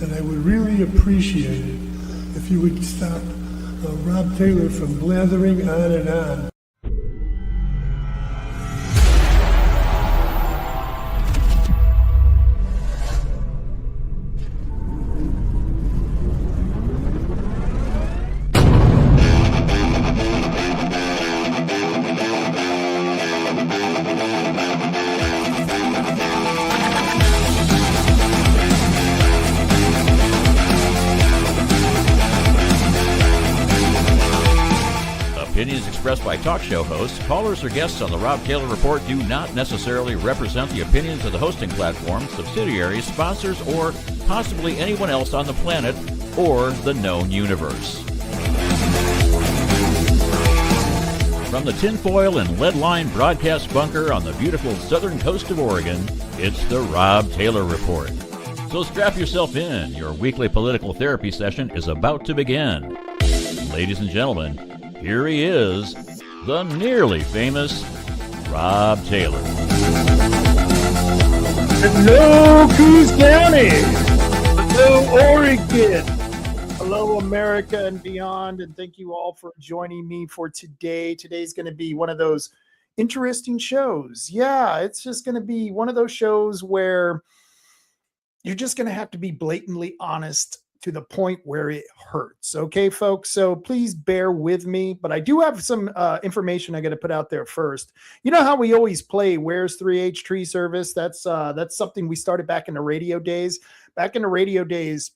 and I would really appreciate it if you would stop Rob Taylor from blathering on and on. Opinions expressed by talk show hosts, callers, or guests on the Rob Taylor Report do not necessarily represent the opinions of the hosting platform, subsidiaries, sponsors, or possibly anyone else on the planet or the known universe. From the tinfoil and lead-lined broadcast bunker on the beautiful southern coast of Oregon, it's the Rob Taylor Report. So strap yourself in. Your weekly political therapy session is about to begin. Ladies and gentlemen, here he is, the nearly famous Rob Taylor. Hello, Coos County. Hello, Oregon. Hello, America and beyond. And thank you all for joining me for today. Today's going to be one of those interesting shows. Yeah, it's just going to be one of those shows where you're just going to have to be blatantly honest to the point where it hurts. Okay, folks? So please bear with me, but I do have some information I got to put out there first. You know how we always play Where's 3H Tree Service? That's something we started back in the radio days. Back in the radio days,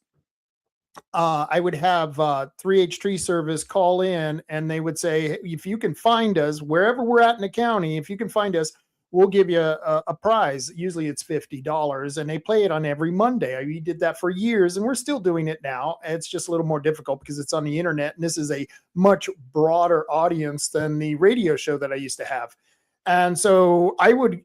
I would have 3H Tree Service call in and they would say, if you can find us, wherever we're at in the county, if you can find us, we'll give you a prize. Usually it's $50, and they play it on every Monday. We did that for years, and we're still doing it now. It's just a little more difficult because it's on the internet, and this is a much broader audience than the radio show that I used to have. And so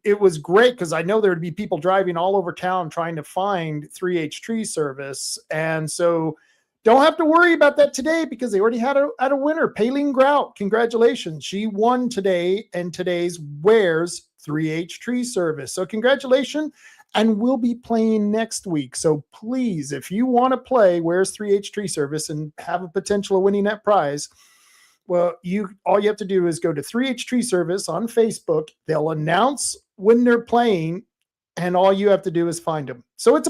it was great because I know there would be people driving all over town trying to find 3H Tree Service. And so don't have to worry about that today because they already had a winner, Paylene Grout. Congratulations. She won today and today's Where's 3H Tree Service. So congratulations. And we'll be playing next week. So please, if you want to play Where's 3H Tree Service and have a potential of winning that prize, well, all you have to do is go to 3H Tree Service on Facebook. They'll announce when they're playing, and all you have to do is find them. So it's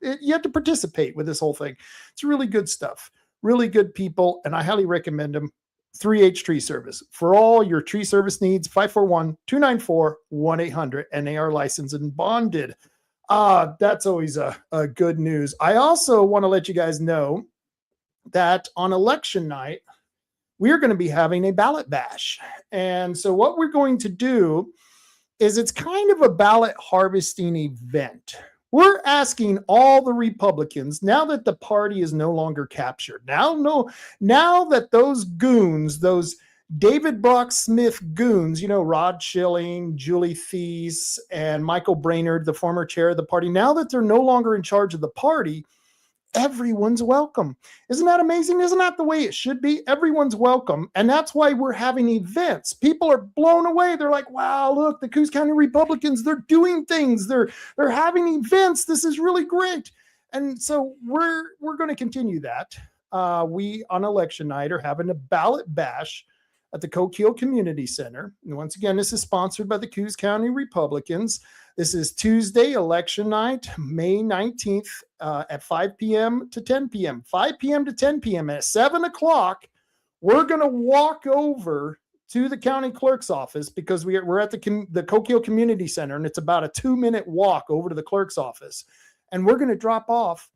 you have to participate with this whole thing. It's really good stuff, really good people, and I highly recommend them. 3H Tree Service. For all your tree service needs, 541-294-1800, and they are licensed and bonded. That's always a good news. I also want to let you guys know that on election night, we're going to be having a ballot bash. And so what we're going to do is it's kind of a ballot harvesting event. We're asking all the Republicans, now that the party is no longer captured, now that those goons, those David Brock Smith goons, Rod Schilling, Julie Thies, and Michael Brainerd, the former chair of the party, now that they're no longer in charge of the party, everyone's welcome. Isn't that amazing? Isn't that the way it should be? Everyone's welcome. And that's why we're having events. People are blown away. They're like, wow, look, the Coos County Republicans, they're doing things. They're having events. This is really great. And so we're going to continue that. We, on election night, are having a ballot bash at the Coquille Community Center. And once again, this is sponsored by the Coos County Republicans. This is Tuesday, election night, May 19th at 5 p.m. to 10 p.m. 5 p.m. to 10 p.m. At 7 o'clock, we're going to walk over to the county clerk's office because we're at the Coquille Community Center, and it's about a 2-minute walk over to the clerk's office. And we're going to drop off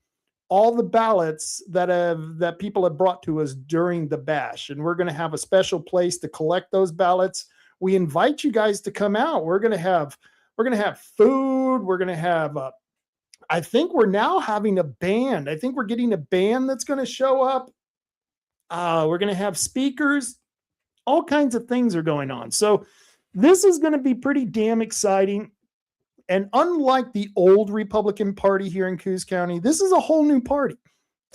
all the ballots that people have brought to us during the bash. And we're going to have a special place to collect those ballots. We invite you guys to come out. We're going to have food. We're going to have, I think we're now having a band. I think we're getting a band that's going to show up. We're going to have speakers. All kinds of things are going on. So this is going to be pretty damn exciting. And unlike the old Republican Party here in Coos County, this is a whole new party.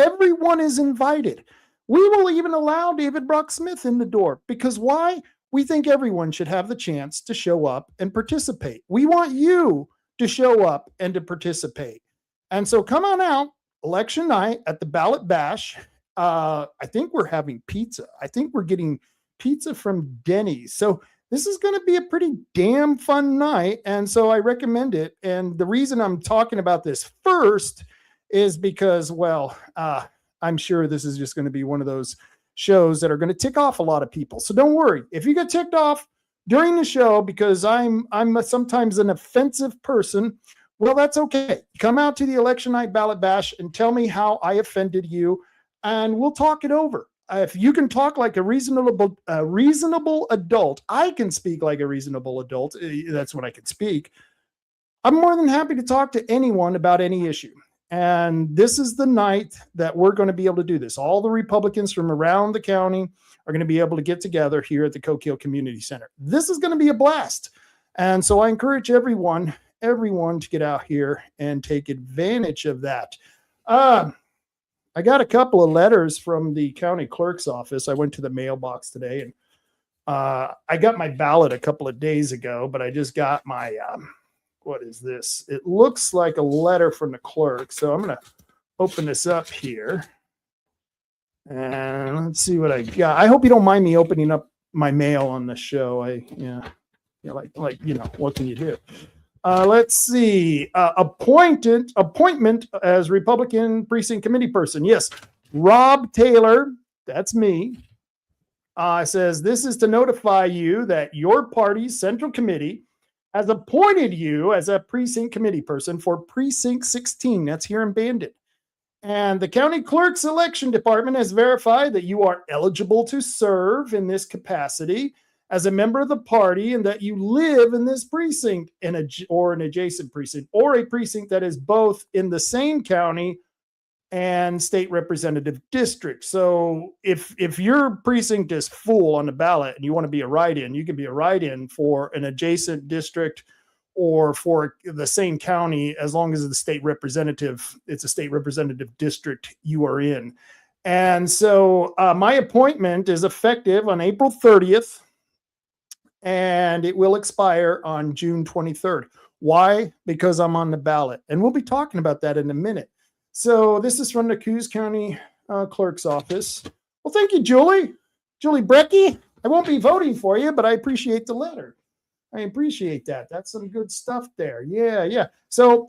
Everyone is invited. We will even allow David Brock Smith in the door. Because why? We think everyone should have the chance to show up and participate. We want you to show up and to participate. And so come on out. election night at the Ballot Bash. I think we're having pizza. I think we're getting pizza from Denny's. So this is going to be a pretty damn fun night. And so I recommend it. And the reason I'm talking about this first is because, well, I'm sure this is just going to be one of those shows that are going to tick off a lot of people. So don't worry. If you get ticked off during the show because I'm sometimes an offensive person, well, that's okay. Come out to the election night Ballot Bash and tell me how I offended you, and we'll talk it over. If you can talk like a reasonable adult, I can speak like a reasonable adult. That's when I can speak. I'm more than happy to talk to anyone about any issue. And this is the night that we're going to be able to do this. All the Republicans from around the county are going to be able to get together here at the Coquille Community Center. This is going to be a blast. And so I encourage everyone to get out here and take advantage of that. I got a couple of letters from the county clerk's office. I went to the mailbox today, and I got my ballot a couple of days ago, but I just got my, what is this? It looks like a letter from the clerk. So I'm going to open this up here. And let's see what I got. I hope you don't mind me opening up my mail on the show. What can you do? Let's see. Appointment as Republican precinct committee person. Yes, Rob Taylor, that's me, says this is to notify you that your party's central committee has appointed you as a precinct committee person for precinct 16. That's here in Bandit. And the county clerk's election department has verified that you are eligible to serve in this capacity as a member of the party, and that you live in this precinct or an adjacent precinct, or a precinct that is both in the same county and state representative district. So if your precinct is full on the ballot and you want to be a write-in, you can be a write-in for an adjacent district or for the same county, as long as it's a state representative district you are in. And so my appointment is effective on April 30th. And it will expire on June 23rd. Why? Because I'm on the ballot. And we'll be talking about that in a minute. So this is from the Coos County Clerk's Office. Well, thank you, Julie. Julie Brecky. I won't be voting for you, but I appreciate the letter. I appreciate that. That's some good stuff there. Yeah. So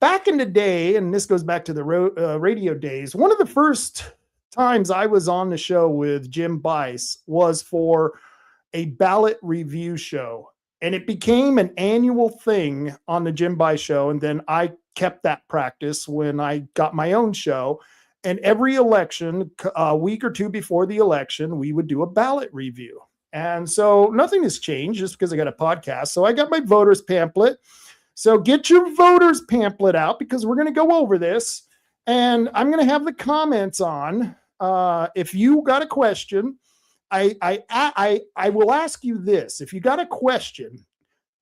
back in the day, and this goes back to the radio days, one of the first times I was on the show with Jim Bice was for a ballot review show, and it became an annual thing on the Jim Bice show. And then I kept that practice when I got my own show, and every election, a week or two before the election, we would do a ballot review. And so nothing has changed just because I got a podcast. So I got my voters pamphlet. So get your voters pamphlet out, because we're going to go over this, and I'm going to have the comments on. If you got a question, I will ask you this. If you got a question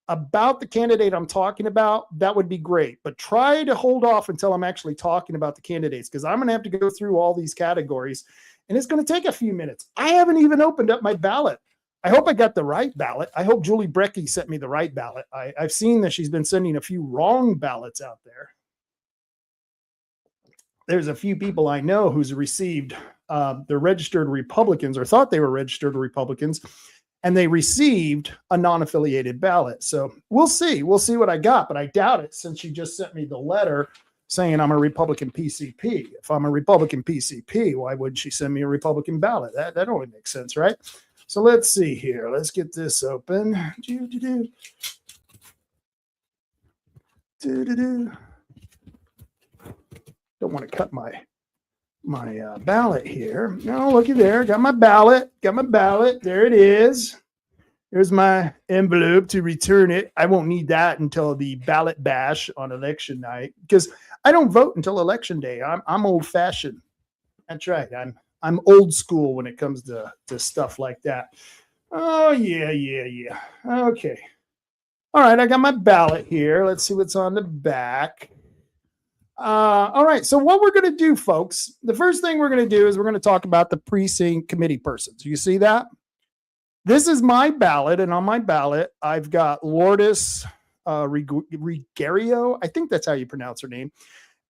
about the candidate I'm talking about, that would be great. But try to hold off until I'm actually talking about the candidates, because I'm going to have to go through all these categories, and it's going to take a few minutes. I haven't even opened up my ballot. I hope I got the right ballot. I hope Julie Brecky sent me the right ballot. I've seen that she's been sending a few wrong ballots out there. There's a few people I know who's received, they're registered Republicans, or thought they were registered Republicans, and they received a non-affiliated ballot. So we'll see what I got, but I doubt it, since she just sent me the letter saying I'm a Republican PCP. If I'm a Republican PCP, why wouldn't she send me a Republican ballot? That only makes sense, right? So let's see here. Let's get this open. Don't want to cut my ballot here. No, looky there. Got my ballot. There it is. Here's my envelope to return it. I won't need that until the ballot bash on election night, because I don't vote until election day. I'm old fashioned. That's right. I'm old school when it comes to stuff like that. Oh yeah. Okay. All right. I got my ballot here. Let's see what's on the back. All right. So what we're going to do, folks, the first thing we're going to do is we're going to talk about the precinct committee persons. You see that? This is my ballot, and on my ballot, I've got Lourdes Rigario. I think that's how you pronounce her name.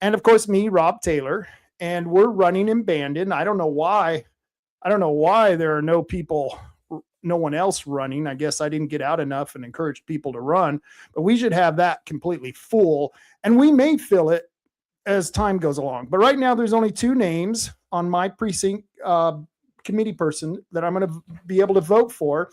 And of course, me, Rob Taylor, and we're running in Bandon. I don't know why there are no one else running. I guess I didn't get out enough and encourage people to run, but we should have that completely full, and we may fill it as time goes along. But right now, there's only 2 names on my precinct committee person that I'm going to be able to vote for.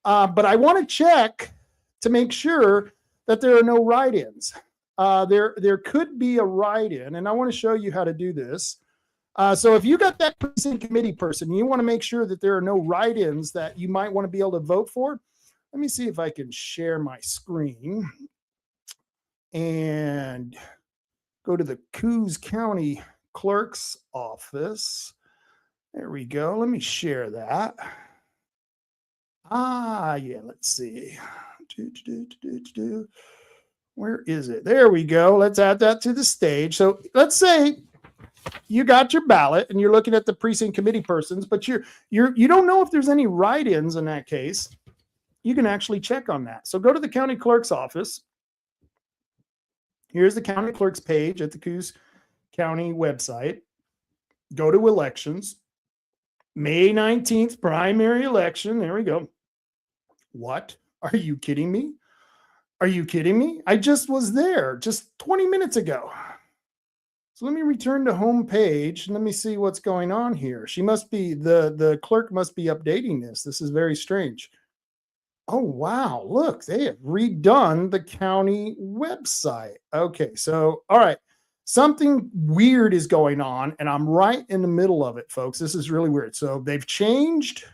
But I want to check to make sure that there are no write-ins. There could be a write-in, and I want to show you how to do this. So if you got that precinct committee person, you want to make sure that there are no write-ins that you might want to be able to vote for. Let me see if I can share my screen and go to the Coos County Clerk's office. There we go. Let me share that. Yeah, let's see. Where is it? There we go. Let's add that to the stage. So let's say you got your ballot and you're looking at the precinct committee persons, but you don't know if there's any write-ins in that case. You can actually check on that. So go to the county clerk's office. Here's the county clerk's page at the Coos County website. Go to elections. May 19th primary election. There we go. What? Are you kidding me? Are you kidding me? I just was there just 20 minutes ago. So let me return to home page and let me see what's going on here. She must be, the clerk must be updating this. This is very strange. Oh, wow. Look, they have redone the county website. Okay, so, all right. Something weird is going on, and I'm right in the middle of it, folks. This is really weird. So they've changed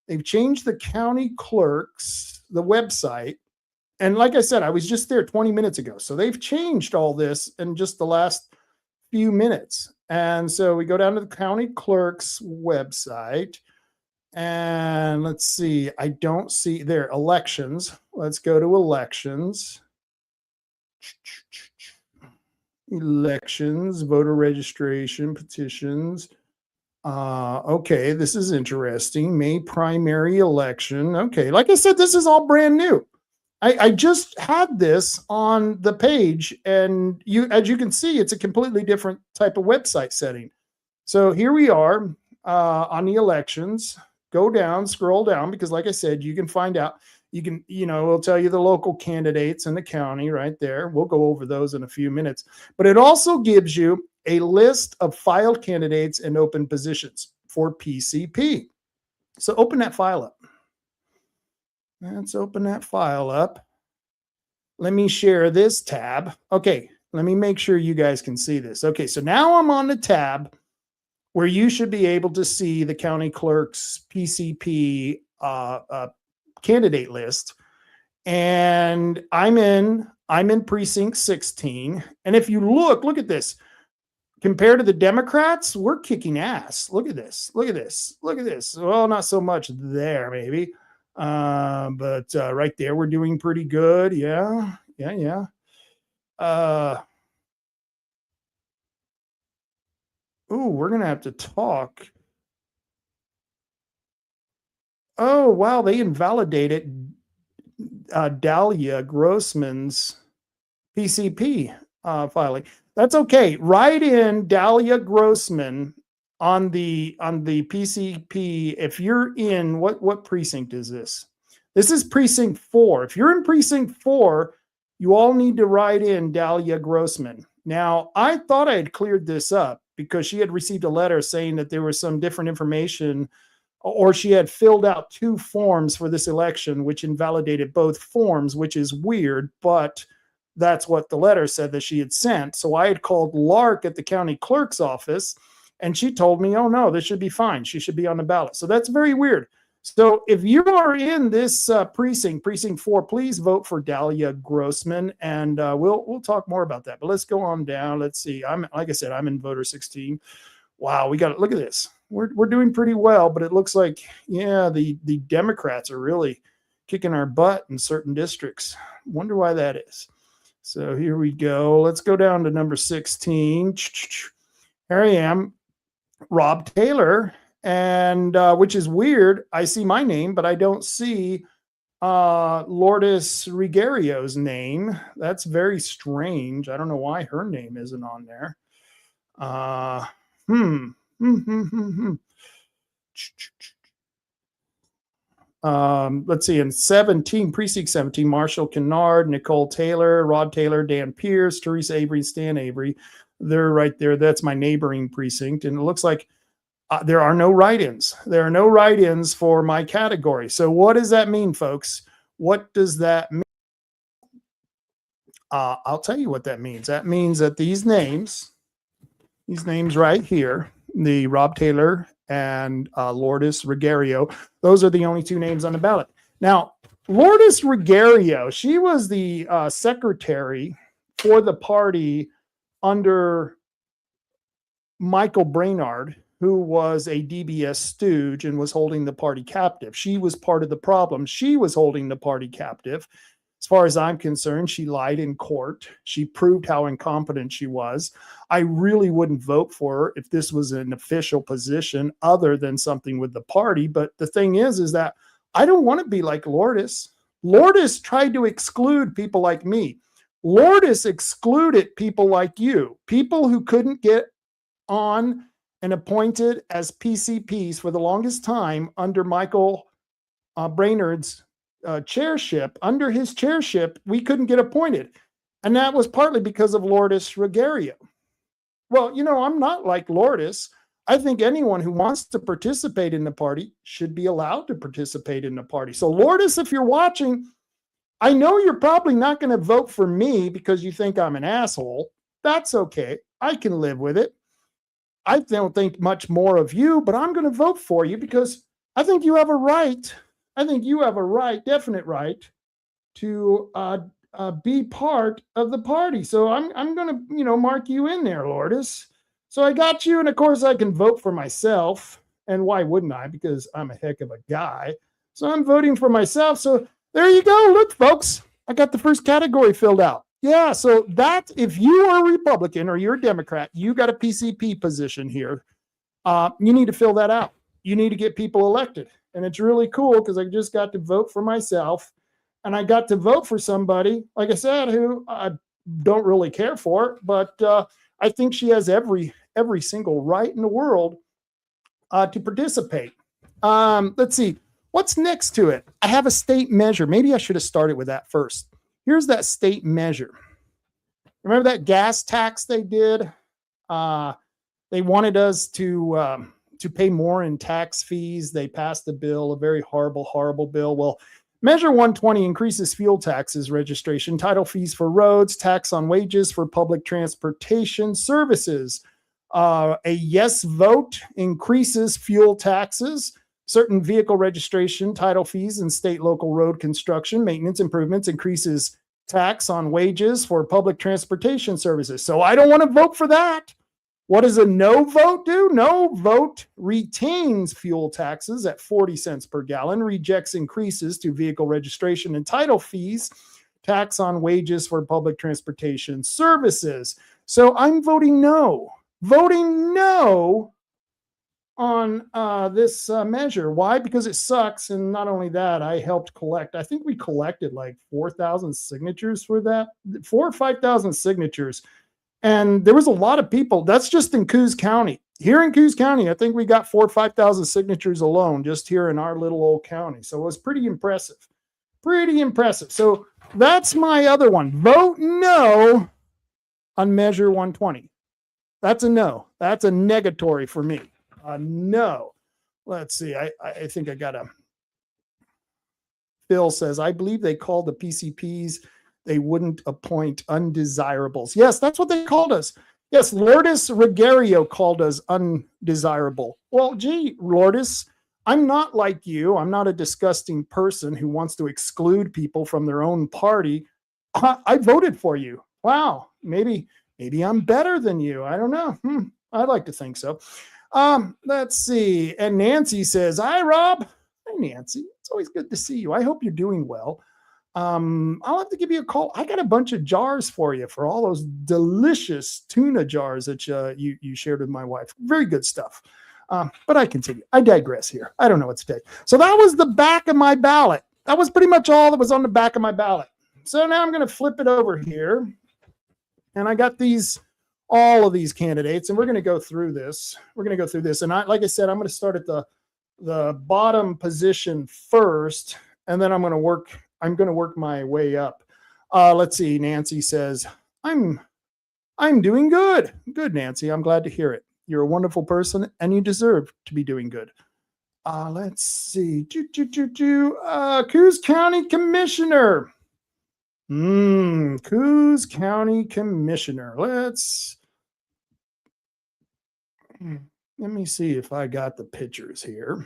the county clerk's, the website. And like I said, I was just there 20 minutes ago. So they've changed all this in just the last few minutes. And so we go down to the county clerk's website. And let's see, I don't see there, elections. Let's go to elections. Elections, voter registration, petitions. Okay, this is interesting. May primary election. Okay, like I said, this is all brand new. I just had this on the page, and as you can see, it's a completely different type of website setting. So here we are on the elections. Go down, scroll down, because like I said, you can find out. It'll tell you the local candidates in the county right there. We'll go over those in a few minutes. But it also gives you a list of filed candidates and open positions for PCP. So open that file up. Let's open that file up. Let me share this tab. Okay, let me make sure you guys can see this. Okay, so now I'm on the tab where you should be able to see the county clerk's PCP candidate list. And I'm in precinct 16. And if you look at this, compared to the Democrats, we're kicking ass. Look at this. Look at this. Look at this. Well, not so much there, maybe. But right there, we're doing pretty good. Yeah. We're going to have to talk. Oh, wow. They invalidated Dahlia Grossman's PCP filing. That's okay. Write in Dahlia Grossman on the PCP. If you're in, what precinct is this? This is precinct 4. If you're in precinct 4, you all need to write in Dahlia Grossman. Now, I thought I had cleared this up because she had received a letter saying that there was some different information, or she had filled out 2 forms for this election, which invalidated both forms, which is weird, but that's what the letter said that she had sent. So I had called Lark at the county clerk's office, and she told me, oh no, this should be fine. She should be on the ballot. So that's very weird. So if you are in this precinct 4, please vote for Dahlia Grossman, and we'll talk more about that. But let's go on down. Let's see. Like I said, I'm in voter 16. Wow, we got to look at this. We're doing pretty well, but it looks like, yeah, the Democrats are really kicking our butt in certain districts. Wonder why that is. So here we go. Let's go down to number 16. Here I am, Rob Taylor, and which is weird. I see my name, but I don't see Lourdes Ruggerio's name. That's very strange. I don't know why her name isn't on there. Let's see, in 17, precinct 17, Marshall Kennard, Nicole Taylor, Rod Taylor, Dan Pierce, Teresa Avery, Stan Avery. They're right there. That's my neighboring precinct. And it looks like there are no write-ins. There are no write-ins for my category. So what does that mean, folks? What does that mean? I'll tell you what that means. That means that these names right here, the Rob Taylor and Lourdes Ruggerio, those are the only two names on the ballot. Now, Lourdes Ruggerio, she was the secretary for the party under Michael Brainard, who was a DBS stooge and was holding the party captive. She was part of the problem. She was holding the party captive. As far as I'm concerned, she lied in court. She proved how incompetent she was. I really wouldn't vote for her if this was an official position other than something with the party. But the thing is that I don't want to be like Lourdes. Lourdes tried to exclude people like me. Lourdes excluded people like you, people who couldn't get on and appointed as PCPs for the longest time under Michael Brainard's chairship. Under his chairship, we couldn't get appointed. And that was partly because of Lourdes Ruggerio. Well, you know, I'm not like Lourdes. I think anyone who wants to participate in the party should be allowed to participate in the party. So Lourdes, if you're watching, I know you're probably not going to vote for me because you think I'm an asshole. That's okay. I can live with it. I don't think much more of you, but I'm going to vote for you because I think you have a right. I think you have a right, definite right, to be part of the party. So I'm going to, you know, mark you in there, Lourdes. So I got you, and of course I can vote for myself. And why wouldn't I? Because I'm a heck of a guy. So I'm voting for myself. So there you go. Look, folks, I got the first category filled out. Yeah, so that if you are a Republican or you're a Democrat, you got a PCP position here. You need to fill that out. You need to get people elected. And it's really cool because I just got to vote for myself. And I got to vote for somebody, like I said, who I don't really care for, but I think she has every single right in the world to participate. Let's see. What's next to it? I have a state measure. Maybe I should have started with that first. Here's that state measure. Remember that gas tax they did? They wanted us to pay more in tax fees. They passed a bill, a very horrible, horrible bill. Well, Measure 120 increases fuel taxes, registration, title fees for roads, tax on wages for public transportation services. A yes vote increases fuel taxes, certain vehicle registration, title fees, and state local road construction, maintenance improvements, increases tax on wages for public transportation services. So I don't want to vote for that. What does a no vote do? No vote retains fuel taxes at 40 cents per gallon, rejects increases to vehicle registration and title fees, tax on wages for public transportation services. So I'm voting no. Voting no on this measure. Why? Because it sucks. And not only that, I helped collect. I think we collected like 4,000 signatures for that, 4,000 or 5,000 signatures. And there was a lot of people. That's just in Coos County. Here in Coos County, I think we got 4,000 or 5,000 signatures alone just here in our little old county. So it was pretty impressive. Pretty impressive. So that's my other one. Vote no on Measure 120. That's a no. That's a negatory for me. No. Let's see. I think I got a. Phil says, I believe they called the PCPs. They wouldn't appoint undesirables. Yes, that's what they called us. Yes, Lourdes Ruggerio called us undesirable. Well, gee, Lourdes, I'm not like you. I'm not a disgusting person who wants to exclude people from their own party. I voted for you. Wow, maybe I'm better than you. I don't know. I'd like to think so. Let's see. And Nancy says, hi, Rob. Hi, Nancy. It's always good to see you. I hope you're doing well. I'll have to give you a call. I got a bunch of jars for you for all those delicious tuna jars that you shared with my wife. Very good stuff. But I continue. I digress here. I don't know what to take. So that was the back of my ballot. that was pretty much all that was on the back of my ballot. So now I'm going to flip it over here. And I got all of these candidates, and we're going to go through this. And like I said, I'm going to start at the bottom position first, and then I'm going to work my way up. Let's see. Nancy says, I'm doing good. Good, Nancy. I'm glad to hear it. You're a wonderful person, and you deserve to be doing good. Let's see. Coos County Commissioner. Coos County Commissioner. Let me see if I got the pictures here.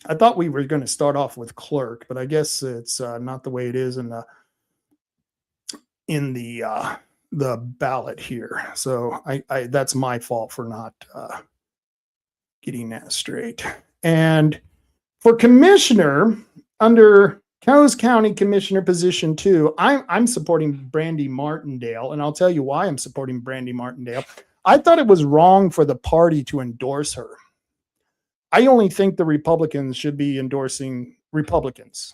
I thought we were going to start off with clerk, but I guess it's not the way it is in the ballot here. So I that's my fault for not getting that straight. And for commissioner, under Coos County Commissioner position 2, I'm supporting Brandy Martindale, and I'll tell you why I'm supporting Brandy Martindale. I thought it was wrong for the party to endorse her. I only think the Republicans should be endorsing Republicans.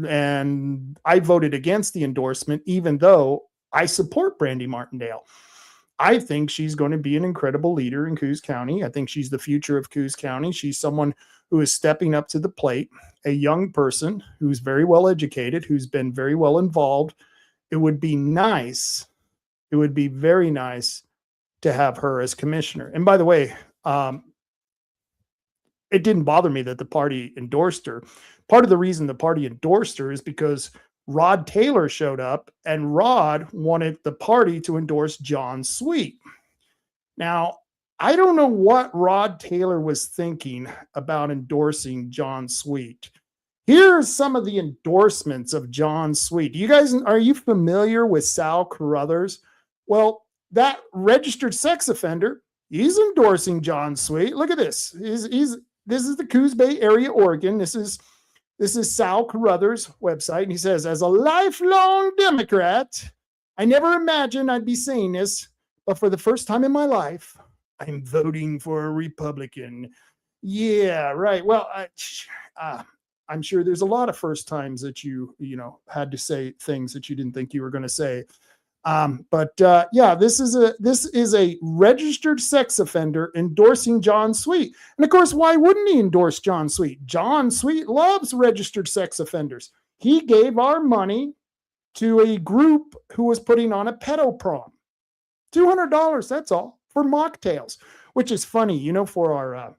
And I voted against the endorsement, even though I support Brandy Martindale. I think she's going to be an incredible leader in Coos County. I think she's the future of Coos County. She's someone who is stepping up to the plate, a young person who's very well educated, who's been very well involved. It would be nice. It would be very nice to have her as commissioner. And by the way, it didn't bother me that the party endorsed her. Part of the reason the party endorsed her is because Rod Taylor showed up, and Rod wanted the party to endorse John Sweet. Now, I don't know what Rod Taylor was thinking about endorsing John Sweet. Here's some of the endorsements of John Sweet. Are you familiar with Sal Carruthers? Well, that registered sex offender, he's endorsing John Sweet. Look at this. This is the Coos Bay area, Oregon. This is Sal Carruthers' website, and he says, as a lifelong Democrat, I never imagined I'd be saying this, but for the first time in my life, I'm voting for a Republican. Yeah, right. Well, I'm sure there's a lot of first times that you had to say things that you didn't think you were going to say. This is a registered sex offender endorsing John Sweet. And of course, why wouldn't he endorse John Sweet? John Sweet loves registered sex offenders. He gave our money to a group who was putting on a pedo prom. $200, that's all, for mocktails, which is funny, for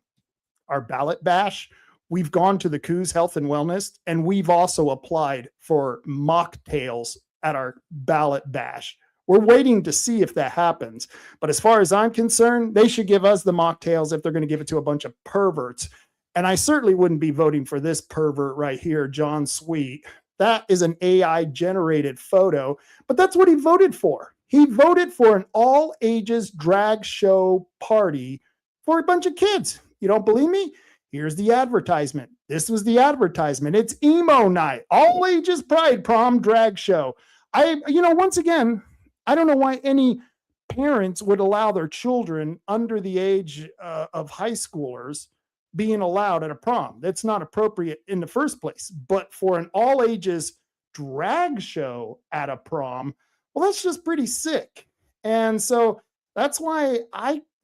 our ballot bash. We've gone to the Coos Health and Wellness, and we've also applied for mocktails at our ballot bash. We're waiting to see if that happens. But as far as I'm concerned, they should give us the mocktails if they're going to give it to a bunch of perverts. And I certainly wouldn't be voting for this pervert right here, John Sweet. That is an AI generated photo, but that's what he voted for. He voted for an all ages drag show party for a bunch of kids. You don't believe me? Here's the advertisement. This was the advertisement. It's emo night, all ages pride prom drag show. Once again, I don't know why any parents would allow their children under the age of high schoolers being allowed at a prom. That's not appropriate in the first place. But for an all ages drag show at a prom, well, that's just pretty sick. And so that's why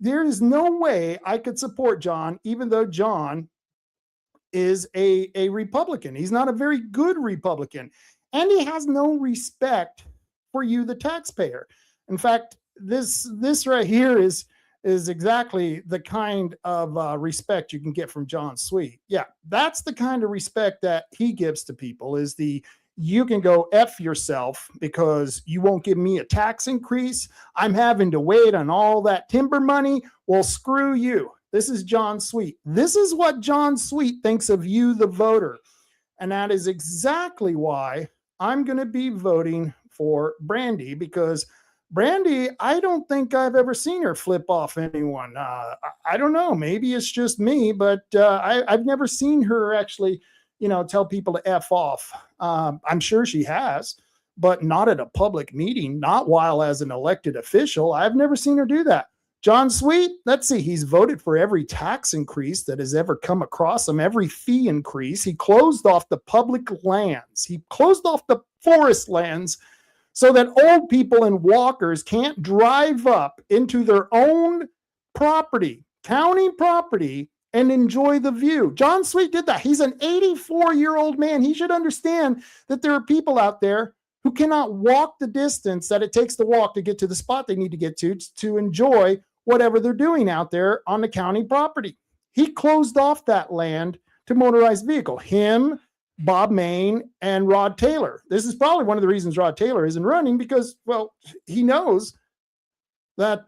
there is no way I could support John, even though John is a Republican. He's not a very good Republican, and he has no respect for you, the taxpayer. In fact, this right here is exactly the kind of respect you can get from John Sweet. Yeah, that's the kind of respect that he gives to people, is you can go F yourself because you won't give me a tax increase. I'm having to wait on all that timber money. Well, screw you. This is John Sweet. This is what John Sweet thinks of you, the voter. And that is exactly why I'm going to be voting for Brandy, because Brandy, I don't think I've ever seen her flip off anyone. I don't know. Maybe it's just me, but I've never seen her actually tell people to F off. I'm sure she has, but not at a public meeting, not while as an elected official. I've never seen her do that. John Sweet, let's see, he's voted for every tax increase that has ever come across him, every fee increase. He closed off the public lands. He closed off the forest lands so that old people and walkers can't drive up into their own property, county property, and enjoy the view. John Sweet did that. He's an 84-year-old man. He should understand that there are people out there who cannot walk the distance that it takes to walk to get to the spot they need to get to enjoy whatever they're doing out there on the county property. He closed off that land to motorized vehicle. Him, Bob Main, and Rod Taylor. This is probably one of the reasons Rod Taylor isn't running because, well, he knows that,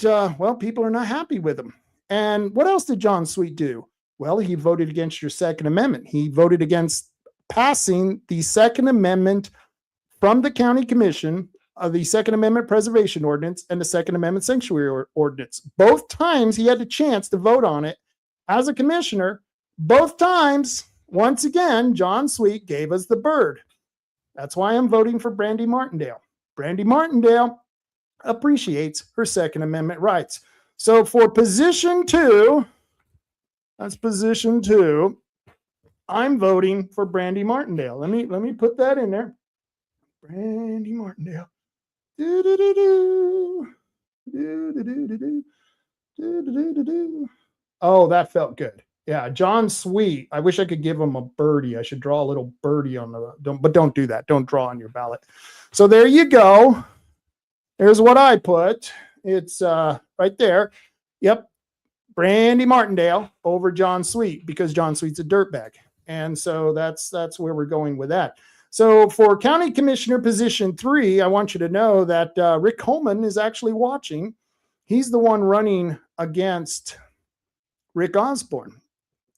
people are not happy with him. And what else did John Sweet do? Well, he voted against your Second Amendment. He voted against passing the Second Amendment from the county commission of the Second Amendment Preservation Ordinance and the Second Amendment Sanctuary Ordinance. Both times he had the chance to vote on it as a commissioner. Both times, once again, John Sweet gave us the bird. That's why I'm voting for Brandy Martindale. Brandy Martindale appreciates her Second Amendment rights. So for position 2, that's position 2, I'm voting for Brandy Martindale. Let me put that in there. Brandy Martindale. Oh, that felt good. Yeah, John Sweet. I wish I could give him a birdie. I should draw a little birdie on but don't do that. Don't draw on your ballot. So there you go. There's what I put. It's right there. Yep. Brandy Martindale over John Sweet because John Sweet's a dirtbag. And so that's where we're going with that. So for County Commissioner position 3, I want you to know that Rick Coleman is actually watching. He's the one running against Rick Osborne,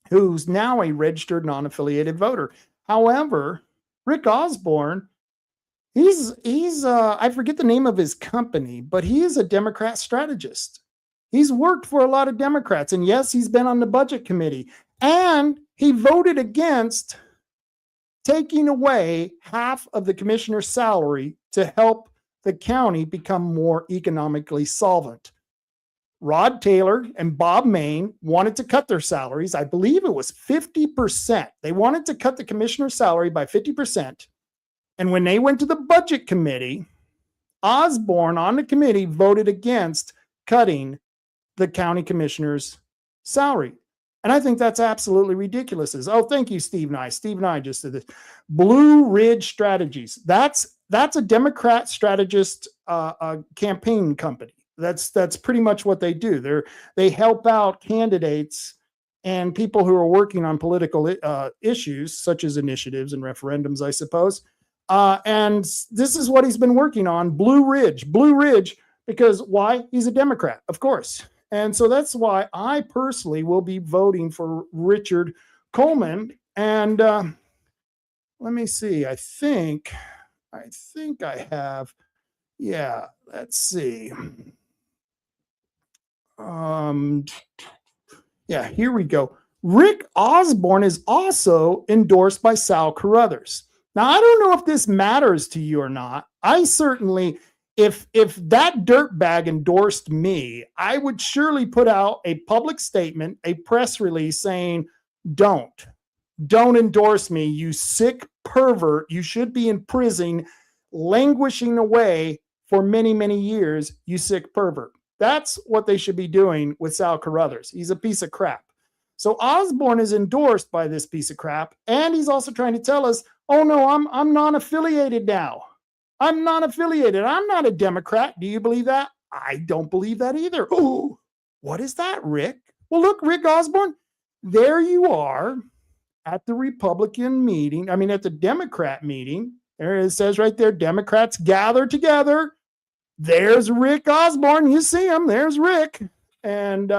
who's now a registered non-affiliated voter. However, Rick Osborne, he's I forget the name of his company, but he is a Democrat strategist. He's worked for a lot of Democrats. And yes, he's been on the budget committee. And he voted against taking away half of the commissioner's salary to help the county become more economically solvent. Rod Taylor and Bob Main wanted to cut their salaries. I believe it was 50%. They wanted to cut the commissioner's salary by 50%. And when they went to the budget committee, Osborne on the committee voted against cutting the county commissioner's salary. And I think that's absolutely ridiculous. Oh, thank you, Steve Nye. Steve Nye just did this. Blue Ridge Strategies. That's a Democrat strategist campaign company. That's pretty much what they do. They help out candidates and people who are working on political issues, such as initiatives and referendums, I suppose. And this is what he's been working on, Blue Ridge, because why? He's a Democrat, of course. And so that's why I personally will be voting for Richard Coleman. And let me see. I think I have. Yeah, let's see. Yeah, here we go. Rick Osborne is also endorsed by Sal Carruthers. Now, I don't know if this matters to you or not. I certainly, if that dirtbag endorsed me, I would surely put out a public statement, a press release saying, don't endorse me, you sick pervert. You should be in prison, languishing away for many, many years, you sick pervert. That's what they should be doing with Sal Carruthers. He's a piece of crap. So Osborne is endorsed by this piece of crap, and he's also trying to tell us, oh no, I'm non-affiliated now. I'm non-affiliated. I'm not a Democrat. Do you believe that? I don't believe that either. Oh, what is that, Rick? Well, look, Rick Osborne, there you are at the Republican meeting. I mean, at the Democrat meeting. There it says right there, Democrats gather together. There's Rick Osborne. You see him. There's Rick. And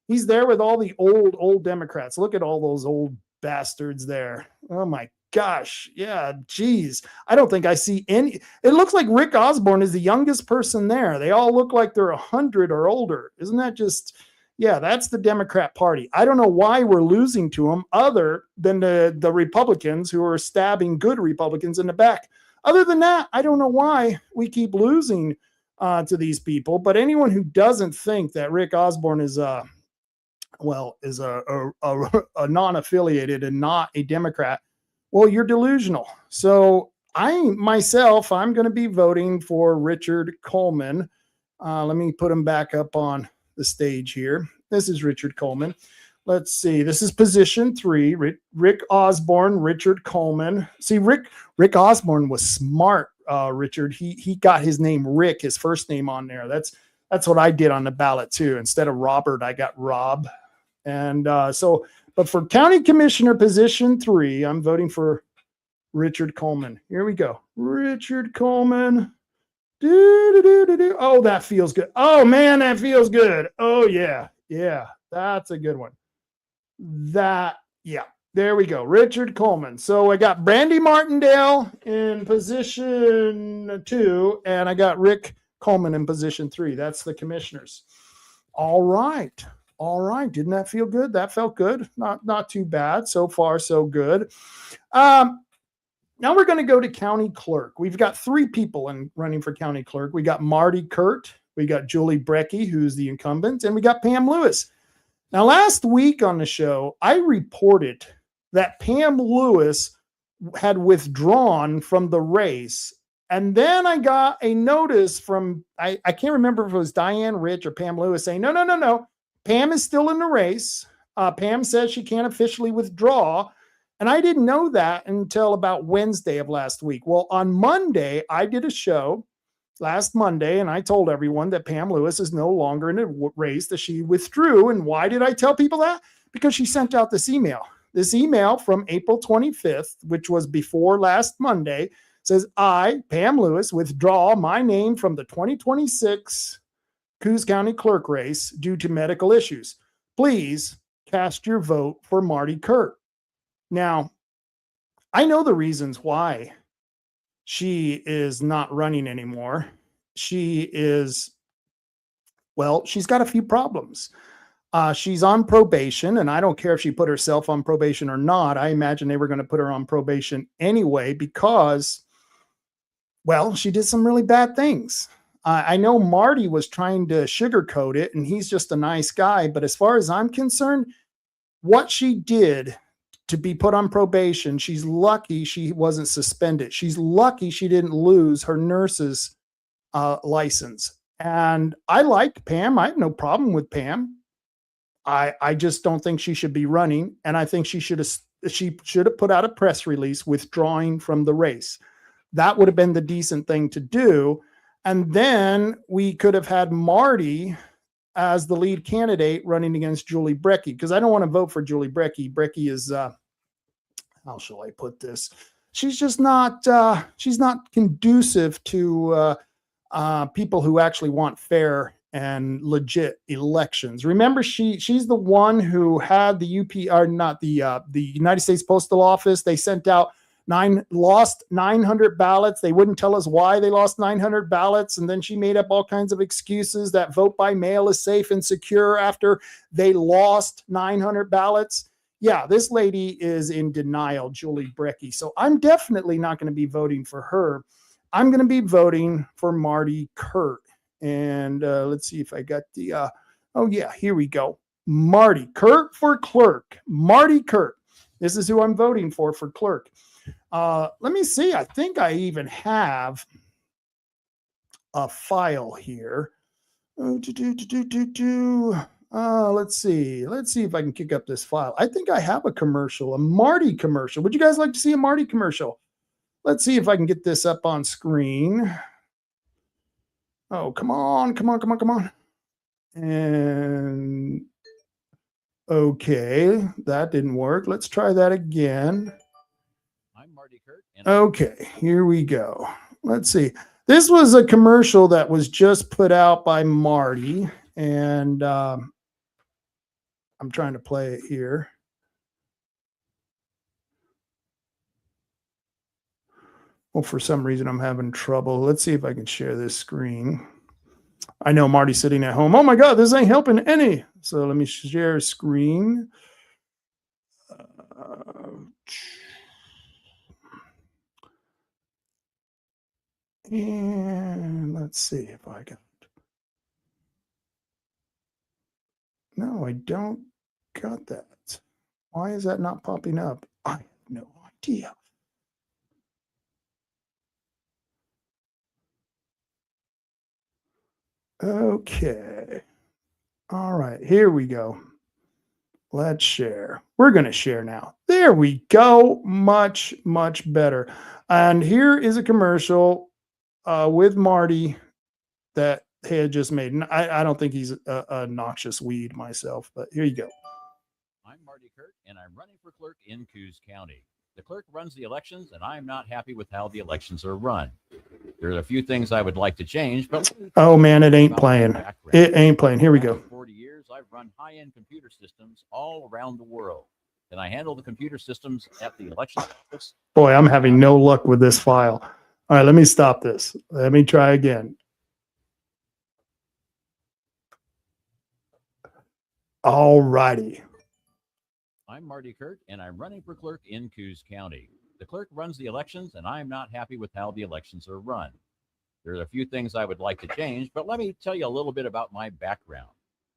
he's there with all the old Democrats. Look at all those old bastards there. Oh, my gosh. Yeah, geez. I don't think I see any. It looks like Rick Osborne is the youngest person there. They all look like they're 100 or older. Isn't that just, yeah, that's the Democrat Party. I don't know why we're losing to them other than the Republicans who are stabbing good Republicans in the back. Other than that, I don't know why we keep losing to these people. But anyone who doesn't think that Rick Osborne is a non-affiliated and not a Democrat, well, you're delusional. So I'm going to be voting for Richard Coleman. Let me put him back up on the stage here. This is Richard Coleman. Let's see. This is position 3. Rick Osborne, Richard Coleman. See, Rick Osborne was smart. Richard. He got his name Rick, his first name on there. That's what I did on the ballot too. Instead of Robert, I got Rob. And but for county commissioner position 3, I'm voting for Richard Coleman. Here we go. Richard Coleman. Oh, that feels good. Oh man, that feels good. Oh yeah. Yeah, that's a good one. There we go. Richard Coleman. So I got Brandy Martindale in position 2, and I got Rick Coleman in position 3. That's the commissioners. All right. Didn't that feel good? That felt good. Not too bad. So far, so good. Now we're going to go to county clerk. We've got 3 people running for county clerk. We got Marty Kurt, we got Julie Brecky, who's the incumbent, and we got Pam Lewis. Now, last week on the show, I reported that Pam Lewis had withdrawn from the race. And then I got a notice from, I can't remember if it was Diane Rich or Pam Lewis saying, no. Pam is still in the race. Pam says she can't officially withdraw. And I didn't know that until about Wednesday of last week. Well, on Monday, I did a show last Monday, and I told everyone that Pam Lewis is no longer in a race, that she withdrew. And why did I tell people that? Because she sent out this email. This email from April 25th, which was before last Monday, says, I, Pam Lewis, withdraw my name from the 2026 Coos County clerk race due to medical issues. Please cast your vote for Marty Kurt. Now, I know the reasons why she is not running anymore. She's got a few problems. She's on probation, and I don't care if she put herself on probation or not. I imagine they were going to put her on probation anyway because, she did some really bad things. I know Marty was trying to sugarcoat it, and he's just a nice guy. But as far as I'm concerned, what she did to be put on probation, she's lucky she wasn't suspended. She's lucky she didn't lose her nurse's license. And I liked Pam. I have no problem with Pam. I just don't think she should be running. And I think she should have put out a press release withdrawing from the race. That would have been the decent thing to do. And then we could have had Marty as the lead candidate running against Julie Brecky, because I don't want to vote for Julie Brecky. Brecky is, how shall I put this? She's just not, she's not conducive to people who actually want fair and legit elections. Remember, she's the one who had the United States Postal Office. They sent out lost 900 ballots. They wouldn't tell us why they lost 900 ballots. And then she made up all kinds of excuses that vote by mail is safe and secure after they lost 900 ballots. Yeah, this lady is in denial, Julie Brecky. So I'm definitely not going to be voting for her. I'm going to be voting for Marty Kurt. And let's see if I got the, here we go. Marty Kurt for clerk. Marty Kurt. This is who I'm voting for clerk. Let me see. I think I even have a file here. Let's see. Let's see if I can kick up this file. I think I have a commercial, a Marty commercial. Would you guys like to see a Marty commercial? Let's see if I can get this up on screen. Oh, come on. And okay, that didn't work. Let's try that again. I'm Marty Kurt. Okay, here we go. Let's see. This was a commercial that was just put out by Marty, and I'm trying to play it here. Well, for some reason, I'm having trouble. Let's see if I can share this screen. I know Marty's sitting at home. Oh my God, this ain't helping any. So let me share screen. And let's see if I got. No, I don't got that. Why is that not popping up? I have no idea. Okay. All right, here we go. Let's share. We're going to share now. There we go. Much, much better. And here is a commercial with Marty that he had just made. And I don't think he's a noxious weed myself, but here you go. I'm Marty Kurt, and I'm running for clerk in Coos County. The clerk runs the elections, and I'm not happy with how the elections are run. There are a few things I would like to change, but oh man, it ain't playing. It ain't playing. Here we go. 40 years, I've run high-end computer systems all around the world, and I handle the computer systems at the election office. Boy, I'm having no luck with this file. All right, let me stop this. Let me try again. All righty. I'm Marty Kurt, and I'm running for clerk in Coos County. The clerk runs the elections, and I'm not happy with how the elections are run. There are a few things I would like to change, but let me tell you a little bit about my background.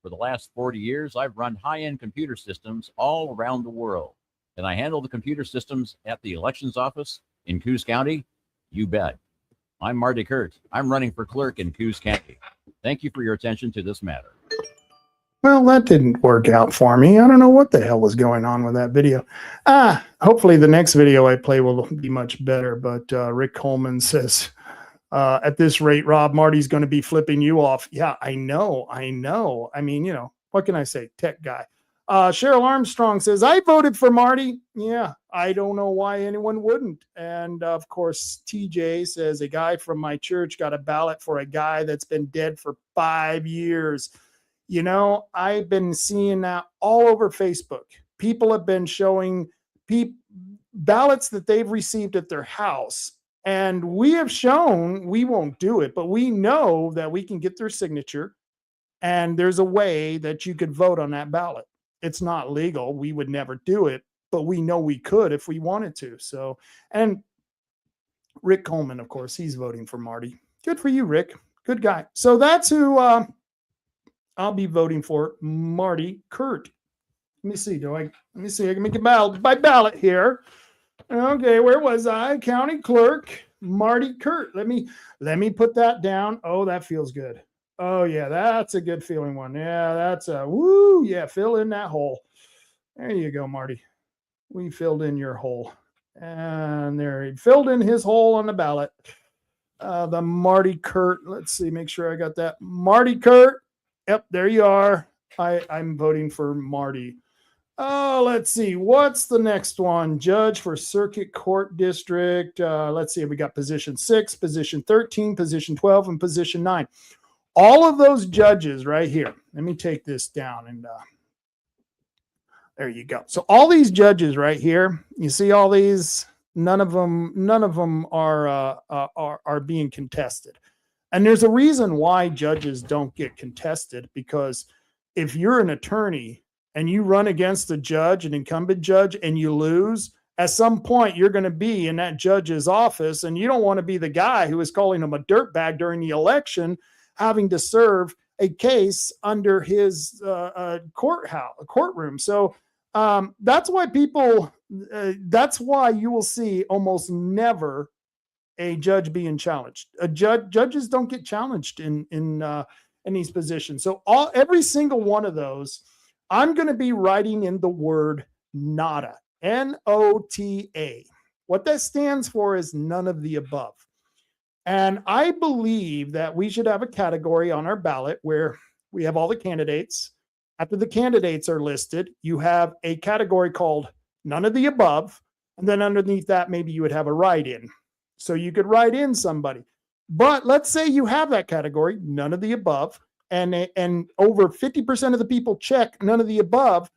For the last 40 years, I've run high-end computer systems all around the world, and I handle the computer systems at the elections office in Coos County. You bet. I'm Marty Kurt. I'm running for clerk in Coos County. Thank you for your attention to this matter. Well, that didn't work out for me. I don't know what the hell was going on with that video. Hopefully the next video I play will be much better. But Rick Coleman says, at this rate, Rob, Marty's going to be flipping you off. Yeah, I know. I mean, you know, what can I say? Tech guy. Cheryl Armstrong says, I voted for Marty. Yeah, I don't know why anyone wouldn't. And of course, TJ says, a guy from my church got a ballot for a guy that's been dead for 5 years. You know, I've been seeing that all over Facebook. People have been showing ballots that they've received at their house. And we have shown, we won't do it, but we know that we can get their signature. And there's a way that you could vote on that ballot. It's not legal. We would never do it, but we know we could if we wanted to. So, and Rick Coleman, of course, he's voting for Marty. Good for you, Rick. Good guy. So that's who I'll be voting for, Marty Kurt. Let me see. Let me see. I can make a ballot by ballot here. Okay, where was I? County clerk, Marty Kurt. Let me put that down. Oh, that feels good. Oh yeah, that's a good feeling one. Yeah, that's a woo. Yeah, fill in that hole. There you go, Marty. We filled in your hole, and there he filled in his hole on the ballot. The Marty Kurt. Let's see. Make sure I got that. Marty Kurt. Yep, there you are. I'm voting for Marty. Oh, let's see. What's the next one? Judge for Circuit Court District. Let's see. We got position 6, position 13, position 12, and position 9. All of those judges right here. Let me take this down and there you go. So all these judges right here, you see all these, none of them are being contested. And there's a reason why judges don't get contested, because if you're an attorney and you run against a judge, an incumbent judge, and you lose, at some point you're going to be in that judge's office, and you don't want to be the guy who is calling him a dirtbag during the election, having to serve a case under his courtroom. So that's why that's why you will see almost never a judge being challenged. Judges don't get challenged in these positions. So every single one of those, I'm going to be writing in the word nada, N-O-T-A. What that stands for is none of the above. And I believe that we should have a category on our ballot where we have all the candidates. After the candidates are listed, you have a category called none of the above. And then underneath that, maybe you would have a write-in. So you could write in somebody. But let's say you have that category, none of the above, and over 50% of the people check none of the above,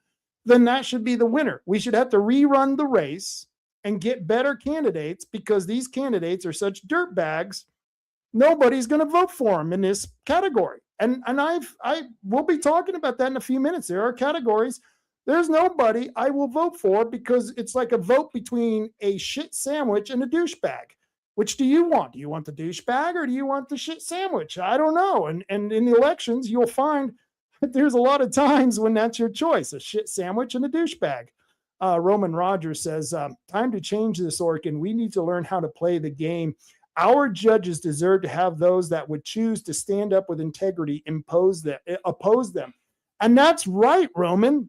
then that should be the winner. We should have to rerun the race and get better candidates, because these candidates are such dirtbags. Nobody's going to vote for them in this category. And I will be talking about that in a few minutes. There are categories. There's nobody I will vote for, because it's like a vote between a shit sandwich and a douchebag. Which do you want? Do you want the douchebag or do you want the shit sandwich? I don't know. And in the elections, you'll find that there's a lot of times when that's your choice, a shit sandwich and a douchebag. Roman Rogers says, time to change this, Orkin. We need to learn how to play the game. Our judges deserve to have those that would choose to stand up with integrity, oppose them. And that's right, Roman.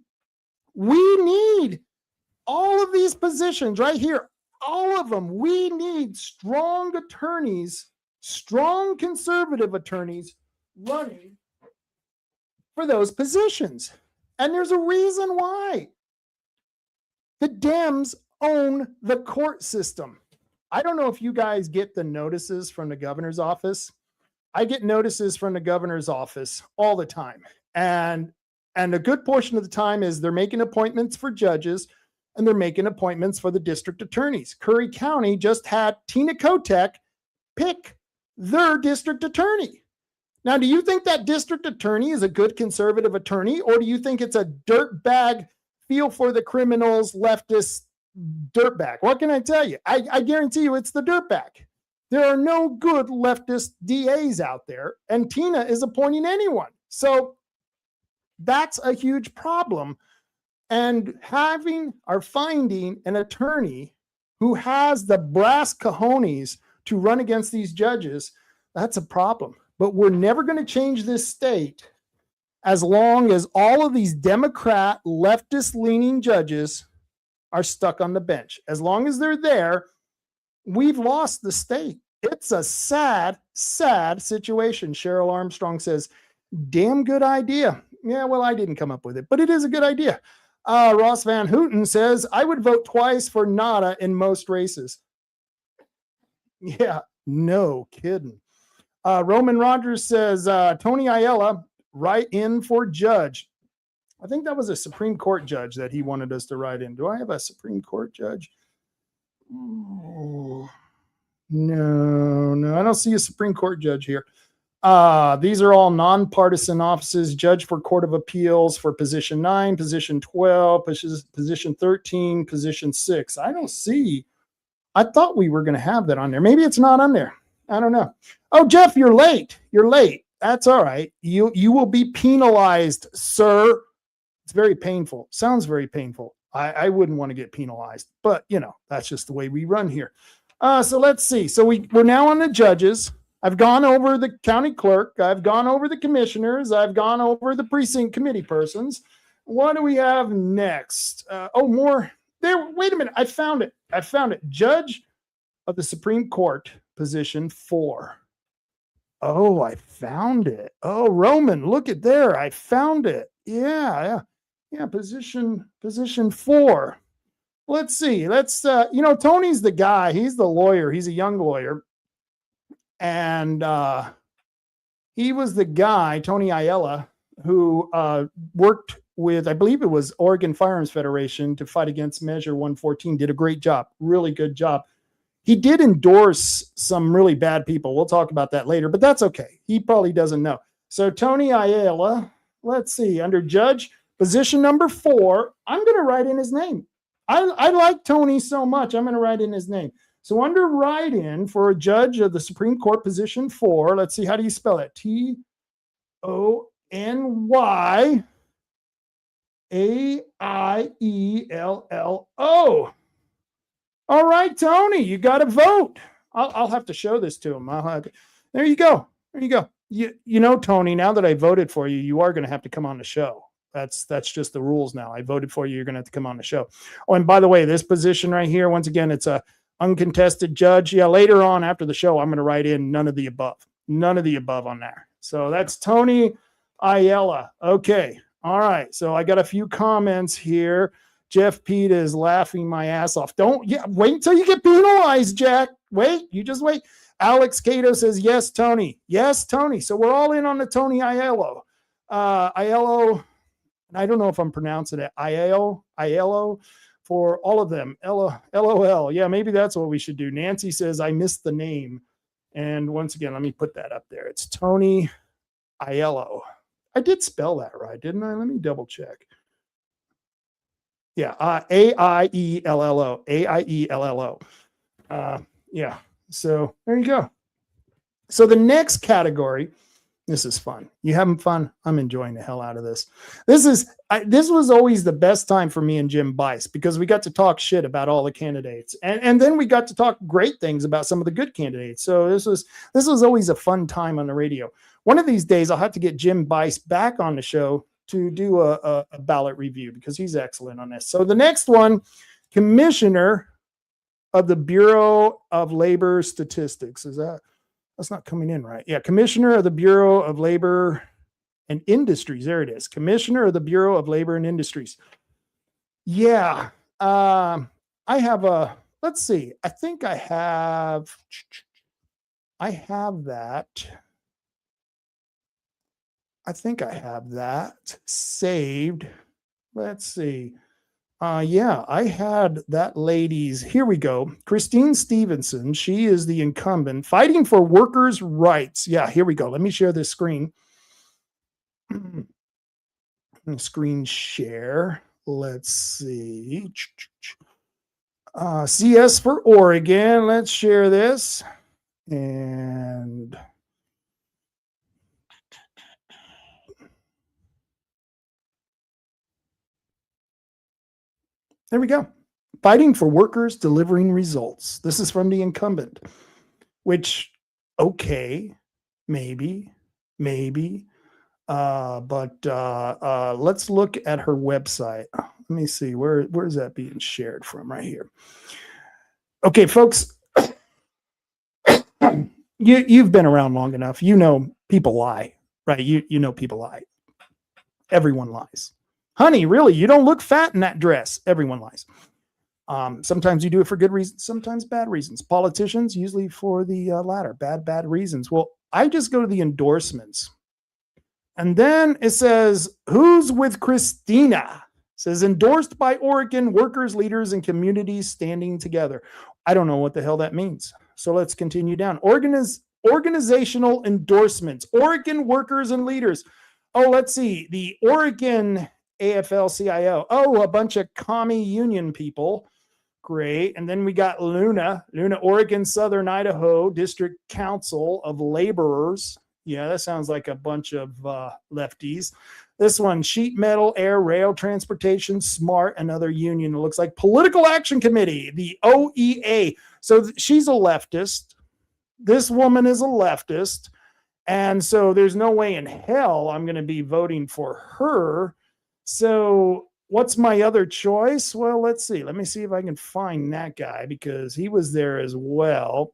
We need all of these positions right here, all of them. We need strong attorneys, strong conservative attorneys running for those positions. And there's a reason why. The Dems own the court system. I don't know if you guys get the notices from the governor's office. I get notices from the governor's office all the time. And a good portion of the time is they're making appointments for judges and they're making appointments for the district attorneys. Curry County just had Tina Kotek pick their district attorney. Now, do you think that district attorney is a good conservative attorney, or do you think it's a dirtbag, feel for the criminals, leftist dirtbag? What can I tell you? I guarantee you it's the dirtbag. There are no good leftist DAs out there, and Tina is appointing anyone. So that's a huge problem. And finding an attorney who has the brass cojones to run against these judges, that's a problem. But we're never going to change this state as long as all of these Democrat leftist-leaning judges are stuck on the bench. As long as they're there, we've lost the state. It's a sad, sad situation. Cheryl Armstrong says, damn good idea. Yeah, well, I didn't come up with it, but it is a good idea. Ross Van Houten says, I would vote twice for nada in most races. Yeah, no kidding. Roman Rogers says, Tony Aiello, write in for judge. I think that was a Supreme Court judge that he wanted us to write in. Do I have a Supreme Court judge? Oh, no, I don't see a Supreme Court judge here. These are all nonpartisan offices. Judge for Court of Appeals for position 9, position 12, position 13, position 6. I don't see. I thought we were going to have that on there. Maybe it's not on there. I don't know. Oh, Jeff, you're late. You're late. That's all right. You will be penalized, sir. It's very painful. Sounds very painful. I wouldn't want to get penalized, but that's just the way we run here. So let's see. So we're now on the judges. I've gone over the county clerk. I've gone over the commissioners. I've gone over the precinct committee persons. What do we have next? More there. Wait a minute. I found it. Judge of the Supreme Court, position 4. Oh, I found it. Oh, Roman, look at there. I found it. Yeah. Position 4. Let's see. Tony's the guy. He's the lawyer. He's a young lawyer. And he was the guy, Tony Aiello, who worked with, I believe it was Oregon Firearms Federation to fight against Measure 114. Did a great job. Really good job. He did endorse some really bad people. We'll talk about that later, but that's okay. He probably doesn't know. So Tony Aiello, let's see, under judge, position number 4, I'm going to write in his name. I like Tony so much, I'm going to write in his name. So under write-in for a judge of the Supreme Court, position 4, let's see, how do you spell it? Tonyaiello. All right, Tony, you got to vote. I'll have to show this to him. There you go. Tony, now that I voted for you, you are going to have to come on the show. That's just the rules now. I voted for you. You're going to have to come on the show. Oh, and by the way, this position right here, once again, it's a uncontested judge. Yeah, later on after the show, I'm going to write in none of the above. None of the above on there. So that's Tony Aiello. Okay. All right. So I got a few comments here. Jeff Pete is laughing my ass off. Wait until you get penalized, Jack. You just wait. Alex Cato says, yes, Tony. Yes, Tony. So we're all in on the Tony Aiello. Aiello, I don't know if I'm pronouncing it. Aiello for all of them. LOL. Yeah, maybe that's what we should do. Nancy says, I missed the name. And once again, let me put that up there. It's Tony Aiello. I did spell that right, didn't I? Let me double check. Yeah, Aiello. Aiello. Yeah. So there you go. So the next category, this is fun. You having fun? I'm enjoying the hell out of this. This was always the best time for me and Jim Bice because we got to talk shit about all the candidates, and then we got to talk great things about some of the good candidates. So this was always a fun time on the radio. One of these days, I'll have to get Jim Bice back on the show to do a ballot review because he's excellent on this. So the next one, Commissioner of the Bureau of Labor Statistics. That's not coming in right. Yeah, Commissioner of the Bureau of Labor and Industries. There it is. Commissioner of the Bureau of Labor and Industries. Yeah. I have let's see. I think I have that. I think I have that saved. Let's see. Yeah, I had that lady's. Here we go. Christine Stevenson. She is the incumbent fighting for workers' rights. Yeah, here we go. Let me share this screen. Screen share. Let's see. CS for Oregon. Let's share this. And there we go. Fighting for workers, delivering results. This is from the incumbent, which, okay, maybe. But let's look at her website. Let me see. Where is that being shared from? Right here. Okay, folks, you've been around long enough. You know people lie, right? You know people lie. Everyone lies. Honey, really, you don't look fat in that dress. Everyone lies. Sometimes you do it for good reasons, sometimes bad reasons. Politicians, usually for the latter, bad reasons. Well, I just go to the endorsements. And then it says, who's with Christina? It says, endorsed by Oregon workers, leaders, and communities standing together. I don't know what the hell that means. So let's continue down. Organizational endorsements. Oregon workers and leaders. Oh, let's see. The Oregon AFL-CIO. Oh, a bunch of commie union people. Great. And then we got Luna, Oregon, Southern Idaho District Council of Laborers. Yeah, that sounds like a bunch of lefties. This one, Sheet Metal, Air, Rail, Transportation, SMART, another union. It looks like Political Action Committee, the OEA. So she's a leftist. This woman is a leftist. And so there's no way in hell I'm going to be voting for her. So what's my other choice? Well, let's see. Let me see if I can find that guy because he was there as well.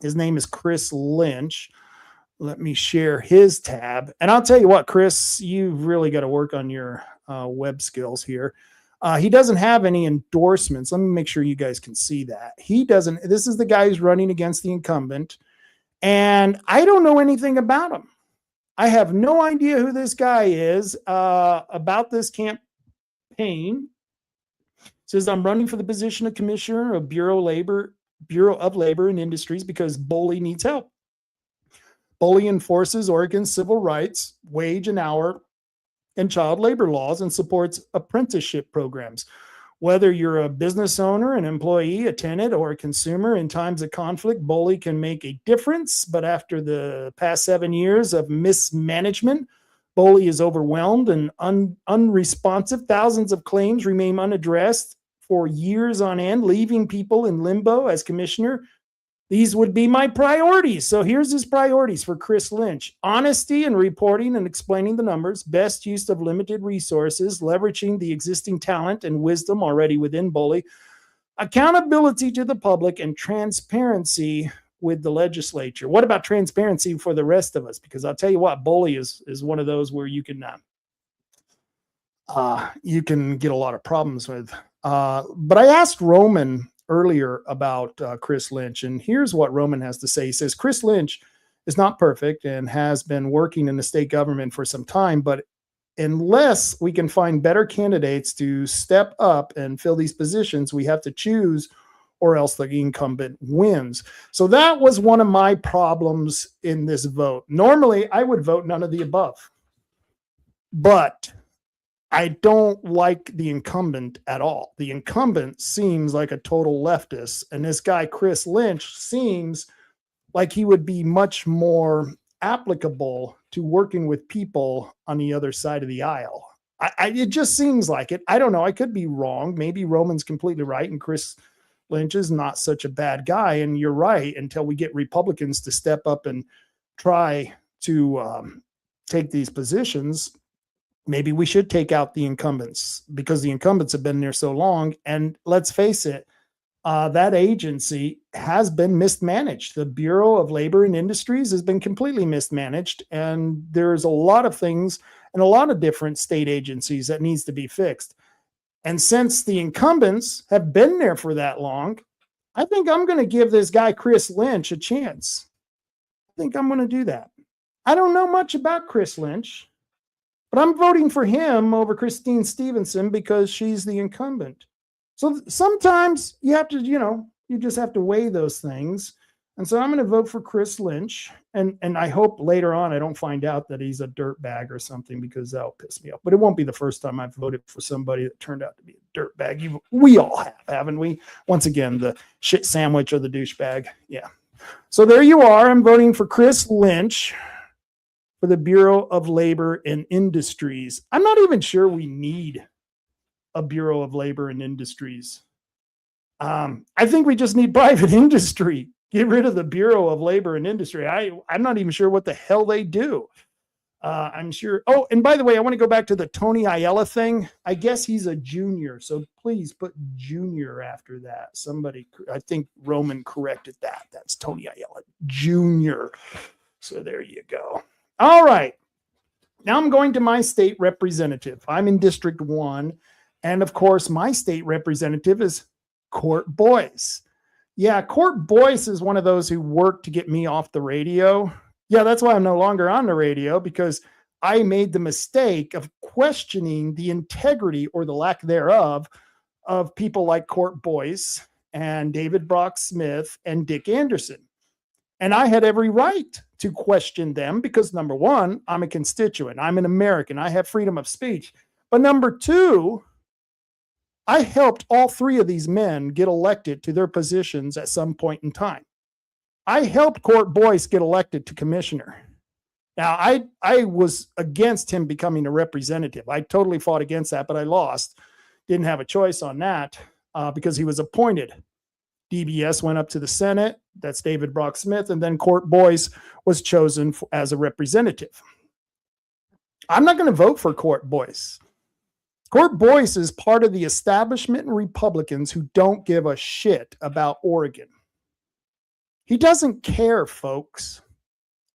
His name is Chris Lynch. Let me share his tab. And I'll tell you what, Chris, you've really got to work on your web skills here. He doesn't have any endorsements. Let me make sure you guys can see that. He doesn't. This is the guy who's running against the incumbent. And I don't know anything about him. I have no idea who this guy is about this campaign. It says, I'm running for the position of Commissioner of Bureau of Labor and Industries because Boley needs help. Boley enforces Oregon's civil rights, wage and hour, and child labor laws and supports apprenticeship programs. Whether you're a business owner, an employee, a tenant, or a consumer in times of conflict, Boley can make a difference. But after the past 7 years of mismanagement, Boley is overwhelmed and unresponsive. Thousands of claims remain unaddressed for years on end, leaving people in limbo. As commissioner, these would be my priorities. So here's his priorities for Chris Lynch. Honesty in reporting and explaining the numbers, best use of limited resources, leveraging the existing talent and wisdom already within Boley, accountability to the public, and transparency with the legislature. What about transparency for the rest of us? Because I'll tell you what, Boley is one of those where you can get a lot of problems with. But I asked Roman earlier about Chris Lynch, and here's what Roman has to say. He says, Chris Lynch is not perfect and has been working in the state government for some time, but unless we can find better candidates to step up and fill these positions, we have to choose or else the incumbent wins. So that was one of my problems in this vote. Normally, I would vote none of the above, but I don't like the incumbent at all. The incumbent seems like a total leftist, and this guy, Chris Lynch, seems like he would be much more applicable to working with people on the other side of the aisle. It just seems like it. I don't know. I could be wrong. Maybe Roman's completely right, and Chris Lynch is not such a bad guy. And you're right, until we get Republicans to step up and try to take these positions, maybe we should take out the incumbents, because the incumbents have been there so long. And let's face it, that agency has been mismanaged. The Bureau of Labor and Industries has been completely mismanaged. And there's a lot of things and a lot of different state agencies that needs to be fixed. And since the incumbents have been there for that long, I think I'm going to give this guy, Chris Lynch, a chance. I think I'm going to do that. I don't know much about Chris Lynch, but I'm voting for him over Christine Stevenson because she's the incumbent. So sometimes you have to, you just have to weigh those things. And so I'm going to vote for Chris Lynch. And I hope later on I don't find out that he's a dirtbag or something, because that'll piss me off. But it won't be the first time I've voted for somebody that turned out to be a dirtbag. We all have, haven't we? Once again, the shit sandwich or the douchebag. Yeah. So there you are. I'm voting for Chris Lynch for the Bureau of Labor and Industries. I'm not even sure we need a Bureau of Labor and Industries. I think we just need private industry. Get rid of the Bureau of Labor and Industry. I'm not even sure what the hell they do. I'm sure. Oh, and by the way, I want to go back to the Tony Aiello thing. I guess he's a junior, so please put junior after that. Somebody, I think Roman corrected that. That's Tony Aiello, junior. So there you go. All right. Now I'm going to my state representative. I'm in District 1. And of course, my state representative is Court Boyce. Yeah, Court Boyce is one of those who worked to get me off the radio. Yeah, that's why I'm no longer on the radio, because I made the mistake of questioning the integrity or the lack thereof of people like Court Boyce and David Brock Smith and Dick Anderson. And I had every right to question them because, number one, I'm a constituent. I'm an American. I have freedom of speech. But number two, I helped all three of these men get elected to their positions at some point in time. I helped Court Boyce get elected to commissioner. Now, I was against him becoming a representative. I totally fought against that, but I lost. Didn't have a choice on that because he was appointed. DBS went up to the Senate. That's David Brock Smith. And then Court Boyce was chosen as a representative. I'm not going to vote for Court Boyce. Court Boyce is part of the establishment and Republicans who don't give a shit about Oregon. He doesn't care, folks.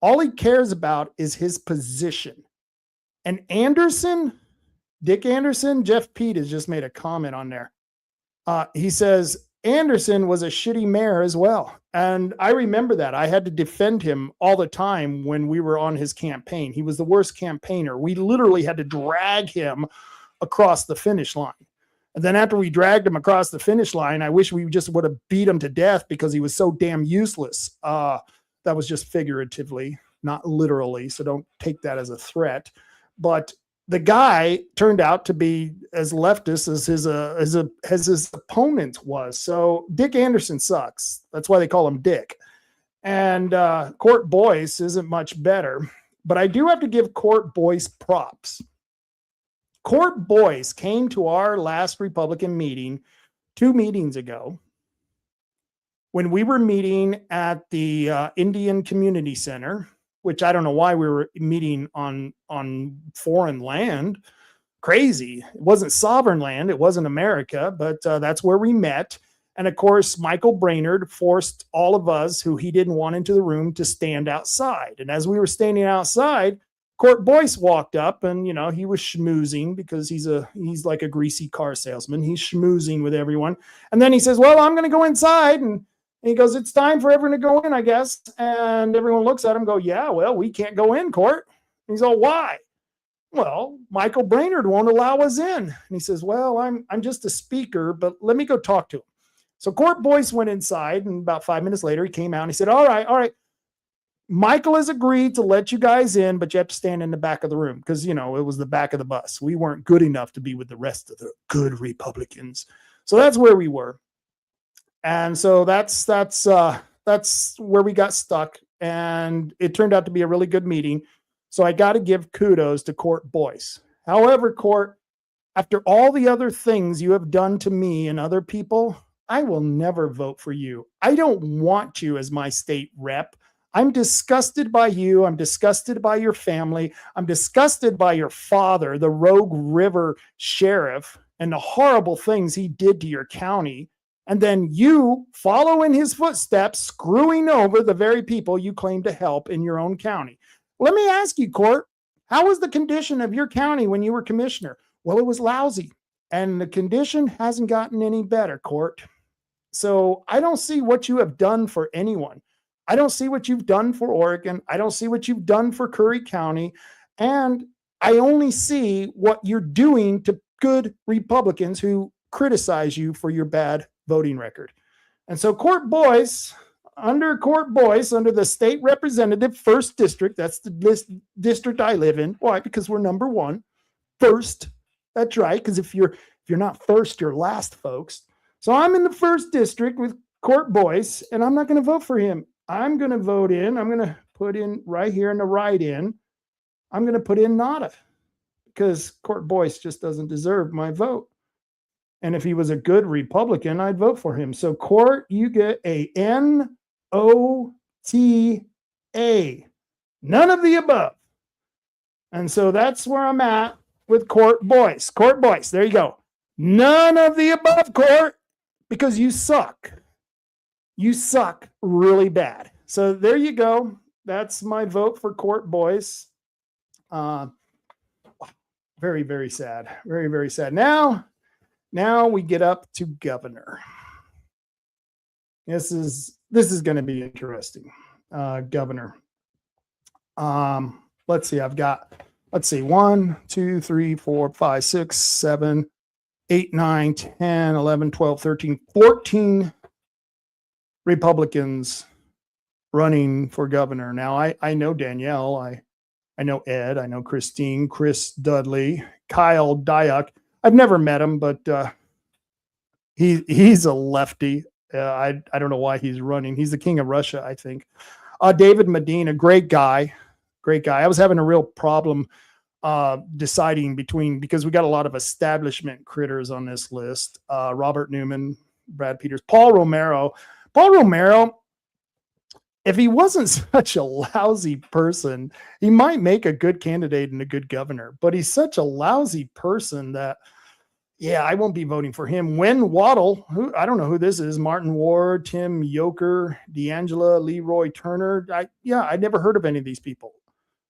All he cares about is his position. And Anderson, Dick Anderson, Jeff Pete has just made a comment on there. He says, Anderson was a shitty mayor as well. And I remember that. I had to defend him all the time when we were on his campaign. He was the worst campaigner. We literally had to drag him across the finish line. And then after we dragged him across the finish line, I wish we just would have beat him to death because he was so damn useless. That was just figuratively, not literally. So don't take that as a threat. But the guy turned out to be as leftist as his opponent was. So Dick Anderson sucks. That's why they call him Dick. And Court Boyce isn't much better. But I do have to give Court Boyce props. Court Boyce came to our last Republican meeting 2 meetings ago when we were meeting at the Indian Community Center, which I don't know why we were meeting on foreign land. Crazy. It wasn't sovereign land. It wasn't America, but that's where we met. And of course, Michael Brainerd forced all of us who he didn't want into the room to stand outside. And as we were standing outside, Court Boyce walked up and, he was schmoozing because he's like a greasy car salesman. He's schmoozing with everyone. And then he says, well, I'm going to go inside. And he goes, it's time for everyone to go in, I guess. And everyone looks at him and go, yeah, well, we can't go in, Court. And he's all, why? Well, Michael Brainerd won't allow us in. And he says, well, I'm just a speaker, but let me go talk to him. So Court Boyce went inside, and about 5 minutes later, he came out and he said, all right. Michael has agreed to let you guys in, but you have to stand in the back of the room because, it was the back of the bus. We weren't good enough to be with the rest of the good Republicans. So that's where we were. And so that's where we got stuck. And it turned out to be a really good meeting. So I got to give kudos to Court Boyce. However, Court, after all the other things you have done to me and other people, I will never vote for you. I don't want you as my state rep. I'm disgusted by you. I'm disgusted by your family. I'm disgusted by your father, the Rogue River sheriff, and the horrible things he did to your county. And then you follow in his footsteps, screwing over the very people you claim to help in your own county. Let me ask you, Court, how was the condition of your county when you were commissioner? Well, it was lousy, and the condition hasn't gotten any better, Court. So I don't see what you have done for anyone. I don't see what you've done for Oregon. I don't see what you've done for Curry County. And I only see what you're doing to good Republicans who criticize you for your bad voting record. And so Court Boyce, under the state representative, 1st district, that's the district I live in. Why? Because we're number 1. First. That's right. Because if you're not first, you're last, folks. So I'm in the 1st district with Court Boyce, and I'm not going to vote for him. I'm going to vote in. I'm going to put in right here in the write-in. I'm going to put in nada because Court Boyce just doesn't deserve my vote. And if he was a good Republican, I'd vote for him. So Court, you get a NOTA. None of the above. And so that's where I'm at with Court Boyce. Court Boyce, there you go. None of the above, Court, because you suck. You suck really bad. So there you go. That's my vote for Court Boyce. Very, very sad. Very, very sad. Now we get up to governor. This is going to be interesting. Governor. Let's see. I've got 1, 2, 3, 4, 5, 6, 7, 8, 9, 10, 11, 12, 13, 14 Republicans running for governor. Now I know Danielle, I know Ed, I know Christine, Chris Dudley, Kyle Dyack. I've never met him, but he's a lefty. I don't know why he's running. He's the king of Russia, I think. David Medina, great guy. I was having a real problem deciding between, because we got a lot of establishment critters on this list. Robert Newman, Brad Peters, Paul Romero, if he wasn't such a lousy person, he might make a good candidate and a good governor, but he's such a lousy person that, I won't be voting for him. Wen Waddle, I don't know who this is, Martin Ward, Tim Yoker, D'Angela, Leroy Turner. I never heard of any of these people.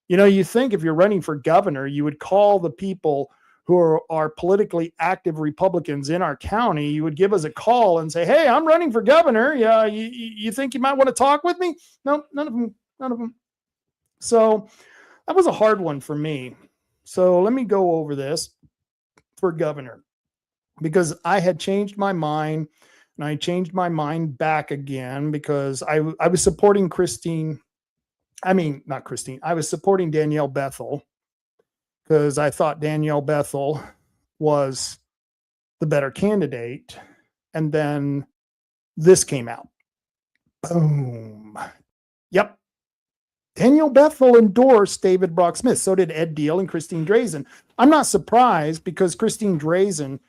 You think if you're running for governor, you would call the people who are politically active Republicans in our county. You would give us a call and say, hey, I'm running for governor. Yeah, you think you might want to talk with me? No, none of them. So that was a hard one for me. So let me go over this for governor, because I had changed my mind, and I changed my mind back again because I was supporting I was supporting Danielle Bethel, because I thought Danielle Bethel was the better candidate. And then this came out. Boom. Yep. Danielle Bethel endorsed David Brock Smith. So did Ed Deal and Christine Drazen. I'm not surprised, because Christine Drazen,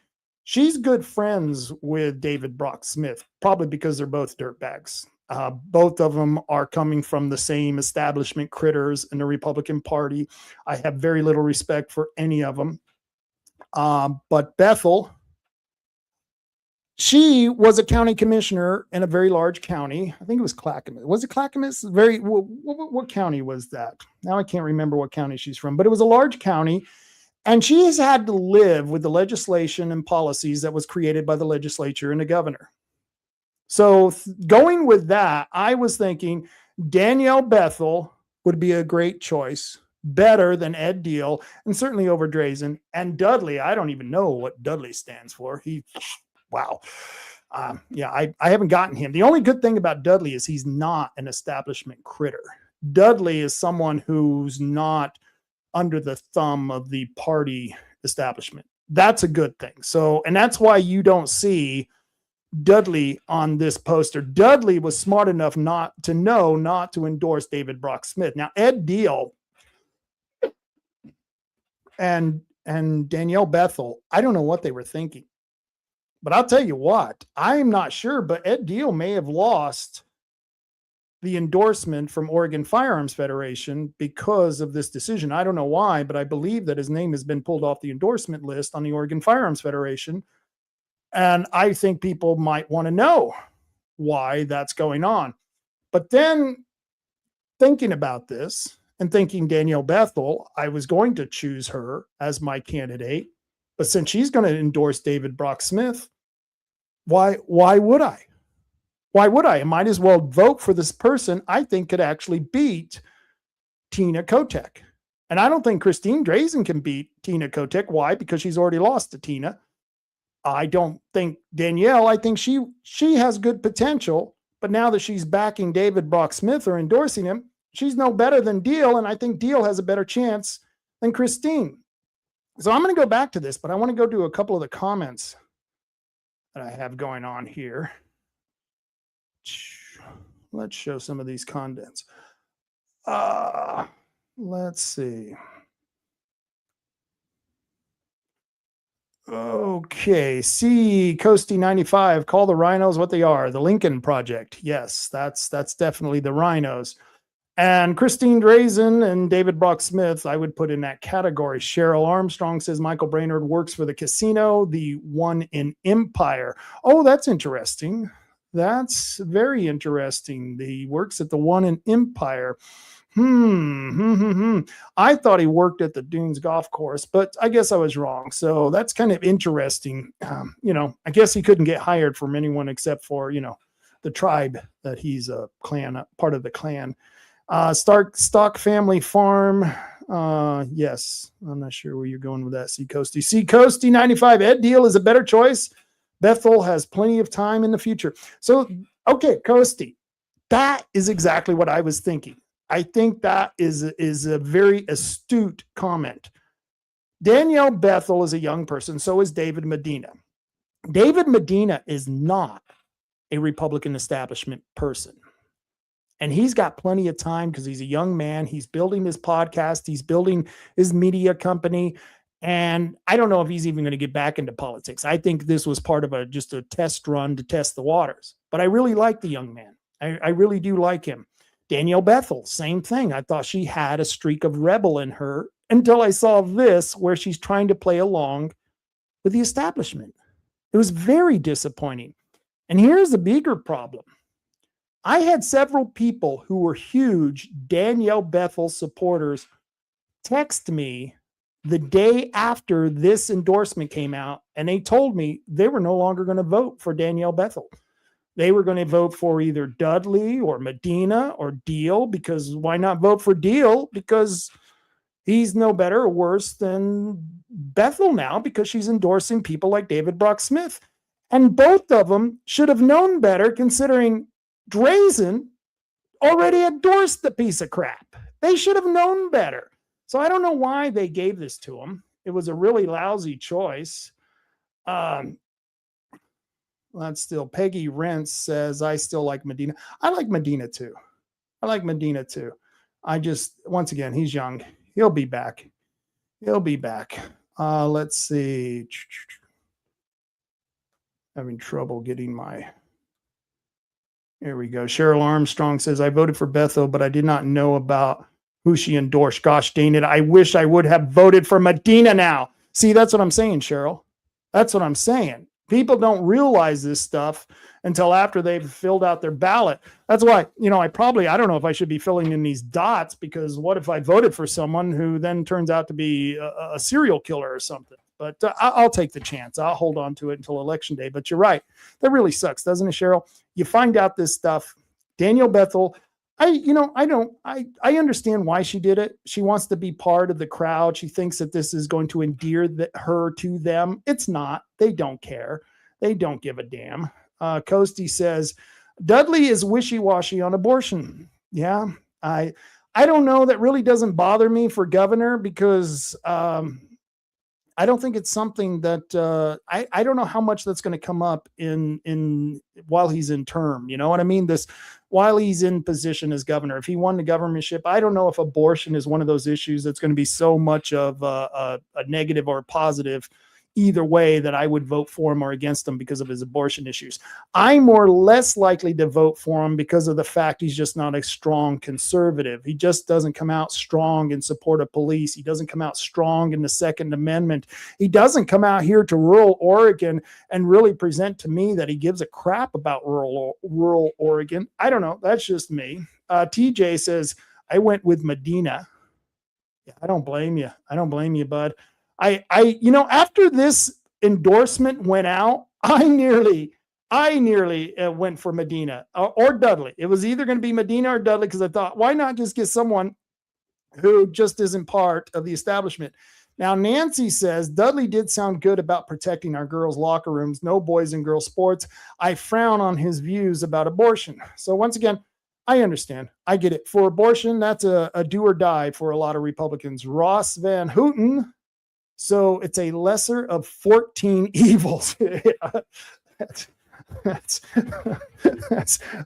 she's good friends with David Brock Smith, probably because they're both dirtbags. Both of them are coming from the same establishment critters in the Republican Party. I have very little respect for any of them. But Bethel, she was a county commissioner in a very large county. I think it was Clackamas. Was it Clackamas? What county was that? Now I can't remember what county she's from, but it was a large county. And she has had to live with the legislation and policies that was created by the legislature and the governor. So going with that, I was thinking Danielle Bethel would be a great choice, better than Ed Deal, and certainly over Drazen. And Dudley, I don't even know what Dudley stands for. Wow. I haven't gotten him. The only good thing about Dudley is he's not an establishment critter. Dudley is someone who's not under the thumb of the party establishment. That's a good thing. So, and that's why you don't see Dudley on this poster. Dudley was smart enough not to endorse David Brock Smith. Now, Ed Deal and Danielle Bethel, I don't know what they were thinking. But I'll tell you what, I'm not sure, but Ed Deal may have lost the endorsement from Oregon Firearms Federation because of this decision. I don't know why, but I believe that his name has been pulled off the endorsement list on the Oregon Firearms Federation. And I think people might want to know why that's going on. But then thinking about this and thinking Danielle Bethel, I was going to choose her as my candidate. But since she's going to endorse David Brock Smith, why would I? Why would I? I might as well vote for this person I think could actually beat Tina Kotek. And I don't think Christine Drazen can beat Tina Kotek. Why? Because she's already lost to Tina. I don't think Danielle, I think she has good potential, but now that she's backing David Brock Smith or endorsing him, she's no better than Deal, and I think Deal has a better chance than Christine. So I'm going to go back to this, but I want to go to a couple of the comments that I have going on here. Let's show some of these contents. Let's see. Okay, C Coasty 95, call the rhinos what they are, the Lincoln Project. Yes, that's definitely the rhinos. And Christine Drazen and David Brock Smith, I would put in that category. Cheryl Armstrong says Michael Brainerd works for the casino, the one in Empire. Oh, that's interesting. That's very interesting. He works at the one in Empire. I thought he worked at the Dunes Golf Course, but I guess I was wrong. So that's kind of interesting. I guess he couldn't get hired from anyone except for, the tribe that he's a clan, part of the clan. Stock Family Farm. Yes, I'm not sure where you're going with that. C Coasty 95. Ed Deal is a better choice. Bethel has plenty of time in the future. So, okay, Coasty, that is exactly what I was thinking. I think that is a very astute comment. Danielle Bethel is a young person. So is David Medina. David Medina is not a Republican establishment person. And he's got plenty of time because he's a young man. He's building his podcast. He's building his media company. And I don't know if he's even going to get back into politics. I think this was part of just a test run to test the waters. But I really like the young man. I really do like him. Danielle Bethel, same thing. I thought she had a streak of rebel in her until I saw this, where she's trying to play along with the establishment. It was very disappointing. And here's the bigger problem. I had several people who were huge Danielle Bethel supporters text me the day after this endorsement came out, and they told me they were no longer going to vote for Danielle Bethel. They were going to vote for either Dudley or Medina or Deal, because why not vote for Deal? Because he's no better or worse than Bethel now, because she's endorsing people like David Brock Smith. And both of them should have known better, considering Drazen already endorsed the piece of crap. They should have known better. So I don't know why they gave this to him. It was a really lousy choice. That's still Peggy Rentz says, I still like Medina. I like Medina too. I just, once again, he's young. He'll be back. Let's see. Having trouble getting my, here we go. Cheryl Armstrong says, I voted for Bethel, but I did not know about who she endorsed. Gosh dang it. I wish I would have voted for Medina now. See, that's what I'm saying, Cheryl. That's what I'm saying. People don't realize this stuff until after they've filled out their ballot. That's why, I don't know if I should be filling in these dots, because what if I voted for someone who then turns out to be a serial killer or something? But I'll take the chance. I'll hold on to it until election day. But you're right. That really sucks, doesn't it, Cheryl? You find out this stuff. Danielle Bethel, I understand why she did it. She wants to be part of the crowd. She thinks that this is going to endear her to them. It's not. They don't care. They don't give a damn. Coasty says, Dudley is wishy-washy on abortion. Yeah, I I don't know. That really doesn't bother me for governor because I don't think it's something that I don't know how much that's going to come up in while he's in term. You know what I mean? This while he's in position as governor. If he won the governorship, I don't know if abortion is one of those issues that's going to be so much of a negative or a positive either way that I would vote for him or against him because of his abortion issues. I'm more or less likely to vote for him because of the fact he's just not a strong conservative. He just doesn't come out strong in support of police. He doesn't come out strong in the Second Amendment. He doesn't come out here to rural Oregon and really present to me that he gives a crap about rural Oregon. I don't know. That's just me. TJ says, I went with Medina. Yeah, I don't blame you. I don't blame you, bud. After this endorsement went out, I nearly went for Medina or Dudley. It was either going to be Medina or Dudley because I thought, why not just get someone who just isn't part of the establishment? Now, Nancy says, Dudley did sound good about protecting our girls' locker rooms, no boys and girls sports. I frown on his views about abortion. So once again, I understand. I get it. For abortion, that's a do or die for a lot of Republicans. Ross Van Houten. So it's a lesser of 14 evils. that's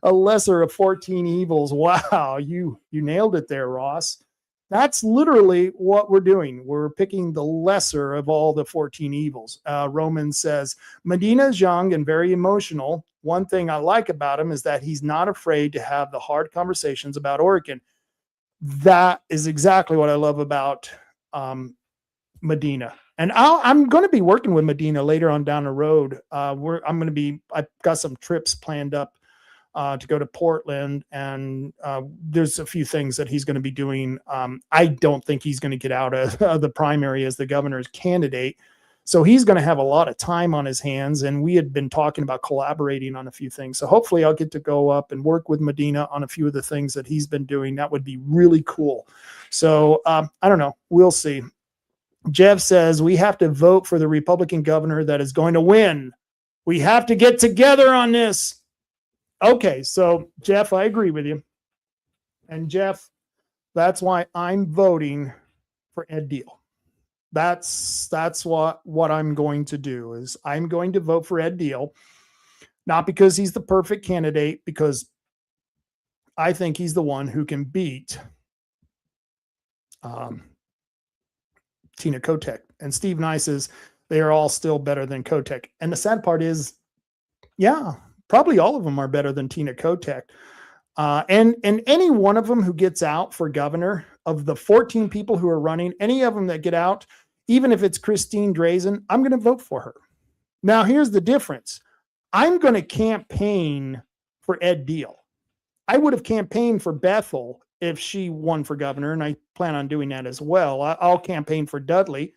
a lesser of 14 evils. Wow, you nailed it there, Ross. That's literally what we're doing. We're picking the lesser of all the 14 evils. Roman says, Medina is young and very emotional. One thing I like about him is that he's not afraid to have the hard conversations about Oregon. That is exactly what I love about Medina. And I'm going to be working with Medina later on down the road. I've got some trips planned up to go to Portland, and there's a few things that he's going to be doing. I don't think he's going to get out of the primary as the governor's candidate. So he's going to have a lot of time on his hands, and we had been talking about collaborating on a few things. So hopefully I'll get to go up and work with Medina on a few of the things that he's been doing. That would be really cool. So I don't know. We'll see. Jeff says, we have to vote for the Republican governor that is going to win. We have to get together on this. Okay, so Jeff, I agree with you. And Jeff, that's why I'm voting for Ed Deal. That's what I'm going to do is I'm going to vote for Ed Deal, not because he's the perfect candidate, because I think he's the one who can beat Tina Kotek. And Steve Nye says they are all still better than Kotek. And the sad part is, yeah, probably all of them are better than Tina Kotek. And any one of them who gets out for governor, of the 14 people who are running, any of them that get out, even if it's Christine Drazen, I'm going to vote for her. Now, here's the difference. I'm going to campaign for Ed Deal. I would have campaigned for Bethel if she won for governor, and I plan on doing that as well. I'll campaign for Dudley.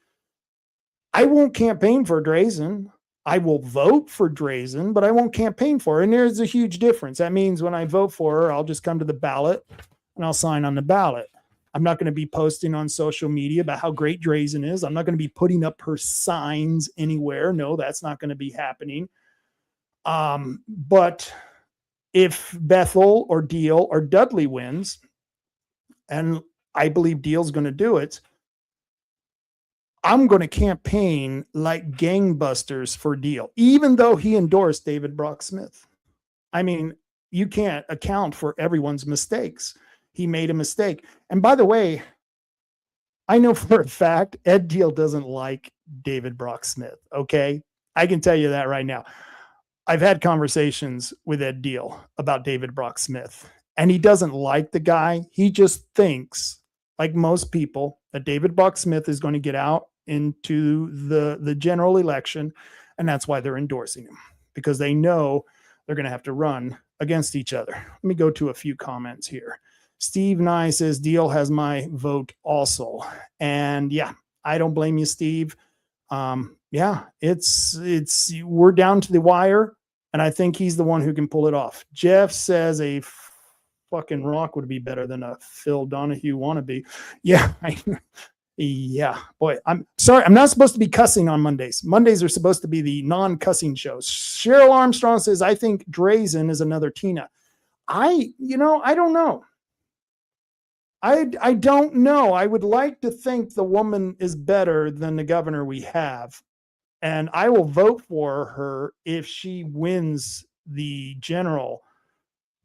I won't campaign for Drazen. I will vote for Drazen, but I won't campaign for her. And there's a huge difference. That means when I vote for her, I'll just come to the ballot and I'll sign on the ballot. I'm not going to be posting on social media about how great Drazen is. I'm not going to be putting up her signs anywhere. No, that's not going to be happening. But if Bethel or Deal or Dudley wins, and I believe Deal's going to do it, I'm going to campaign like gangbusters for Deal, even though he endorsed David Brock Smith. I mean, you can't account for everyone's mistakes. He made a mistake. And by the way, I know for a fact Ed Deal doesn't like David Brock Smith. Okay. I can tell you that right now. I've had conversations with Ed Deal about David Brock Smith, and he doesn't like the guy. He just thinks, like most people, that David Brock Smith is going to get out into the general election, and that's why they're endorsing him, because they know they're going to have to run against each other. Let me go to a few comments here. Steve Nye says Deal has my vote also. And yeah, I don't blame you, Steve. Yeah, it's we're down to the wire, and I think he's the one who can pull it off. Jeff says a fucking rock would be better than a Phil Donahue wannabe. Yeah, yeah, boy, I'm sorry. I'm not supposed to be cussing on Mondays. Mondays are supposed to be the non-cussing shows. Cheryl Armstrong says, I think Drazen is another Tina. I don't know. I don't know. I would like to think the woman is better than the governor we have. And I will vote for her if she wins the general.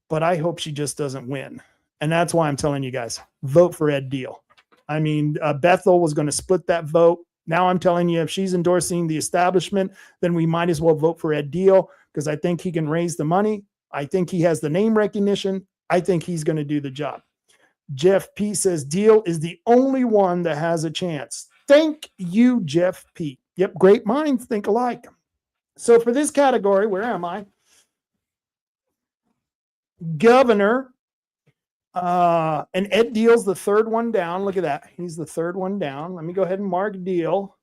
But I hope she just doesn't win. And that's why I'm telling you guys, vote for Ed Deal. I mean, Bethel was going to split that vote. Now I'm telling you, if she's endorsing the establishment, then we might as well vote for Ed Deal because I think he can raise the money. I think he has the name recognition. I think he's going to do the job. Jeff P says Deal is the only one that has a chance. Thank you, Jeff P. Yep, great minds think alike. So for this category, where am I? Governor. And Ed Deal's the third one down. Look at that. He's the third one down. Let me go ahead and mark Deal.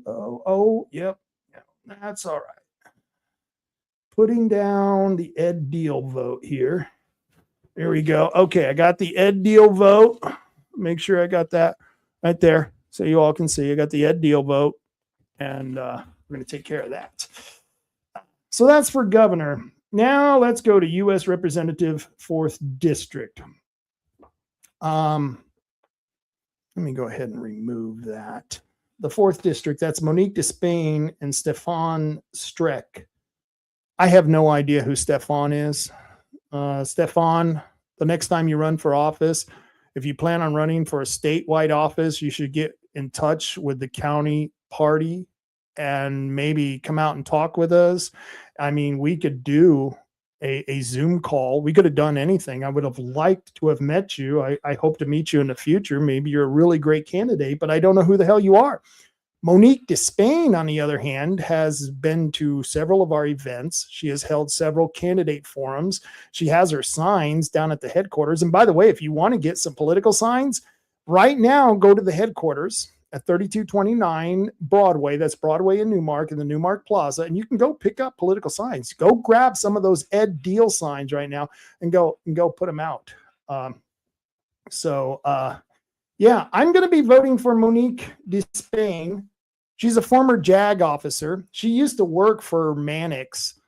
Oh, yep. That's all right. Putting down the Ed Deal vote here. There we go. Okay, I got the Ed Deal vote. Make sure I got that right there so you all can see. I got the Ed Deal vote, and we're going to take care of that. So that's for governor. Now let's go to U.S. Representative 4th District. Let me go ahead and remove that. The 4th District, that's Monique Despain and Stefan Streck. I have no idea who Stefan is. Stefan, the next time you run for office, if you plan on running for a statewide office, you should get in touch with the county party and maybe come out and talk with us. I mean, we could do a Zoom call. We could have done anything. I would have liked to have met you. I hope to meet you in the future. Maybe you're a really great candidate, but I don't know who the hell you are. Monique Despain, on the other hand, has been to several of our events. She has held several candidate forums. She has her signs down at the headquarters. And by the way, if you want to get some political signs, right now, go to the headquarters at 3229 Broadway. That's Broadway in Newmark, in the Newmark Plaza. And you can go pick up political signs. Go grab some of those Ed Deal signs right now and go put them out. Yeah, I'm going to be voting for Monique Despain. She's a former JAG officer. She used to work for Mannix.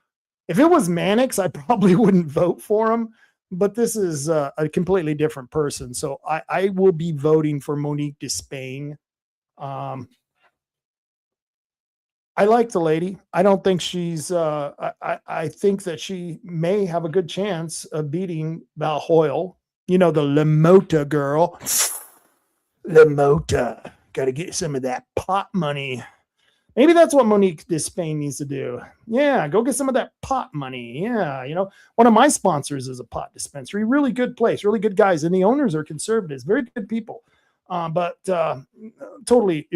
If it was Mannix, I probably wouldn't vote for him, but this is a completely different person. So I will be voting for Monique Despain. I like the lady. I don't think she's, I think that she may have a good chance of beating Val Hoyle. You know, the Lamota girl. Lamota. Got to get some of that pot money. Maybe that's what Monique Despain needs to do. Yeah, go get some of that pot money. Yeah, you know, one of my sponsors is a pot dispensary. Really good place, really good guys. And the owners are conservatives, very good people. But totally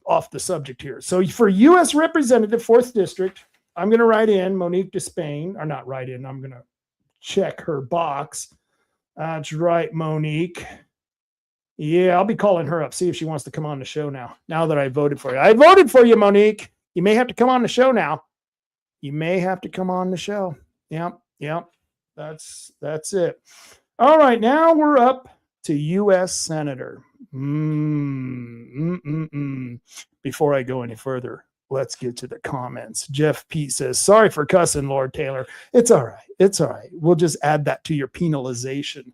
off the subject here. So for U.S. Representative 4th District, I'm going to write in Monique Despain, or not write in, I'm going to check her box. That's right, Monique. Yeah, I'll be calling her up, see if she wants to come on the show now that I voted for you. I voted for you, Monique. You may have to come on the show now. You may have to come on the show. Yep. That's it. All right, now we're up to U.S. Senator. Before I go any further, let's get to the comments. Jeff P says, sorry for cussing, Lord Taylor. It's all right. We'll just add that to your penalization.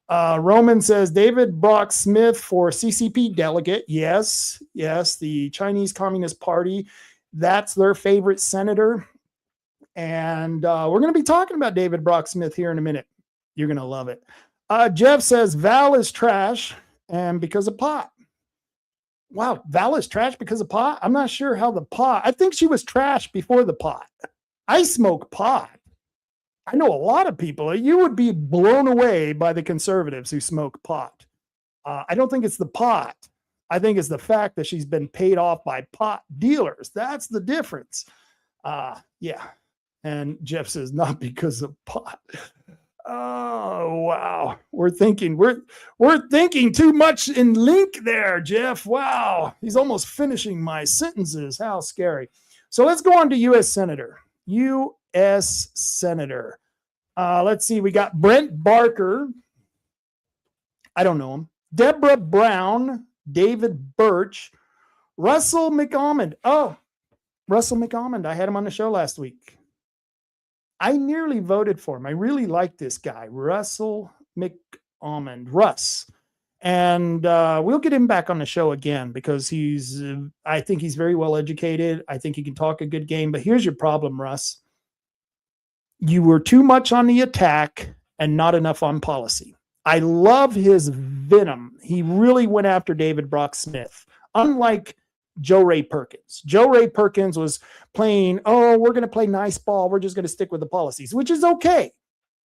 Roman says, David Brock Smith for CCP delegate. Yes, the Chinese Communist Party. That's their favorite senator. And we're going to be talking about David Brock Smith here in a minute. You're going to love it. Jeff says, Val is trash and because of pot. Wow, Val is trash because of pot? I'm not sure how the pot. I think she was trash before the pot. I smoke pot. I know a lot of people. You would be blown away by the conservatives who smoke pot. I don't think it's the pot. I think it's the fact that she's been paid off by pot dealers. That's the difference. Yeah. And Jeff says, not because of pot. Oh, wow. We're thinking too much in link there, Jeff. Wow. He's almost finishing my sentences. How scary. So let's go on to U.S. Senator. U.S. Senator. Let's see. We got Brent Barker. I don't know him. Deborah Brown, David Birch, Russell McAlmond. Oh, Russell McAlmond. I had him on the show last week. I nearly voted for him. I really like this guy, Russell McAlmond, Russ. And we'll get him back on the show again because I think he's very well educated. I think he can talk a good game. But here's your problem, Russ. You were too much on the attack and not enough on policy. I love his venom. He really went after David Brock Smith, unlike Joe Ray Perkins. Joe Ray Perkins was playing, oh, we're going to play nice ball. We're just going to stick with the policies, which is okay.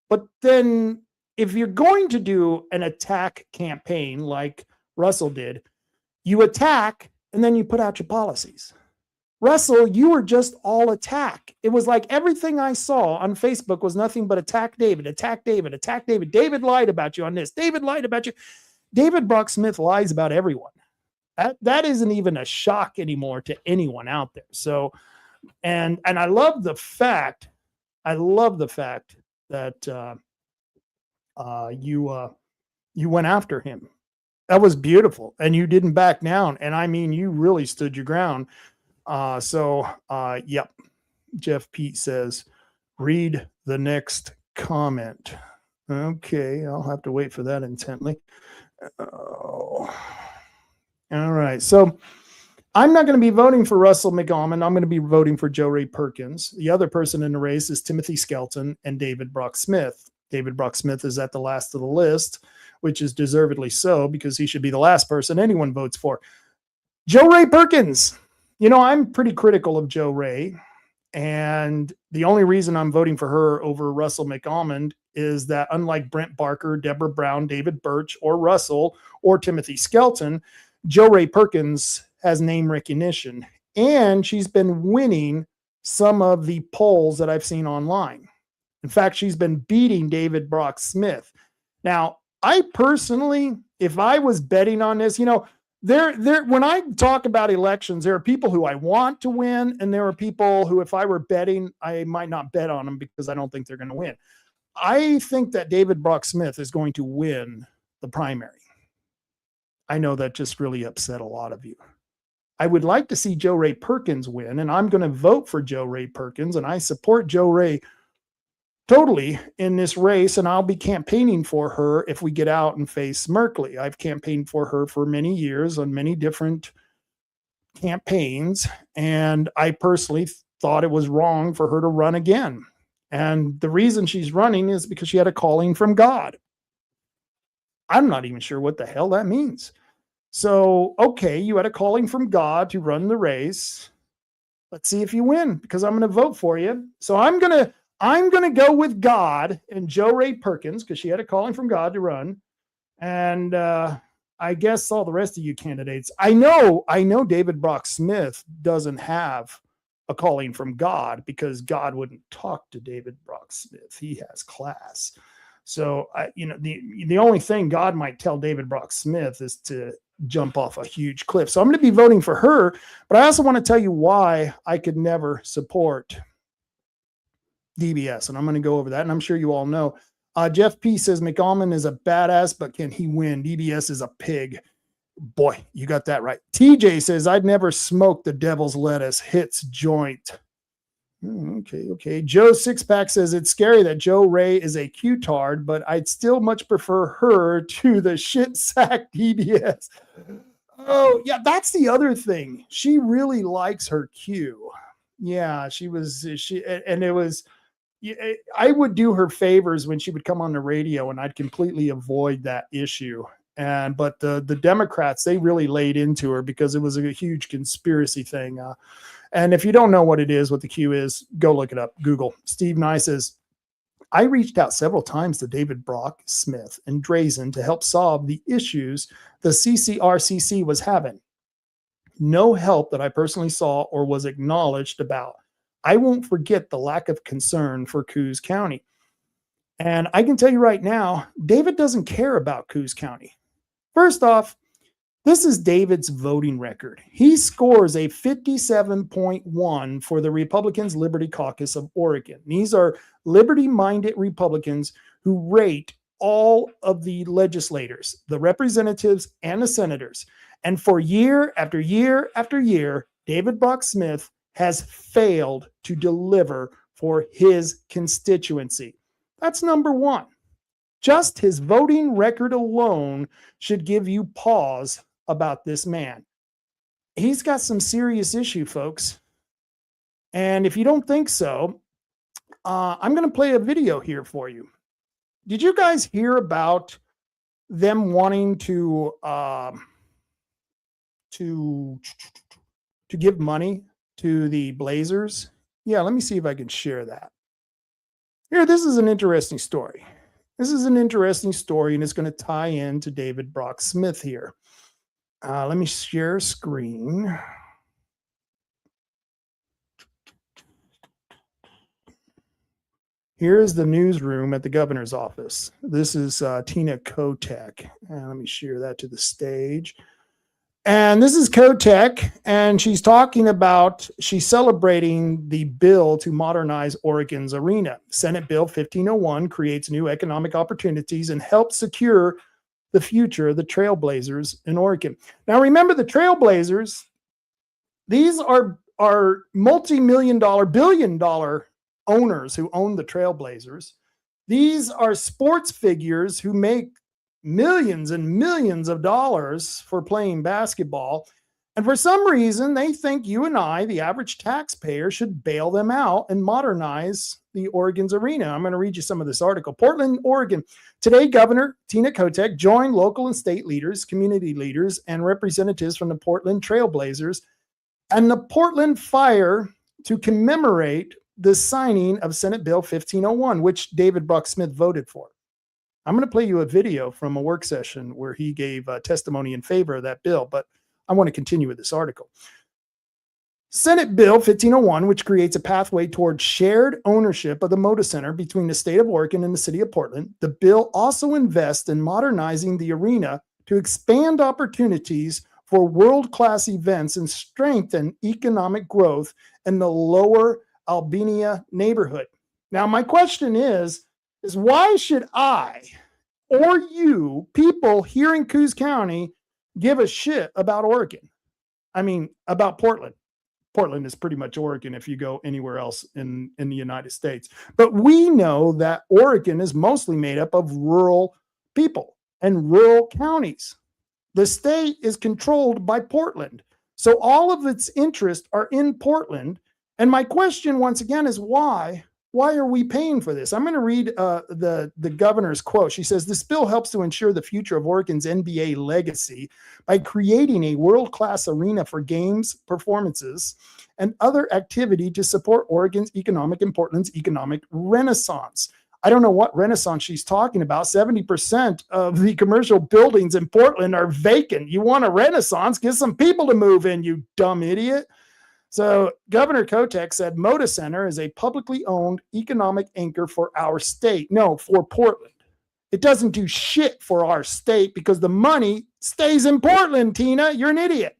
But then if you're going to do an attack campaign like Russell did, you attack and then you put out your policies. Russell, you were just all attack. It was like everything I saw on Facebook was nothing but attack David, attack David, attack David. David lied about you on this. David lied about you. David Brock Smith lies about everyone. That isn't even a shock anymore to anyone out there. So, and I love the fact that you went after him. That was beautiful, and you didn't back down. And I mean, you really stood your ground. Yep. Jeff Pete says, read the next comment. Okay, I'll have to wait for that intently. Oh. All right. So I'm not going to be voting for Russell McAlmond. I'm going to be voting for Joe Ray Perkins. The other person in the race is Timothy Skelton and David Brock Smith. David Brock Smith is at the last of the list, which is deservedly so because he should be the last person anyone votes for. Joe Ray Perkins. You know, I'm pretty critical of Joe Ray. And the only reason I'm voting for her over Russell McAlmond is that unlike Brent Barker, Deborah Brown, David Birch, or Russell, or Timothy Skelton, Joe Ray Perkins has name recognition, and she's been winning some of the polls that I've seen online. In fact, she's been beating David Brock Smith. Now, I personally, if I was betting on this, you know, when I talk about elections, there are people who I want to win, and there are people who, if I were betting, I might not bet on them because I don't think they're going to win. I think that David Brock Smith is going to win the primary. I know that just really upset a lot of you. I would like to see Joe Ray Perkins win, and I'm going to vote for Joe Ray Perkins, and I support Joe Ray totally in this race, and I'll be campaigning for her if we get out and face Merkley. I've campaigned for her for many years on many different campaigns, and I personally thought it was wrong for her to run again. And the reason she's running is because she had a calling from God. I'm not even sure what the hell that means. So, okay, you had a calling from God to run the race. Let's see if you win, because I'm going to vote for you. So I'm going to go with God and Joe Ray Perkins, because she had a calling from God to run. And I guess all the rest of you candidates, I know David Brock Smith doesn't have a calling from God because God wouldn't talk to David Brock Smith. He has class. So, the only thing God might tell David Brock Smith is to jump off a huge cliff. So I'm going to be voting for her, but I also want to tell you why I could never support DBS, and I'm going to go over that, and I'm sure you all know. Jeff P says McAlmond is a badass, but can he win? DBS is a pig. Boy, you got that right. TJ says, I'd never smoke the devil's lettuce. Hits joint. Okay. Joe Sixpack says, it's scary that Joe Ray is a Q-tard, but I'd still much prefer her to the shit sack DBS. Oh, yeah, that's the other thing. She really likes her Q. Yeah, I would do her favors when she would come on the radio, and I'd completely avoid that issue. But the Democrats, they really laid into her because it was a huge conspiracy thing. And if you don't know what it is, what the Q is, go look it up. Google. Steve Nye says, I reached out several times to David Brock Smith and Drazen to help solve the issues the CCRCC was having. No help that I personally saw or was acknowledged about. I won't forget the lack of concern for Coos County. And I can tell you right now, David doesn't care about Coos County. First off, this is David's voting record. He scores a 57.1 for the Republicans' Liberty Caucus of Oregon. These are liberty-minded Republicans who rate all of the legislators, the representatives, and the senators. And for year after year after year, David Brock Smith has failed to deliver for his constituency. That's number one. Just his voting record alone should give you pause about this man. He's got some serious issue, folks. And if you don't think so, I'm going to play a video here for you. Did you guys hear about them wanting to give money to the Blazers? Yeah, let me see if I can share that. Here, this is an interesting story. This is an interesting story, and it's going to tie into David Brock Smith here. Let me share screen. Here's the newsroom at the governor's office. This is Tina Kotek. Let me share that to the stage. And this is Kotek, and she's celebrating the bill to modernize Oregon's arena. Senate Bill 1501 creates new economic opportunities and helps secure the future of the Trailblazers in Oregon. Now, remember the Trailblazers, these are multi-million dollar, billion-dollar owners who own the Trailblazers. These are sports figures who make millions and millions of dollars for playing basketball. And for some reason, they think you and I, the average taxpayer, should bail them out and modernize the Oregon's arena. I'm going to read you some of this article. Portland, Oregon. Today, Governor Tina Kotek joined local and state leaders, community leaders, and representatives from the Portland Trailblazers and the Portland Fire to commemorate the signing of Senate Bill 1501, which David Brock Smith voted for. I'm going to play you a video from a work session where he gave testimony in favor of that bill, but I want to continue with this article. Senate Bill 1501, which creates a pathway toward shared ownership of the Moda Center between the state of Oregon and the city of Portland. The bill also invests in modernizing the arena to expand opportunities for world-class events and strengthen economic growth in the lower Albania neighborhood. Now, my question is why should I or you, people here in Coos County, give a shit about Oregon? I mean, about Portland. Portland is pretty much Oregon if you go anywhere else in the United States. But we know that Oregon is mostly made up of rural people and rural counties. The state is controlled by Portland. So all of its interests are in Portland. And my question once again is why? Why are we paying for this? I'm going to read the governor's quote. She says, this bill helps to ensure the future of Oregon's NBA legacy by creating a world-class arena for games, performances, and other activity to support Oregon's economic and Portland's economic renaissance. I don't know what renaissance she's talking about. 70% of the commercial buildings in Portland are vacant. You want a renaissance? Get some people to move in, you dumb idiot. So Governor Kotek said Moda Center is a publicly owned economic anchor for our state. No, for Portland. It doesn't do shit for our state because the money stays in Portland, Tina. You're an idiot.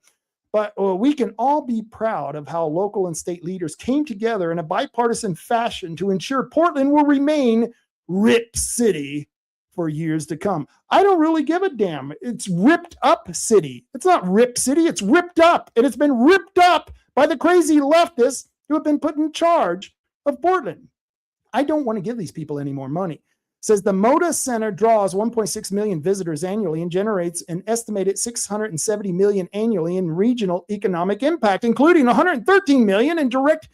But we can all be proud of how local and state leaders came together in a bipartisan fashion to ensure Portland will remain Rip City for years to come. I don't really give a damn. It's Ripped Up City. It's not Rip City. It's ripped up. And it's been ripped up by the crazy leftists who have been put in charge of Portland. I don't want to give these people any more money. Says the Moda Center draws 1.6 million visitors annually and generates an estimated 670 million annually in regional economic impact, including 113 million in direct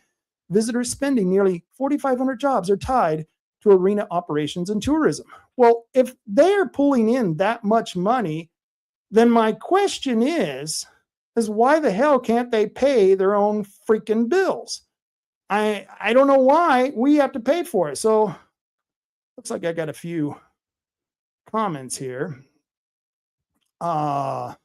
visitor spending. Nearly 4,500 jobs are tied to arena operations and tourism. Well, if they're pulling in that much money, then my question is why the hell can't they pay their own freaking bills? I don't know why we have to pay for it. So looks like I got a few comments here. Ross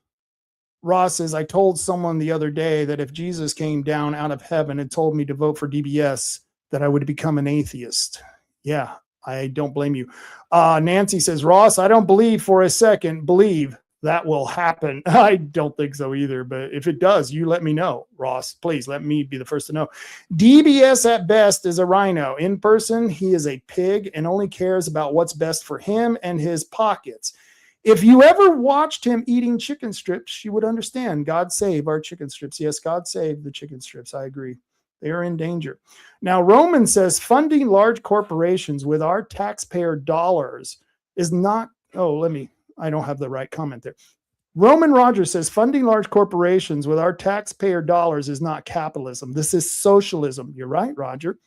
says, I told someone the other day that if Jesus came down out of heaven and told me to vote for DBS, that I would become an atheist. Yeah, I don't blame you. Nancy says, Ross, I don't believe for a second, believe that will happen. I don't think so either, but if it does, you let me know, Ross. Please let me be the first to know. DBS at best is a rhino. In person, he is a pig and only cares about what's best for him and his pockets. If you ever watched him eating chicken strips, you would understand. God save our chicken strips. Yes, God save the chicken strips. I agree. They are in danger. Now, Roman says funding large corporations with our taxpayer dollars is not, I don't have the right comment there. Roman Rogers says funding large corporations with our taxpayer dollars is not capitalism. This is socialism. You're right, Roger.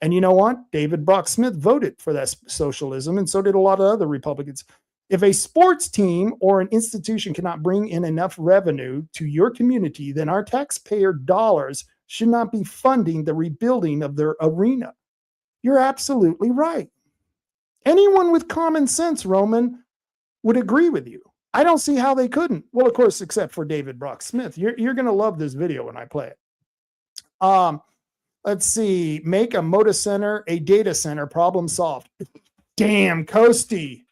And you know what? David Brock Smith voted for that socialism, and so did a lot of other Republicans. If a sports team or an institution cannot bring in enough revenue to your community, then our taxpayer dollars should not be funding the rebuilding of their arena. You're absolutely right. Anyone with common sense, Roman, would agree with you. I don't see how they couldn't. Well, of course, except for David Brock Smith. You're going to love this video when I play it. Let's see. Make a Moda Center a data center. Problem solved. Damn, Coasty.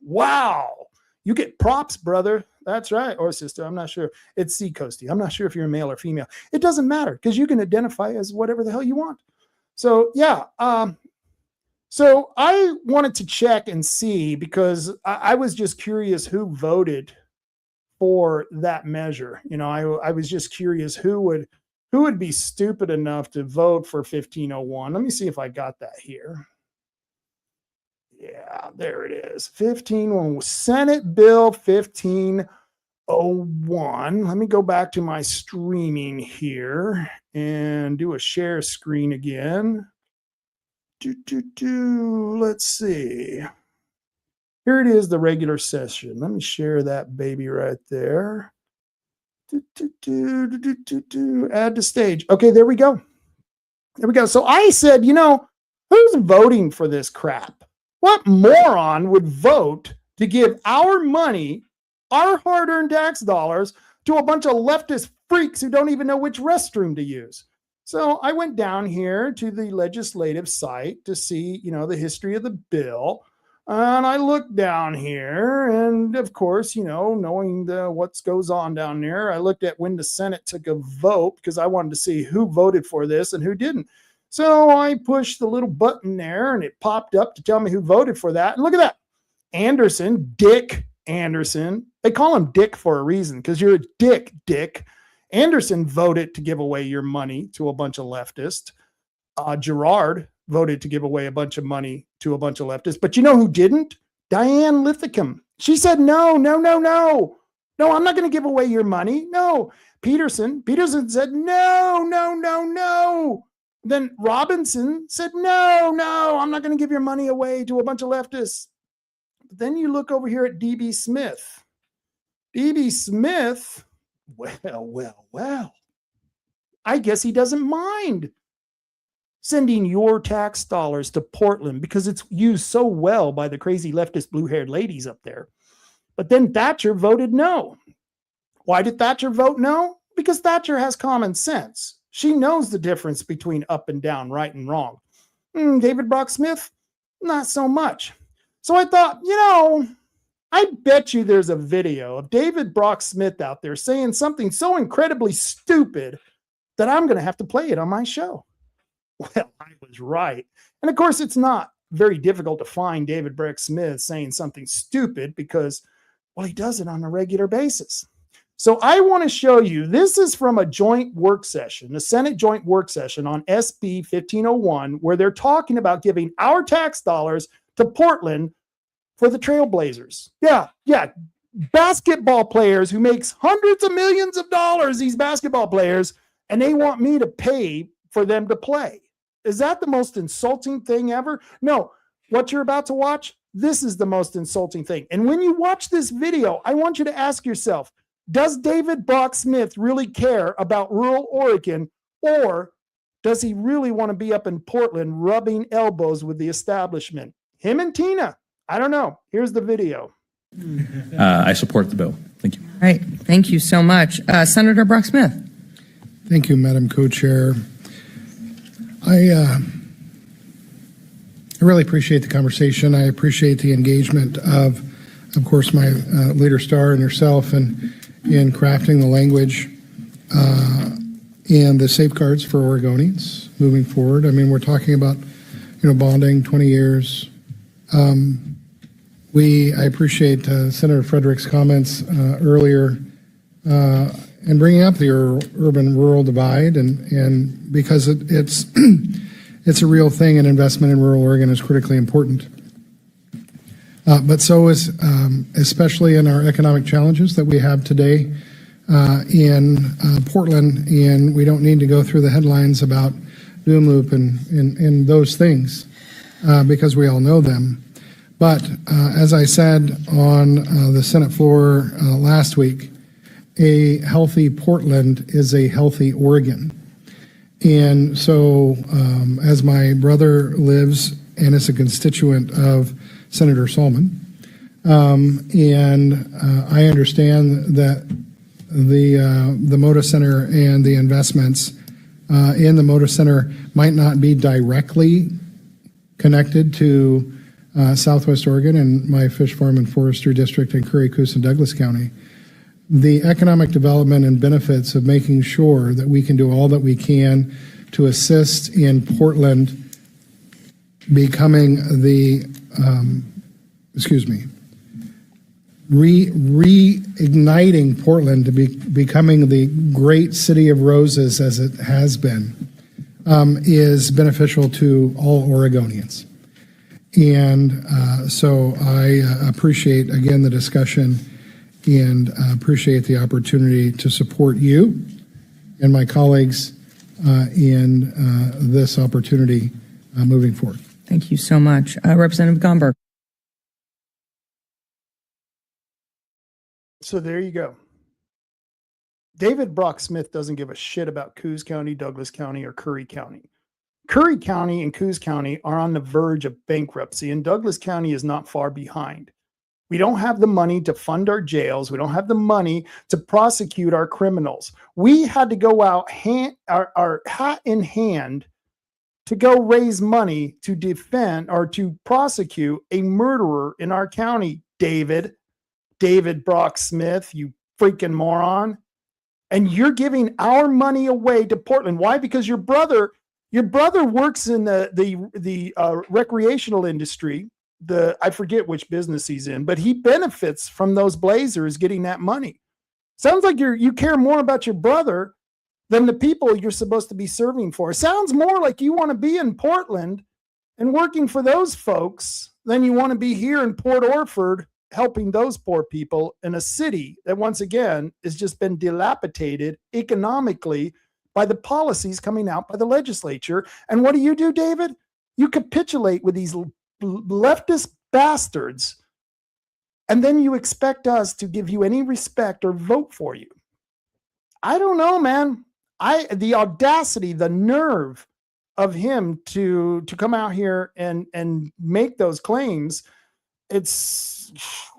Wow. You get props, brother. That's right. Or sister. I'm not sure. It's C Coasty. I'm not sure if you're male or female. It doesn't matter because you can identify as whatever the hell you want. So, yeah. So I wanted to check and see because I was just curious who voted for that measure. You know, I was just curious who would be stupid enough to vote for 1501. Let me see if I got that here. Yeah, there it is. 1501, Senate Bill 1501. Let me go back to my streaming here and do a share screen again. Let's see. Here it is, the regular session. Let me share that baby right there. Add to stage. Okay, there we go. So I said, who's voting for this crap? What moron would vote to give our money, our hard-earned tax dollars, to a bunch of leftist freaks who don't even know which restroom to use? So I went down here to the legislative site to see, the history of the bill. And I looked down here, and of course, knowing what goes on down there, I looked at when the Senate took a vote because I wanted to see who voted for this and who didn't. So I pushed the little button there, and it popped up to tell me who voted for that. And look at that. Anderson, Dick Anderson. They call him Dick for a reason because you're a dick. Anderson voted to give away your money to a bunch of leftists. Gerard voted to give away a bunch of money to a bunch of leftists. But you know who didn't? Diane Lithicum. She said, no, I'm not going to give away your money. No. Peterson said, no. Then Robinson said, no, I'm not going to give your money away to a bunch of leftists. But then you look over here at D.B. Smith. D.B. Smith, well. I guess he doesn't mind sending your tax dollars to Portland because it's used so well by the crazy leftist blue-haired ladies up there. But then Thatcher voted no. Why did Thatcher vote no? Because Thatcher has common sense. She knows the difference between up and down, right and wrong. David Brock Smith, not so much. So I thought, I bet you there's a video of David Brock Smith out there saying something so incredibly stupid that I'm going to have to play it on my show. Well, I was right. And of course, it's not very difficult to find David Brock Smith saying something stupid because, he does it on a regular basis. So I want to show you, this is from a joint work session, a Senate joint work session on SB 1501, where they're talking about giving our tax dollars to Portland for the Trailblazers. Yeah. Basketball players who makes hundreds of millions of dollars, these basketball players, and they want me to pay for them to play. Is that the most insulting thing ever? No, what you're about to watch, this is the most insulting thing. And when you watch this video, I want you to ask yourself, does David Brock Smith really care about rural Oregon, or does he really want to be up in Portland rubbing elbows with the establishment? Him and Tina, I don't know. Here's the video. I support the bill. Thank you. All right. Thank you so much. Senator Brock Smith. Thank you, Madam Co-Chair. I really appreciate the conversation. I appreciate the engagement of course, my leader Starr and yourself in crafting the language and the safeguards for Oregonians moving forward. I mean, we're talking about, bonding 20 years. I appreciate Senator Frederick's comments earlier and bringing up the urban-rural divide, and because it's it's a real thing, and investment in rural Oregon is critically important. But so is, especially in our economic challenges that we have today in Portland, and we don't need to go through the headlines about doom loop and those things because we all know them. But as I said on the Senate floor last week, a healthy Portland is a healthy Oregon. And so as my brother lives and is a constituent of Senator Solomon, and I understand that the Moda Center and the investments in the Moda Center might not be directly connected to Southwest Oregon and my fish farm and forestry district in Curry, Coos, and Douglas County. The economic development and benefits of making sure that we can do all that we can to assist in Portland becoming the, reigniting Portland to becoming the great city of roses as it has been, is beneficial to all Oregonians. And so I appreciate, again, the discussion and appreciate the opportunity to support you and my colleagues in this opportunity moving forward. Thank you so much. Representative Gomberg. So there you go. David Brock Smith doesn't give a shit about Coos County, Douglas County, or Curry County. Curry County and Coos County are on the verge of bankruptcy, and Douglas County is not far behind. We don't have the money to fund our jails. We don't have the money to prosecute our criminals. We had to go out our hat in hand to go raise money to defend or to prosecute a murderer in our county, David Brock Smith, you freaking moron. And you're giving our money away to Portland. Why? Because your brother works in the recreational industry. I forget which business he's in, but he benefits from those Blazers getting that money. Sounds like you care more about your brother than the people you're supposed to be serving for. Sounds more like you want to be in Portland and working for those folks than you want to be here in Port Orford helping those poor people in a city that, once again, has just been dilapidated economically by the policies coming out by the legislature. And what do, David? You capitulate with these leftist bastards, and then you expect us to give you any respect or vote for you. I don't know, man. The audacity, the nerve of him to come out here and make those claims. It's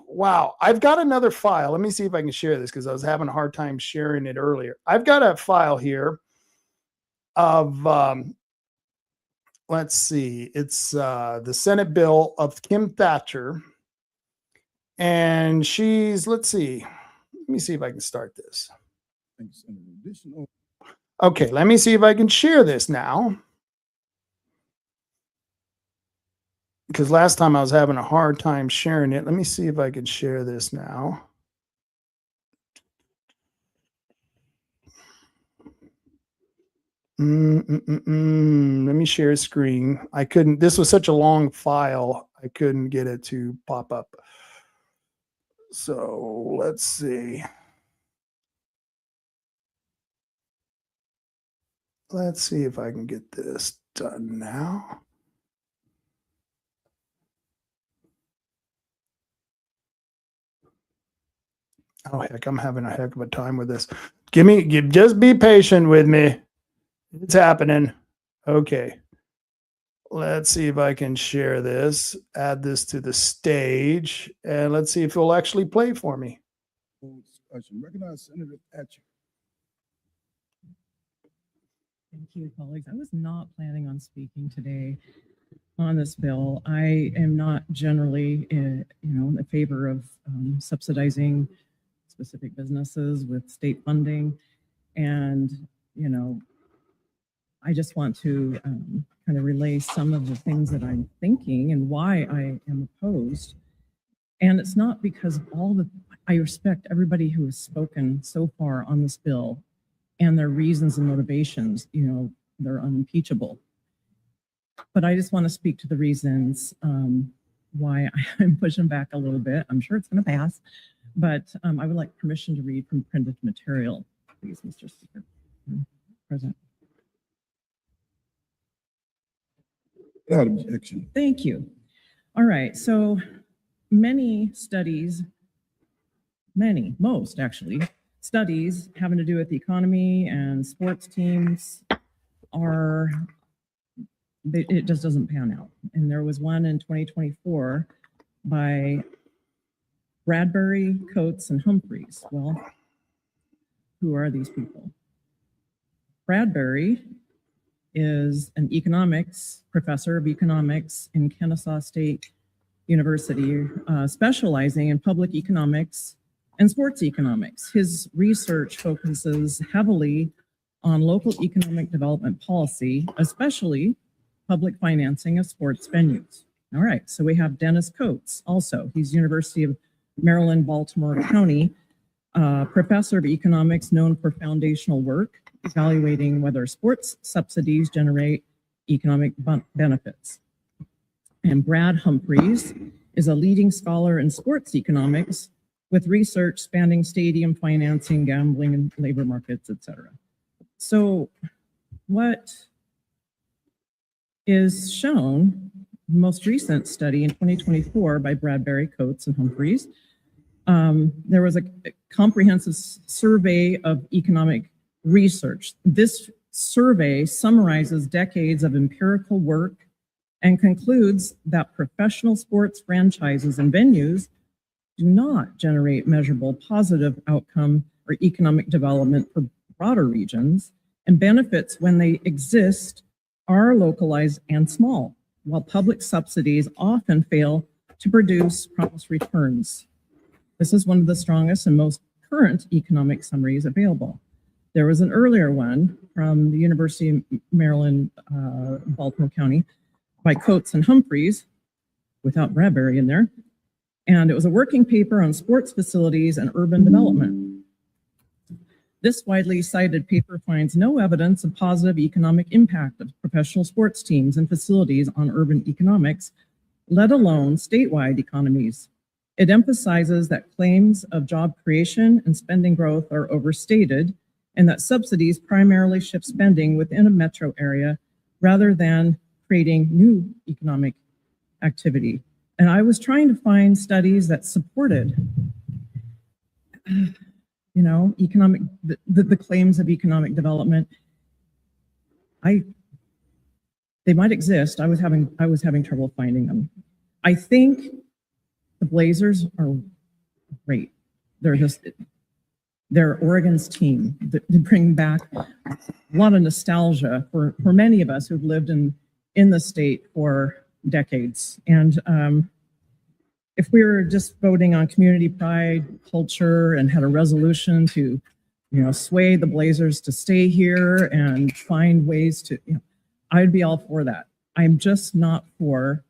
wow. I've got another file. Let me see if I can share this because I was having a hard time sharing it earlier. I've got a file here of let's see. It's the Senate bill of Kim Thatcher. And she's, let's see. Let me see if I can start this. Okay, let me see if I can share this now. Because last time I was having a hard time sharing it. Let me see if I can share this now. Let me share screen. I couldn't, this was such a long file, I couldn't get it to pop up. So let's see. Let's see if I can get this done now. Oh, heck, I'm having a heck of a time with this. Just be patient with me. It's happening. Okay. Let's see if I can share this, add this to the stage, and let's see if it'll actually play for me. I should recognize Senator Thatcher. Thank you, colleagues. I was not planning on speaking today on this bill. I am not generally, in favor of subsidizing specific businesses with state funding, and I just want to kind of relay some of the things that I'm thinking and why I am opposed. And it's not because of I respect everybody who has spoken so far on this bill and their reasons and motivations. You know, they're unimpeachable. But I just want to speak to the reasons why I'm pushing back a little bit. I'm sure it's going to pass, but I would like permission to read from printed material, please, Mr. Speaker. President. Without objection. Thank you. All right, so many studies, most actually, studies having to do with the economy and sports teams it just doesn't pan out. And there was one in 2024 by Bradbury, Coates, and Humphreys. Well, who are these people? Bradbury is an economics professor of economics in Kennesaw State University, specializing in public economics and sports economics. His research focuses heavily on local economic development policy, especially public financing of sports venues. All right, so we have Dennis Coates also. He's University of Maryland, Baltimore County, professor of economics known for foundational work, evaluating whether sports subsidies generate economic benefits. And Brad Humphreys is a leading scholar in sports economics with research spanning stadium financing, gambling, and labor markets, etc. So what is shown, the most recent study in 2024 by Bradbury, Coates, and Humphreys, there was a comprehensive survey of economic research. This survey summarizes decades of empirical work and concludes that professional sports franchises and venues do not generate measurable positive outcome or economic development for broader regions, and benefits when they exist are localized and small, while public subsidies often fail to produce promised returns. This is one of the strongest and most current economic summaries available. There was an earlier one from the University of Maryland, Baltimore County, by Coates and Humphreys, without Bradbury in there, and it was a working paper on sports facilities and urban development. This widely cited paper finds no evidence of positive economic impact of professional sports teams and facilities on urban economics, let alone statewide economies. It emphasizes that claims of job creation and spending growth are overstated, and that subsidies primarily shift spending within a metro area rather than creating new economic activity. And I was trying to find studies that supported economic, the claims of economic development. They might exist. I was having trouble finding them. I think the Blazers are great. They're Oregon's team. They bring back a lot of nostalgia for many of us who've lived in the state for decades. And if we were just voting on community pride, culture, and had a resolution to, sway the Blazers to stay here and find ways to, I'd be all for that. I'm just not for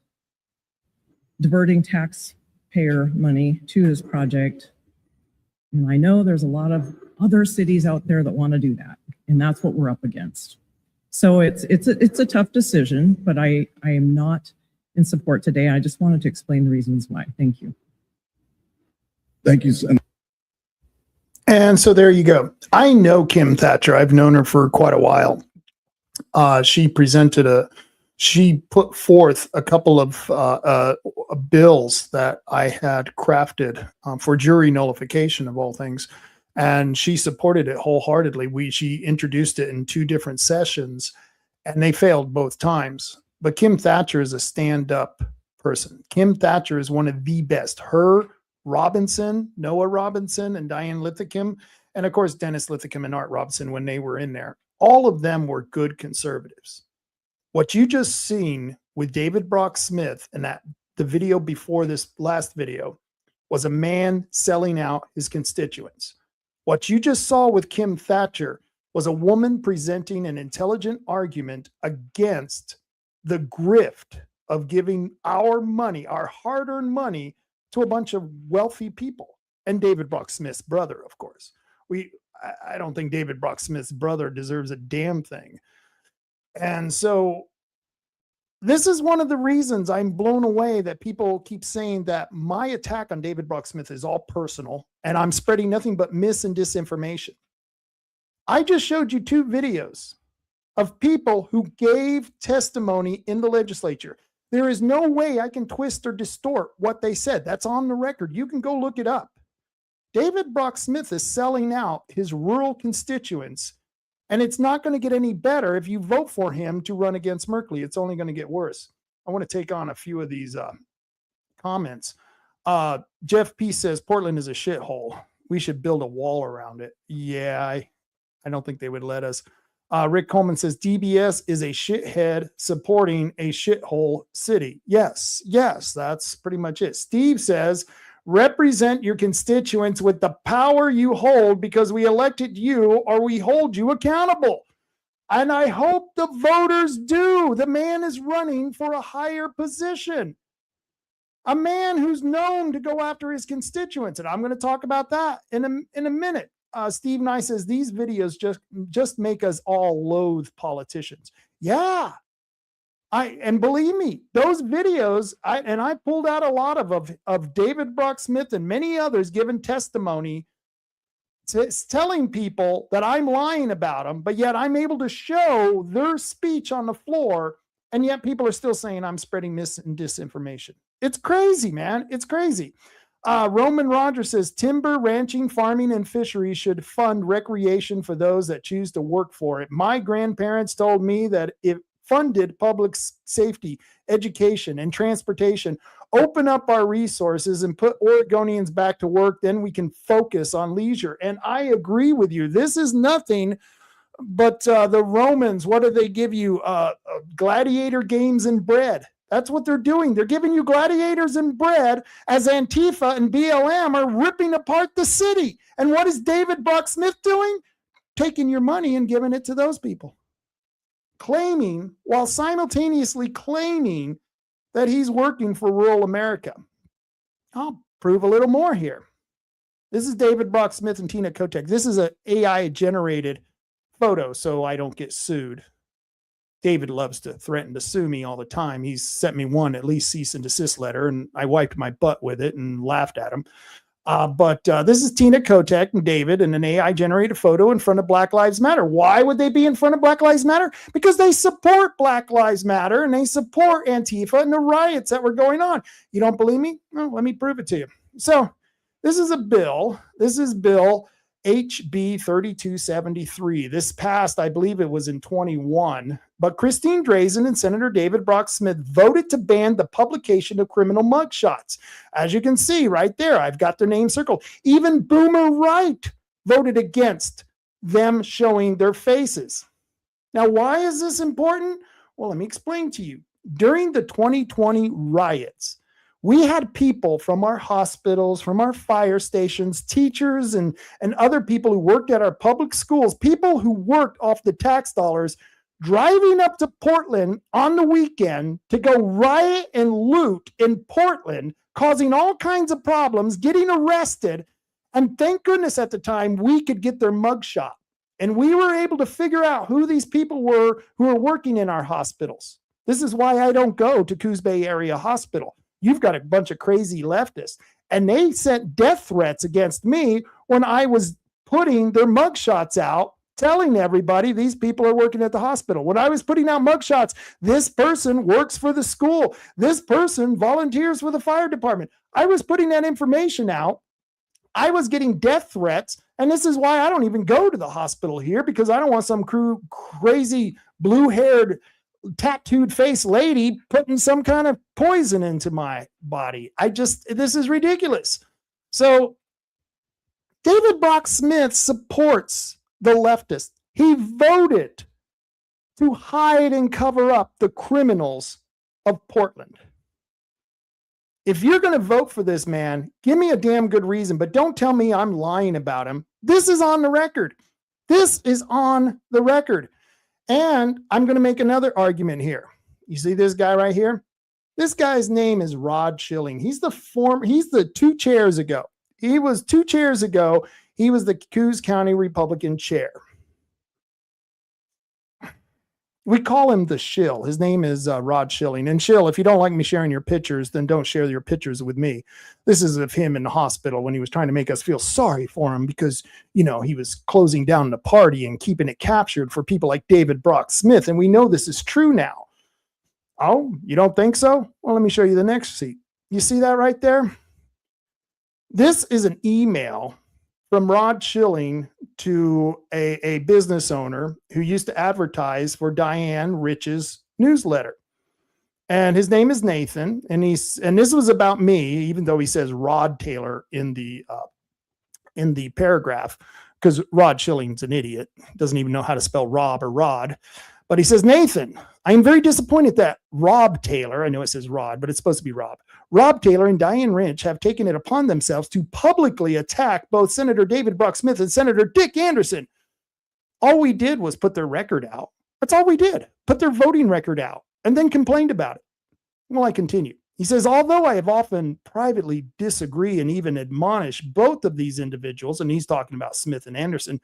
diverting taxpayer money to this project. And I know there's a lot of other cities out there that want to do that, and that's what we're up against. So it's a tough decision, but I am not in support today. I just wanted to explain the reasons why. Thank you. Thank you, Senator. And so there you go. I know Kim Thatcher. I've known her for quite a while. She put forth a couple of bills that I had crafted for jury nullification of all things, and she supported it wholeheartedly. She introduced it in 2 different sessions, and they failed both times. But Kim Thatcher is a stand-up person. Kim Thatcher is one of the best. Her, Robinson, Noah Robinson, and Diane Lithicum, and of course Dennis Lithicum and Art Robinson when they were in there. All of them were good conservatives. What you just seen with David Brock Smith and the video before this last video was a man selling out his constituents. What you just saw with Kim Thatcher was a woman presenting an intelligent argument against the grift of giving our money, our hard-earned money, to a bunch of wealthy people. and David Brock Smith's brother, of course. I don't think David Brock Smith's brother deserves a damn thing. And so this is one of the reasons I'm blown away that people keep saying that my attack on David Brock Smith is all personal and I'm spreading nothing but mis and disinformation. I just showed you 2 videos of people who gave testimony in the legislature. There is no way I can twist or distort what they said. That's on the record. You can go look it up. David Brock Smith is selling out his rural constituents, and it's not going to get any better if you vote for him to run against Merkley. It's only going to get worse. I want to take on a few of these comments. Jeff P. says, Portland is a shithole. We should build a wall around it. Yeah, I don't think they would let us. Rick Coleman says, DBS is a shithead supporting a shithole city. Yes, that's pretty much it. Steve says, represent your constituents with the power you hold because we elected you or we hold you accountable. And I hope the voters do. The man is running for a higher position. A man who's known to go after his constituents. And I'm going to talk about that in a minute. Steve Nye says, these videos just make us all loathe politicians. Yeah. And believe me, those videos, I pulled out a lot of David Brock Smith and many others giving testimony, telling people that I'm lying about them, but yet I'm able to show their speech on the floor, and yet people are still saying I'm spreading mis and disinformation. It's crazy, man. It's crazy. Roman Rogers says, timber, ranching, farming, and fishery should fund recreation for those that choose to work for it. My grandparents told me that if funded public safety, education, and transportation, open up our resources and put Oregonians back to work, then we can focus on leisure. And I agree with you. This is nothing but the Romans. What do they give you? Gladiator games and bread. That's what they're doing. They're giving you gladiators and bread as Antifa and BLM are ripping apart the city. And what is David Brock Smith doing? Taking your money and giving it to those people. Claiming, while simultaneously claiming that he's working for rural America. I'll prove a little more here. This is David Brock Smith and Tina Kotek. This is an AI-generated photo, so I don't get sued. David loves to threaten to sue me all the time. He's sent me one at least cease and desist letter, and I wiped my butt with it and laughed at him. But this is Tina Kotek and David in an AI-generated photo in front of Black Lives Matter. Why would they be in front of Black Lives Matter? Because they support Black Lives Matter and they support Antifa and the riots that were going on. You don't believe me? Well, let me prove it to you. So this is a bill. This is Bill HB 3273. This passed, I believe it was in 21. But Christine Drazan and Senator David Brock Smith voted to ban the publication of criminal mugshots. As you can see right there, I've got their name circled. Even Boomer Wright voted against them showing their faces. Now, why is this important? Well, let me explain to you. During the 2020 riots, we had people from our hospitals, from our fire stations, teachers, and other people who worked at our public schools, people who worked off the tax dollars, driving up to Portland on the weekend to go riot and loot in Portland, causing all kinds of problems, getting arrested. And thank goodness at the time we could get their mugshot. And we were able to figure out who these people were who were working in our hospitals. This is why I don't go to Coos Bay Area Hospital. You've got a bunch of crazy leftists. And they sent death threats against me when I was putting their mugshots out, telling everybody these people are working at the hospital. When I was putting out mugshots, this person works for the school. This person volunteers for the fire department. I was putting that information out. I was getting death threats. And this is why I don't even go to the hospital here, because I don't want some crazy blue-haired tattooed face lady putting some kind of poison into my body. This is ridiculous. So David Brock Smith supports the leftists. He voted to hide and cover up the criminals of Portland. If you're going to vote for this man, give me a damn good reason, but don't tell me I'm lying about him. This is on the record. This is on the record. And I'm going to make another argument here. You see this guy right here? This guy's name is Rod Schilling. He's the 2 chairs ago. He was 2 chairs ago. He was the Coos County Republican chair. We call him the Shill. His name is Rod Schilling. And Shill, if you don't like me sharing your pictures, then don't share your pictures with me. This is of him in the hospital when he was trying to make us feel sorry for him because, you know, he was closing down the party and keeping it captured for people like David Brock Smith. And we know this is true now. Oh, you don't think so? Well, let me show you the next sheet. You see that right there? This is an email from Rod Schilling to a business owner who used to advertise for Diane Rich's newsletter. And his name is Nathan. And this was about me, even though he says Rod Taylor in the paragraph, because Rod Schilling's an idiot. Doesn't even know how to spell Rob or Rod. But he says, Nathan, I am very disappointed that Rob Taylor, I know it says Rod, but it's supposed to be Rob Taylor and Diane Rich have taken it upon themselves to publicly attack both Senator David Brock Smith and Senator Dick Anderson. All we did was put their record out. That's all we did. Put their voting record out and then complained about it. Well, I continue. He says, although I have often privately disagree and even admonish both of these individuals, and he's talking about Smith and Anderson,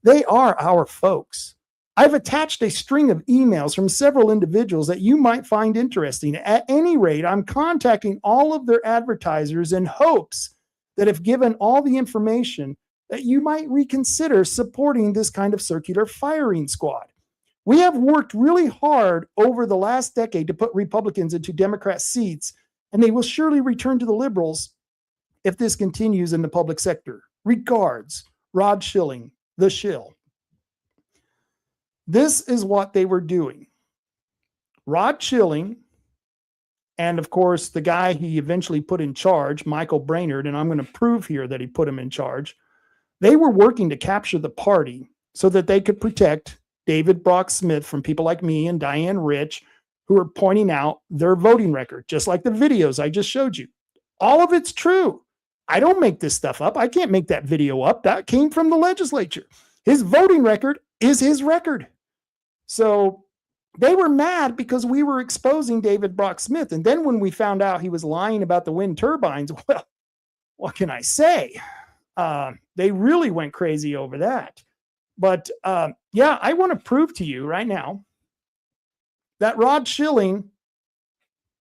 they are our folks. I've attached a string of emails from several individuals that you might find interesting. At any rate, I'm contacting all of their advertisers in hopes that if given all the information, that you might reconsider supporting this kind of circular firing squad. We have worked really hard over the last decade to put Republicans into Democrat seats, and they will surely return to the liberals if this continues in the public sector. Regards, Rod Schilling, the Shill. This is what they were doing. Rod Schilling, and of course, the guy he eventually put in charge, Michael Brainerd, and I'm going to prove here that he put him in charge, they were working to capture the party so that they could protect David Brock Smith from people like me and Diane Rich, who are pointing out their voting record, just like the videos I just showed you. All of it's true. I don't make this stuff up. I can't make that video up. That came from the legislature. His voting record is his record. So they were mad because we were exposing David Brock Smith. And then when we found out he was lying about the wind turbines, well, what can I say? They really went crazy over that. But yeah, I want to prove to you right now that Rod Schilling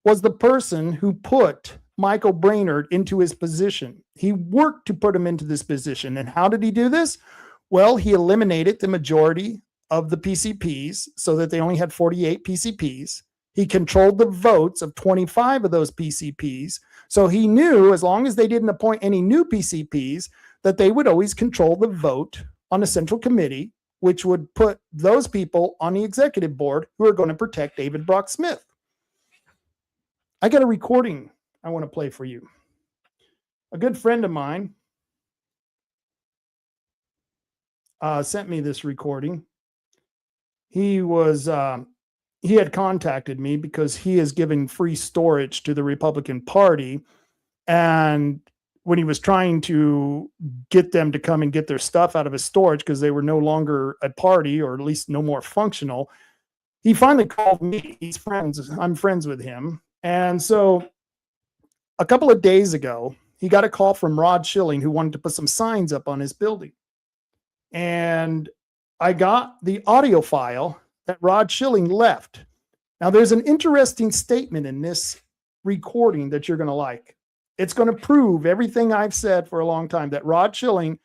was the person who put Michael Brainerd into his position. He worked to put him into this position. And how did he do this? Well, he eliminated the majority of the PCPs so that they only had 48 PCPs. He controlled the votes of 25 of those PCPs. So he knew as long as they didn't appoint any new PCPs, that they would always control the vote on the central committee, which would put those people on the executive board who are going to protect David Brock Smith. I got a recording I want to play for you. A good friend of mine sent me this recording. He had contacted me because he is giving free storage to the Republican Party. And when he was trying to get them to come and get their stuff out of his storage because they were no longer a party, or at least no more functional, he finally called me. I'm friends with him. And so a couple of days ago, he got a call from Rod Schilling, who wanted to put some signs up on his building. And I got the audio file that Rod Schilling left. Now, there's an interesting statement in this recording that you're going to like. It's going to prove everything I've said for a long time, that Rod Schilling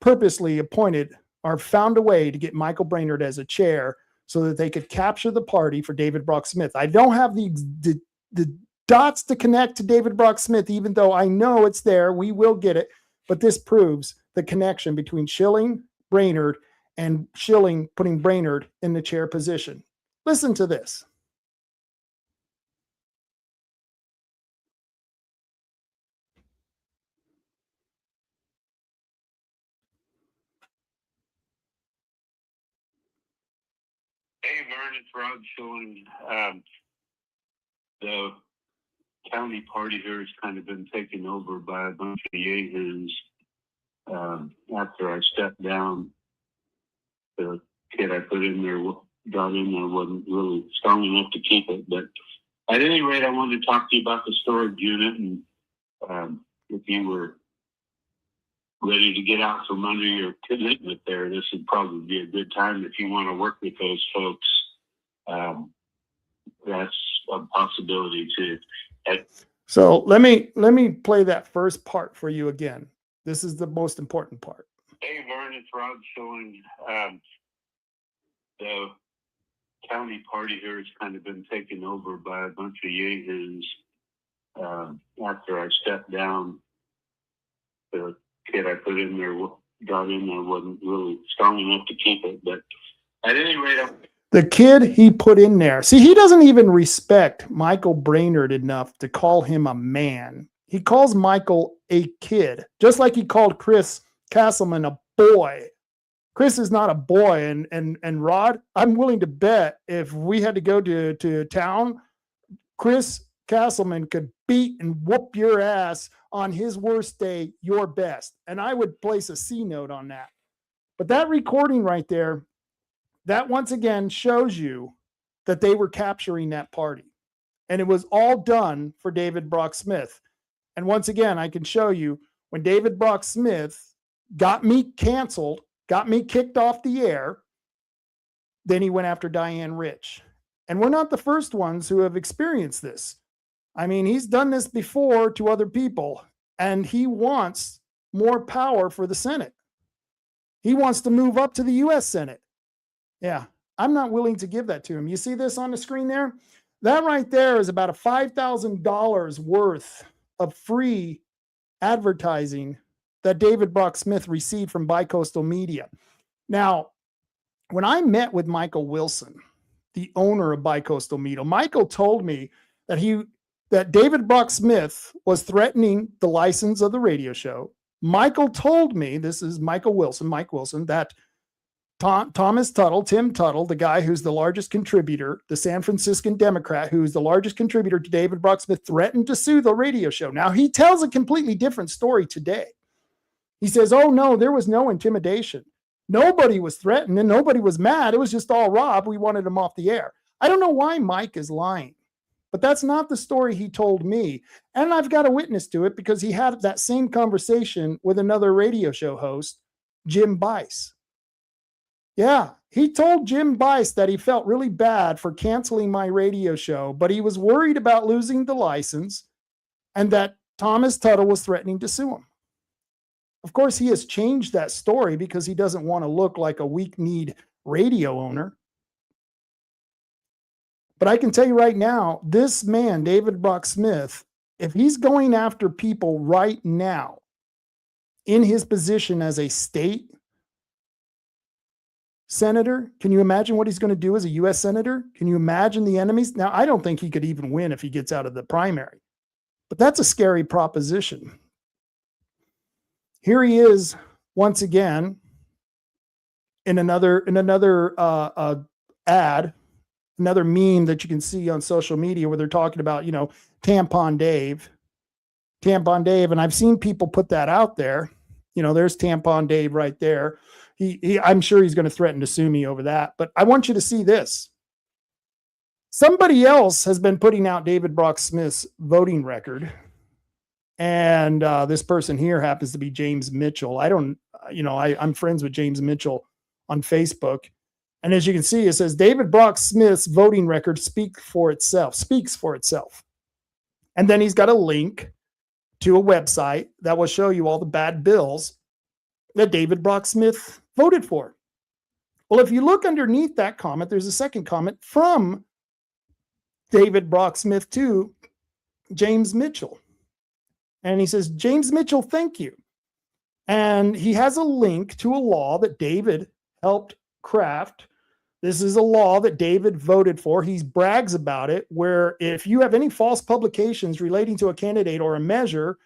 purposely appointed or found a way to get Michael Brainerd as a chair so that they could capture the party for David Brock Smith. I don't have the dots to connect to David Brock Smith, even though I know it's there. We will get it. But this proves the connection between Schilling, Brainerd, and Schilling putting Brainerd in the chair position. Listen to this. Hey, Vern, it's Rod Schilling. The county party here has kind of been taken over by a bunch of yahoos. After I stepped down, the kid I got in there wasn't really strong enough to keep it. But at any rate, I wanted to talk to you about the storage unit, and if you were ready to get out from under your commitment there, this would probably be a good time if you want to work with those folks. That's a possibility too. So let me play that first part for you again. This is the most important part. Hey, Vern, it's Rob showing the county party here has kind of been taken over by a bunch of yahoos. After I stepped down, the kid I got in there wasn't really strong enough to keep it. But at any rate, the kid he put in there, see, he doesn't even respect Michael Brainerd enough to call him a man. He calls Michael a kid, just like he called Chris Castleman a boy. Chris is not a boy, and Rod, I'm willing to bet if we had to go to town, Chris Castleman could beat and whoop your ass on his worst day, your best. And I would place a C note on that. But that recording right there, that once again shows you that they were capturing that party. And it was all done for David Brock Smith. And once again, I can show you when David Brock Smith got me canceled, got me kicked off the air, then he went after Diane Rich. And we're not the first ones who have experienced this. I mean, he's done this before to other people, and he wants more power for the Senate. He wants to move up to the U.S. Senate. Yeah, I'm not willing to give that to him. You see this on the screen there? That right there is about a $5,000 worth of free advertising that David Brock Smith received from Bicoastal Media. Now, when I met with Michael Wilson, the owner of Bicoastal Media, Michael told me that David Brock Smith was threatening the license of the radio show. Michael told me, this is Mike Wilson, that Thomas Tuttle, Tim Tuttle, the guy who's the largest contributor, the San Franciscan Democrat, who's the largest contributor to David Brock Smith, threatened to sue the radio show. Now, he tells a completely different story today. He says, oh, no, there was no intimidation. Nobody was threatened and nobody was mad. It was just all Rob. We wanted him off the air. I don't know why Mike is lying, but that's not the story he told me. And I've got a witness to it because he had that same conversation with another radio show host, Jim Bice. Yeah, he told Jim Bice that he felt really bad for canceling my radio show, but he was worried about losing the license and that Thomas Tuttle was threatening to sue him. Of course, he has changed that story because he doesn't want to look like a weak-kneed radio owner. But I can tell you right now, this man, David Brock Smith, if he's going after people right now in his position as a state senator, can you imagine what he's going to do as a U.S. senator? Can you imagine the enemies? Now, I don't think he could even win if he gets out of the primary, but that's a scary proposition. Here he is once again in another ad, another meme that you can see on social media where they're talking about, Tampon Dave. And I've seen people put that out there. There's Tampon Dave right there. I'm sure he's going to threaten to sue me over that, but I want you to see this. Somebody else has been putting out David Brock Smith's voting record. And this person here happens to be James Mitchell. I'm friends with James Mitchell on Facebook. And as you can see, it says David Brock Smith's voting record speaks for itself. And then he's got a link to a website that will show you all the bad bills that David Brock Smith voted for. Well, if you look underneath that comment, there's a second comment from David Brock Smith to James Mitchell. And he says, James Mitchell, thank you. And he has a link to a law that David helped craft. This is a law that David voted for. He brags about it, where if you have any false publications relating to a candidate or a measure,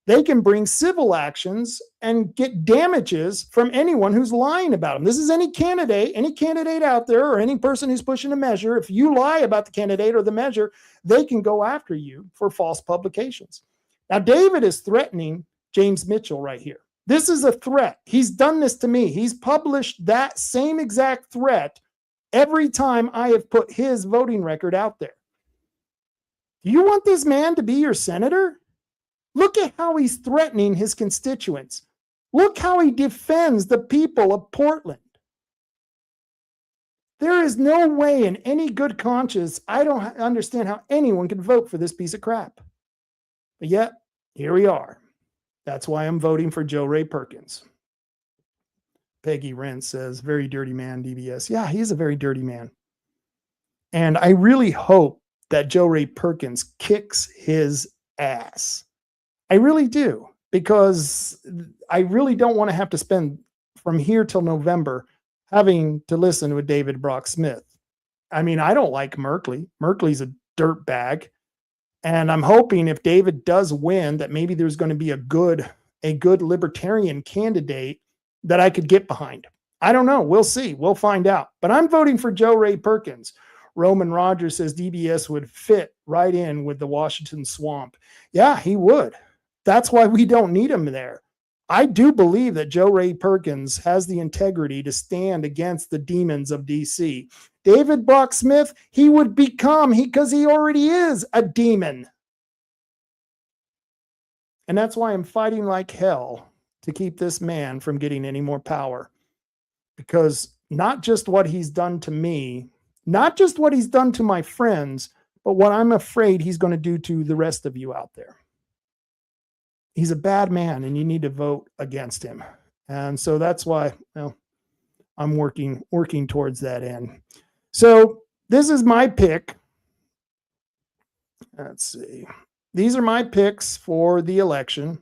they can bring civil actions and get damages from anyone who's lying about them. This is any candidate out there or any person who's pushing a measure. If you lie about the candidate or the measure, they can go after you for false publications. Now, David is threatening James Mitchell right here. This is a threat. He's done this to me. He's published that same exact threat every time I have put his voting record out there. Do you want this man to be your senator? Look at how he's threatening his constituents. Look how he defends the people of Portland. There is no way in any good conscience, I don't understand how anyone can vote for this piece of crap. But yet, here we are. That's why I'm voting for Joe Ray Perkins. Peggy Rent says, very dirty man, DBS. Yeah, he's a very dirty man. And I really hope that Joe Ray Perkins kicks his ass. I really do, because I really don't want to have to spend from here till November having to listen to a David Brock Smith. I mean, I don't like Merkley. Merkley's a dirt bag. And I'm hoping if David does win, that maybe there's going to be a good libertarian candidate that I could get behind. I don't know. We'll see. We'll find out. But I'm voting for Joe Ray Perkins. Roman Rogers says DBS would fit right in with the Washington swamp. Yeah, he would. That's why we don't need him there. I do believe that Joe Ray Perkins has the integrity to stand against the demons of DC. David Brock Smith, he would become, because he already is a demon. And that's why I'm fighting like hell to keep this man from getting any more power. Because not just what he's done to me, not just what he's done to my friends, but what I'm afraid he's going to do to the rest of you out there. He's a bad man, and you need to vote against him. And so that's why, well, I'm working towards that end. So this is my pick. Let's see. These are my picks for the election.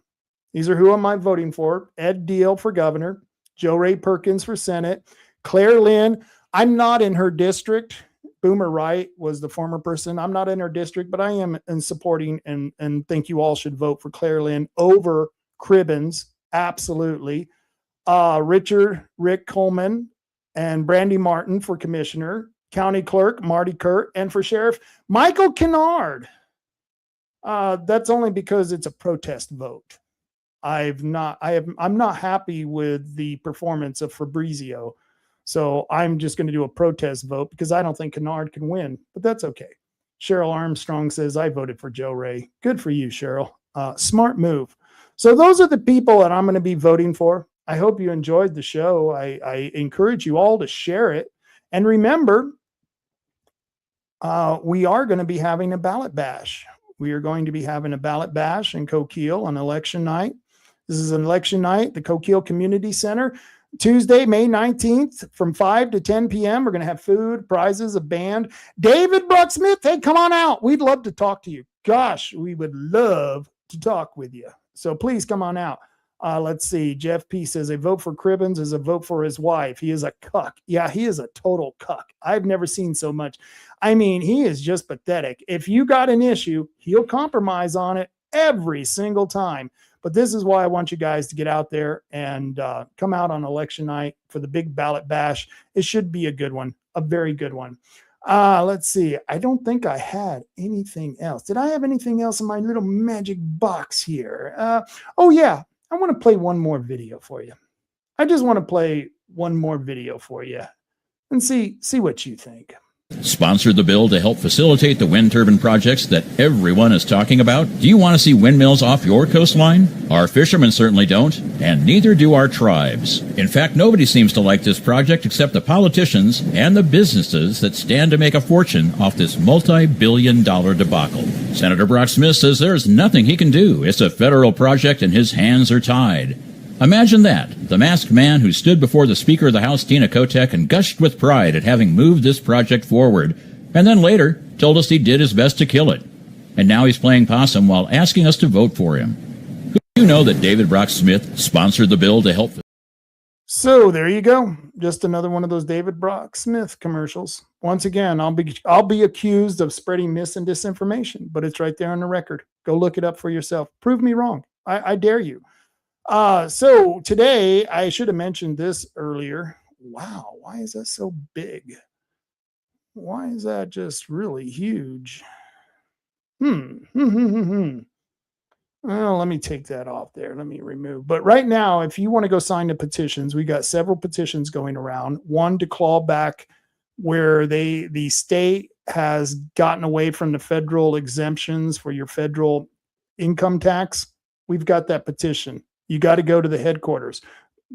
These are who am I voting for. Ed Deal for governor, Joe Ray Perkins for Senate, Claire Lynn. I'm not in her district. Boomer Wright was the former person. I'm not in her district, but I am in supporting and think you all should vote for Claire Lynn over Cribbins. Absolutely. Rick Coleman and Brandy Martin for commissioner, county clerk, Marty Kurt, and for sheriff, Michael Kennard. That's only because it's a protest vote. I'm not happy with the performance of Fabrizio. So I'm just going to do a protest vote because I don't think Kennard can win, but that's okay. Cheryl Armstrong says, I voted for Joe Ray. Good for you, Cheryl. Smart move. So those are the people that I'm going to be voting for. I hope you enjoyed the show. I encourage you all to share it. And remember, we are going to be having a ballot bash. We are going to be having a ballot bash in Coquille on election night. This is an election night, the Coquille Community Center. Tuesday, May 19th from 5 to 10 p.m. We're going to have food, prizes, a band. David Brock Smith, hey, come on out. We'd love to talk to you. Gosh, we would love to talk with you. So please come on out. Let's see. Jeff P says a vote for Cribbins is a vote for his wife. He is a cuck. Yeah, he is a total cuck. I've never seen so much. I mean, he is just pathetic. If you got an issue, he'll compromise on it every single time. But this is why I want you guys to get out there and come out on election night for the big ballot bash. It should be a good one, a very good one. Let's see. I don't think I had anything else. Did I have anything else in my little magic box here? Oh, yeah. I want to play one more video for you. I just want to play one more video for you and see what you think. Sponsored the bill to help facilitate the wind turbine projects that everyone is talking about? Do you want to see windmills off your coastline? Our fishermen certainly don't, and neither do our tribes. In fact, nobody seems to like this project except the politicians and the businesses that stand to make a fortune off this multi-billion-dollar debacle. Senator Brock Smith says there's nothing he can do. It's a federal project and his hands are tied. Imagine that, the masked man who stood before the Speaker of the House, Tina Kotek, and gushed with pride at having moved this project forward, and then later told us he did his best to kill it. And now he's playing possum while asking us to vote for him. Who do you know that David Brock Smith sponsored the bill to help? So there you go. Just another one of those David Brock Smith commercials. Once again, I'll be accused of spreading mis and disinformation, but it's right there on the record. Go look it up for yourself. Prove me wrong. I dare you. So today, I should have mentioned this earlier. Wow, why is that so big? Why is that just really huge? Well, let me take that off there. Let me remove. But right now, if you want to go sign the petitions, we got several petitions going around. One to claw back where the state has gotten away from the federal exemptions for your federal income tax. We've got that petition. you got to go to the headquarters.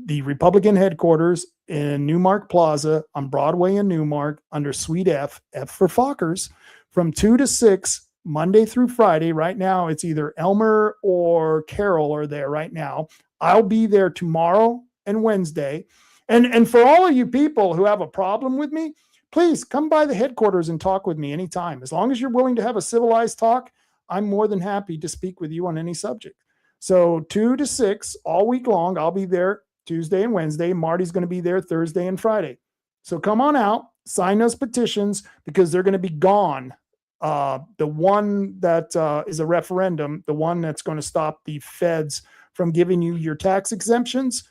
The Republican headquarters in Newmark Plaza on Broadway in Newmark under Suite F, F for Fockers, from 2 to 6, Monday through Friday. Right now, it's either Elmer or Carol are there right now. I'll be there tomorrow and Wednesday. And for all of you people who have a problem with me, please come by the headquarters and talk with me anytime. As long as you're willing to have a civilized talk, I'm more than happy to speak with you on any subject. So 2 to 6 all week long. I'll be there Tuesday and Wednesday. Marty's going to be there Thursday and Friday. So come on out, sign those petitions because they're going to be gone. The one that is a referendum, the one that's going to stop the feds from giving you your tax exemptions,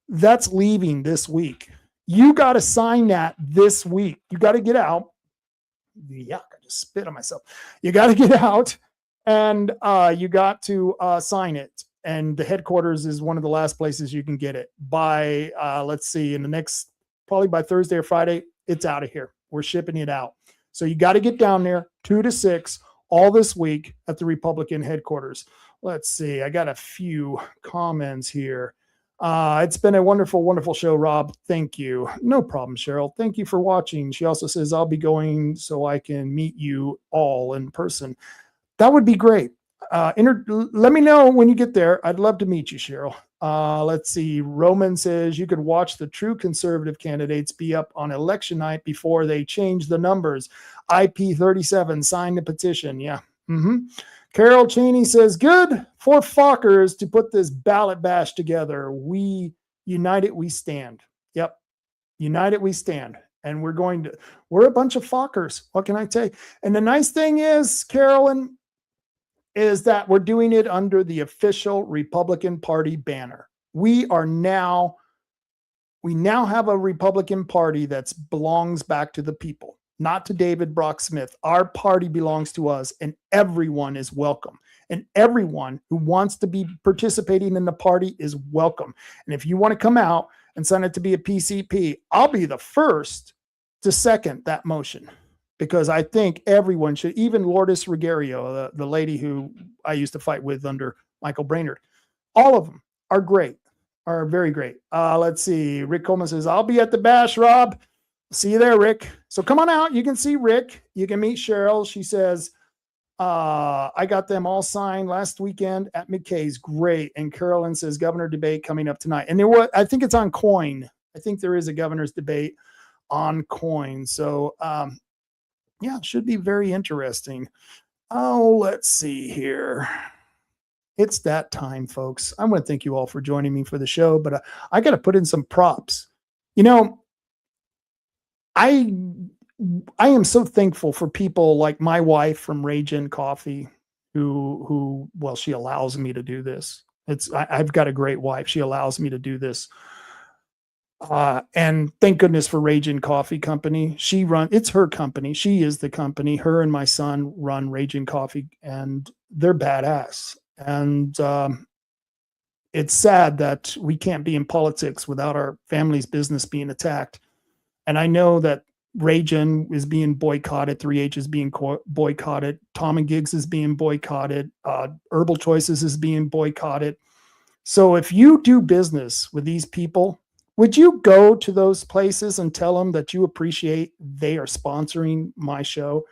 that's leaving this week. You got to sign that this week. You got to get out. Yuck, I just spit on myself. You got to get out and you got to sign it. And the headquarters is one of the last places you can get it by, let's see, in the next, probably by Thursday or Friday, it's out of here. We're shipping it out. So you got to get down there 2 to 6 all this week at the Republican headquarters. Let's see. I got a few comments here. It's been a wonderful, wonderful show, Rob. Thank you. No problem, Cheryl. Thank you for watching. She also says, I'll be going so I can meet you all in person. That would be great. Let me know when you get there. I'd love to meet you, Cheryl. Let's see. Roman says you could watch the true conservative candidates be up on election night before they change the numbers. IP37, sign the petition. Yeah. Carol Cheney says, good for Fockers to put this ballot bash together. We united, we stand. Yep. United, we stand. And we're a bunch of Fockers. What can I tell you? And the nice thing is, Carolyn, is that we're doing it under the official Republican Party banner. We now have a Republican Party that belongs back to the people, not to David Brock Smith. Our party belongs to us, and everyone is welcome. And everyone who wants to be participating in the party is welcome. And if you want to come out and sign it to be a PCP, I'll be the first to second that motion. Because I think everyone should, even Lourdes Ruggiero, the lady who I used to fight with under Michael Brainerd, all of them are great, are very great. Let's see. Rick Coleman says, I'll be at the bash, Rob. See you there, Rick. So come on out. You can see Rick. You can meet Cheryl. She says, I got them all signed last weekend at McKay's. Great. And Carolyn says, governor debate coming up tonight. And I think it's on Coin. I think there is a governor's debate on Coin. So, yeah, it should be very interesting. Oh, let's see here. It's that time, folks. I want to thank you all for joining me for the show, but I got to put in some props. You know, I am so thankful for people like my wife from Ragin Coffee, who well, she allows me to do this. I've got a great wife. She allows me to do this. And thank goodness for Ragin Coffee Company. It's her company. She is the company. Her and my son run Ragin Coffee, and they're badass. And it's sad that we can't be in politics without our family's business being attacked. And I know that Ragin is being boycotted. 3H is being boycotted. Tom and Gigs is being boycotted. Herbal Choices is being boycotted. So if you do business with these people, would you go to those places and tell them that you appreciate they are sponsoring my show?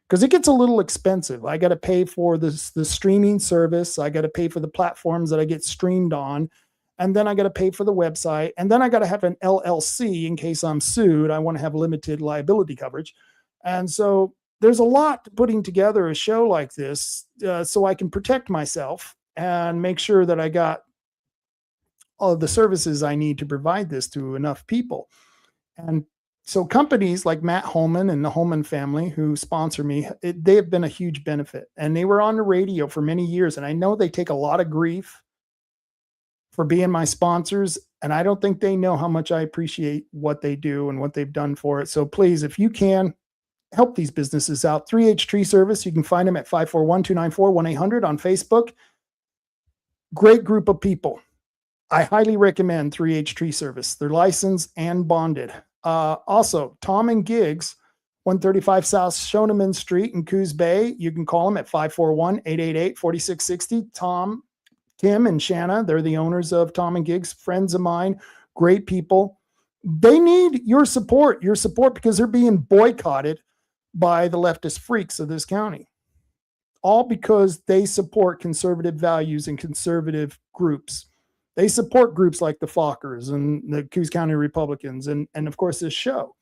Because it gets a little expensive. I got to pay for the streaming service. I got to pay for the platforms that I get streamed on. And then I got to pay for the website. And then I got to have an LLC in case I'm sued. I want to have limited liability coverage. And so there's a lot to putting together a show like this so I can protect myself and make sure that I got all of the services I need to provide this to enough people. And so companies like Matt Holman and the Holman family who sponsor me, they have been a huge benefit. And they were on the radio for many years. And I know they take a lot of grief for being my sponsors. And I don't think they know how much I appreciate what they do and what they've done for it. So please, if you can, help these businesses out. 3H Tree Service, you can find them at 541-294-1800 on Facebook. Great group of people. I highly recommend 3H Tree Service. They're licensed and bonded. Also, Tom and Gigs, 135 South Shoneman Street in Coos Bay. You can call them at 541-888-4660. Tom Tim and Shanna, they're the owners of Tom and Gigs, friends of mine, great people. They need your support because they're being boycotted by the leftist freaks of this county, all because they support conservative values and conservative groups. They support groups like the Fockers and the Coos County Republicans and of course this show.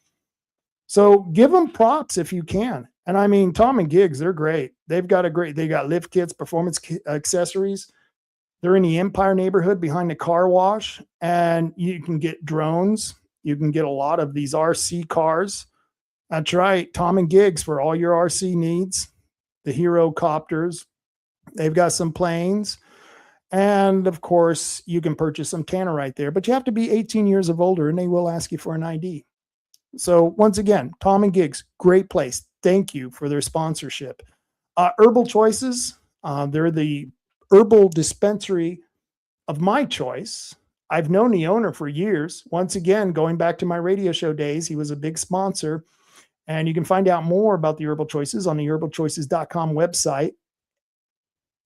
So give them props if you can. And I mean, Tom and Gigs, they're great. They got lift kits, performance accessories. They're in the Empire neighborhood behind the car wash, and you can get drones. You can get a lot of these RC cars. That's right. Tom and Gigs for all your RC needs. The Hero copters. They've got some planes. And of course, you can purchase some tannerite there, but you have to be 18 years of older and they will ask you for an ID. So once again, Tom and Gigs, great place. Thank you for their sponsorship. Herbal Choices, they're the herbal dispensary of my choice. I've known the owner for years. Once again, going back to my radio show days, he was a big sponsor. And you can find out more about the Herbal Choices on the herbalchoices.com website.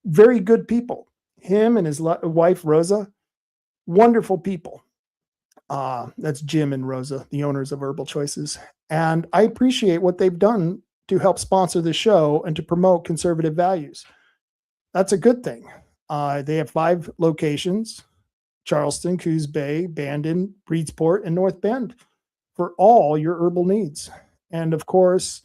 Very good people. Him and his wife, Rosa, wonderful people. That's Jim and Rosa, the owners of Herbal Choices. And I appreciate what they've done to help sponsor the show and to promote conservative values. That's a good thing. They have 5 locations: Charleston, Coos Bay, Bandon, Breedsport, and North Bend for all your herbal needs. And of course,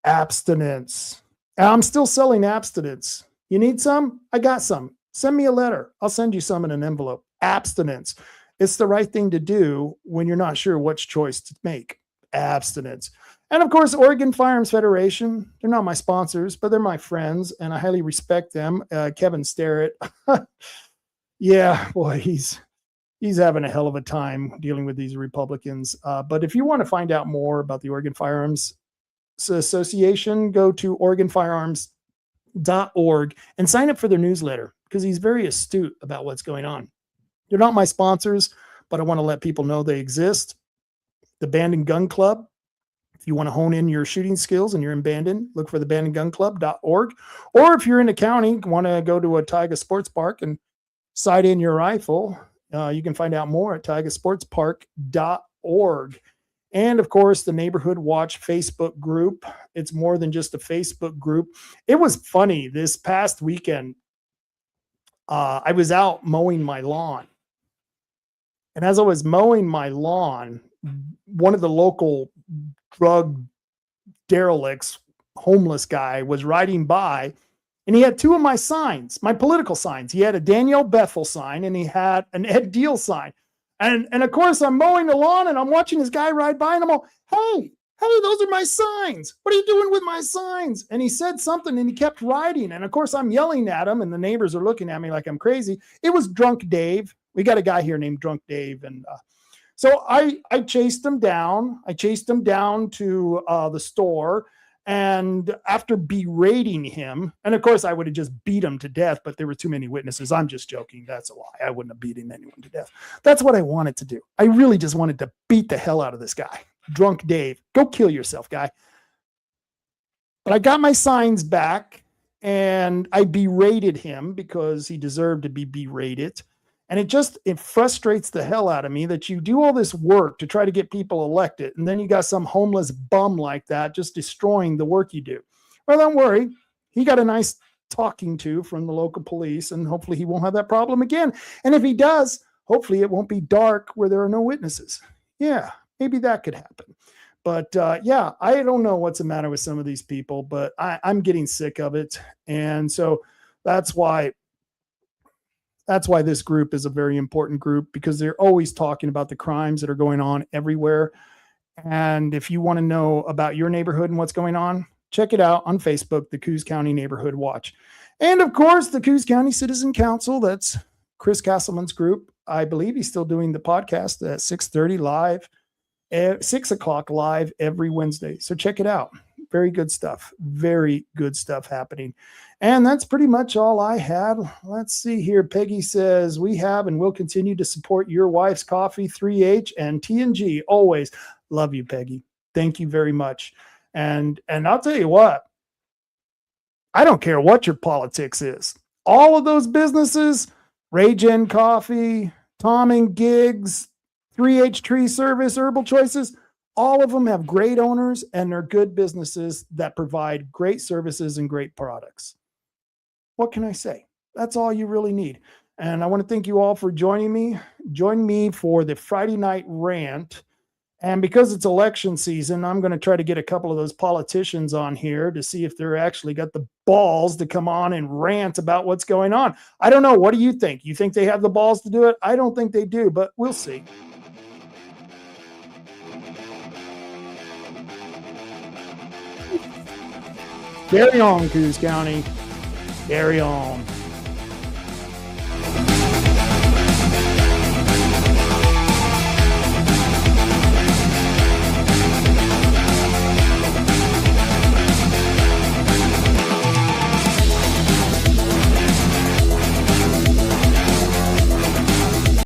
abstinence. I'm still selling abstinence. You need some? I got some. Send me a letter. I'll send you some in an envelope. Abstinence. It's the right thing to do when you're not sure which choice to make. Abstinence. And of course, Oregon Firearms Federation. They're not my sponsors, but they're my friends, and I highly respect them. Kevin Starrett. Yeah, boy, he's having a hell of a time dealing with these Republicans. But if you want to find out more about the Oregon Firearms Association, go to OregonFirearms.org and sign up for their newsletter because he's very astute about what's going on. They're not my sponsors, but I want to let people know they exist. The Bandon Gun Club. If you want to hone in your shooting skills and you're in Bandon, look for the BandonGunClub.org. Or if you're in the county, want to go to a Taiga Sports Park and sight in your rifle, you can find out more at TaigaSportsPark.org. And of course, the Neighborhood Watch Facebook group. It's more than just a Facebook group. It was funny this past weekend. I was out mowing my lawn. And as I was mowing my lawn, one of the local drug derelicts, homeless guy, was riding by, and he had 2 of my signs, my political signs. He had a Danielle Bethel sign and he had an Ed Deal sign. And of course, I'm mowing the lawn and I'm watching this guy ride by and I'm all, hey, those are my signs. What are you doing with my signs? And he said something and he kept riding. And of course, I'm yelling at him and the neighbors are looking at me like I'm crazy. It was Drunk Dave. We got a guy here named Drunk Dave. And so I chased him down. I chased him down to the store. And after berating him, and of course I would have just beat him to death, but there were too many witnesses. I'm just joking. That's a lie. I wouldn't have beaten anyone to death. That's what I wanted to do. I really just wanted to beat the hell out of this guy. Drunk Dave. Go kill yourself, guy. But I got my signs back and I berated him because he deserved to be berated. And it frustrates the hell out of me that you do all this work to try to get people elected. And then you got some homeless bum like that just destroying the work you do. Well, don't worry. He got a nice talking to from the local police, and hopefully he won't have that problem again. And if he does, hopefully it won't be dark where there are no witnesses. Yeah, maybe that could happen. But yeah, I don't know what's the matter with some of these people, but I'm getting sick of it. And so that's why this group is a very important group, because they're always talking about the crimes that are going on everywhere. And if you want to know about your neighborhood and what's going on, check it out on Facebook, the Coos County Neighborhood Watch. And of course, the Coos County Citizen Council, that's Chris Castleman's group. I believe he's still doing the podcast at 6:30 live, 6 o'clock live every Wednesday. So check it out. Very good stuff. Very good stuff happening. And that's pretty much all I had. Let's see here. Peggy says, we have and will continue to support your wife's coffee, 3H and T&G. Always. Love you, Peggy. Thank you very much. And I'll tell you what, I don't care what your politics is. All of those businesses, Raygen Coffee, Tom and Gigs, 3H Tree Service, Herbal Choices. All of them have great owners and they're good businesses that provide great services and great products. What can I say? That's all you really need. And I want to thank you all for joining me. Join me for the Friday night rant. And because it's election season, I'm going to try to get a couple of those politicians on here to see if they're actually got the balls to come on and rant about what's going on. I don't know. What do you think? You think they have the balls to do it? I don't think they do, but we'll see. Carry on, Coos County. Carry on.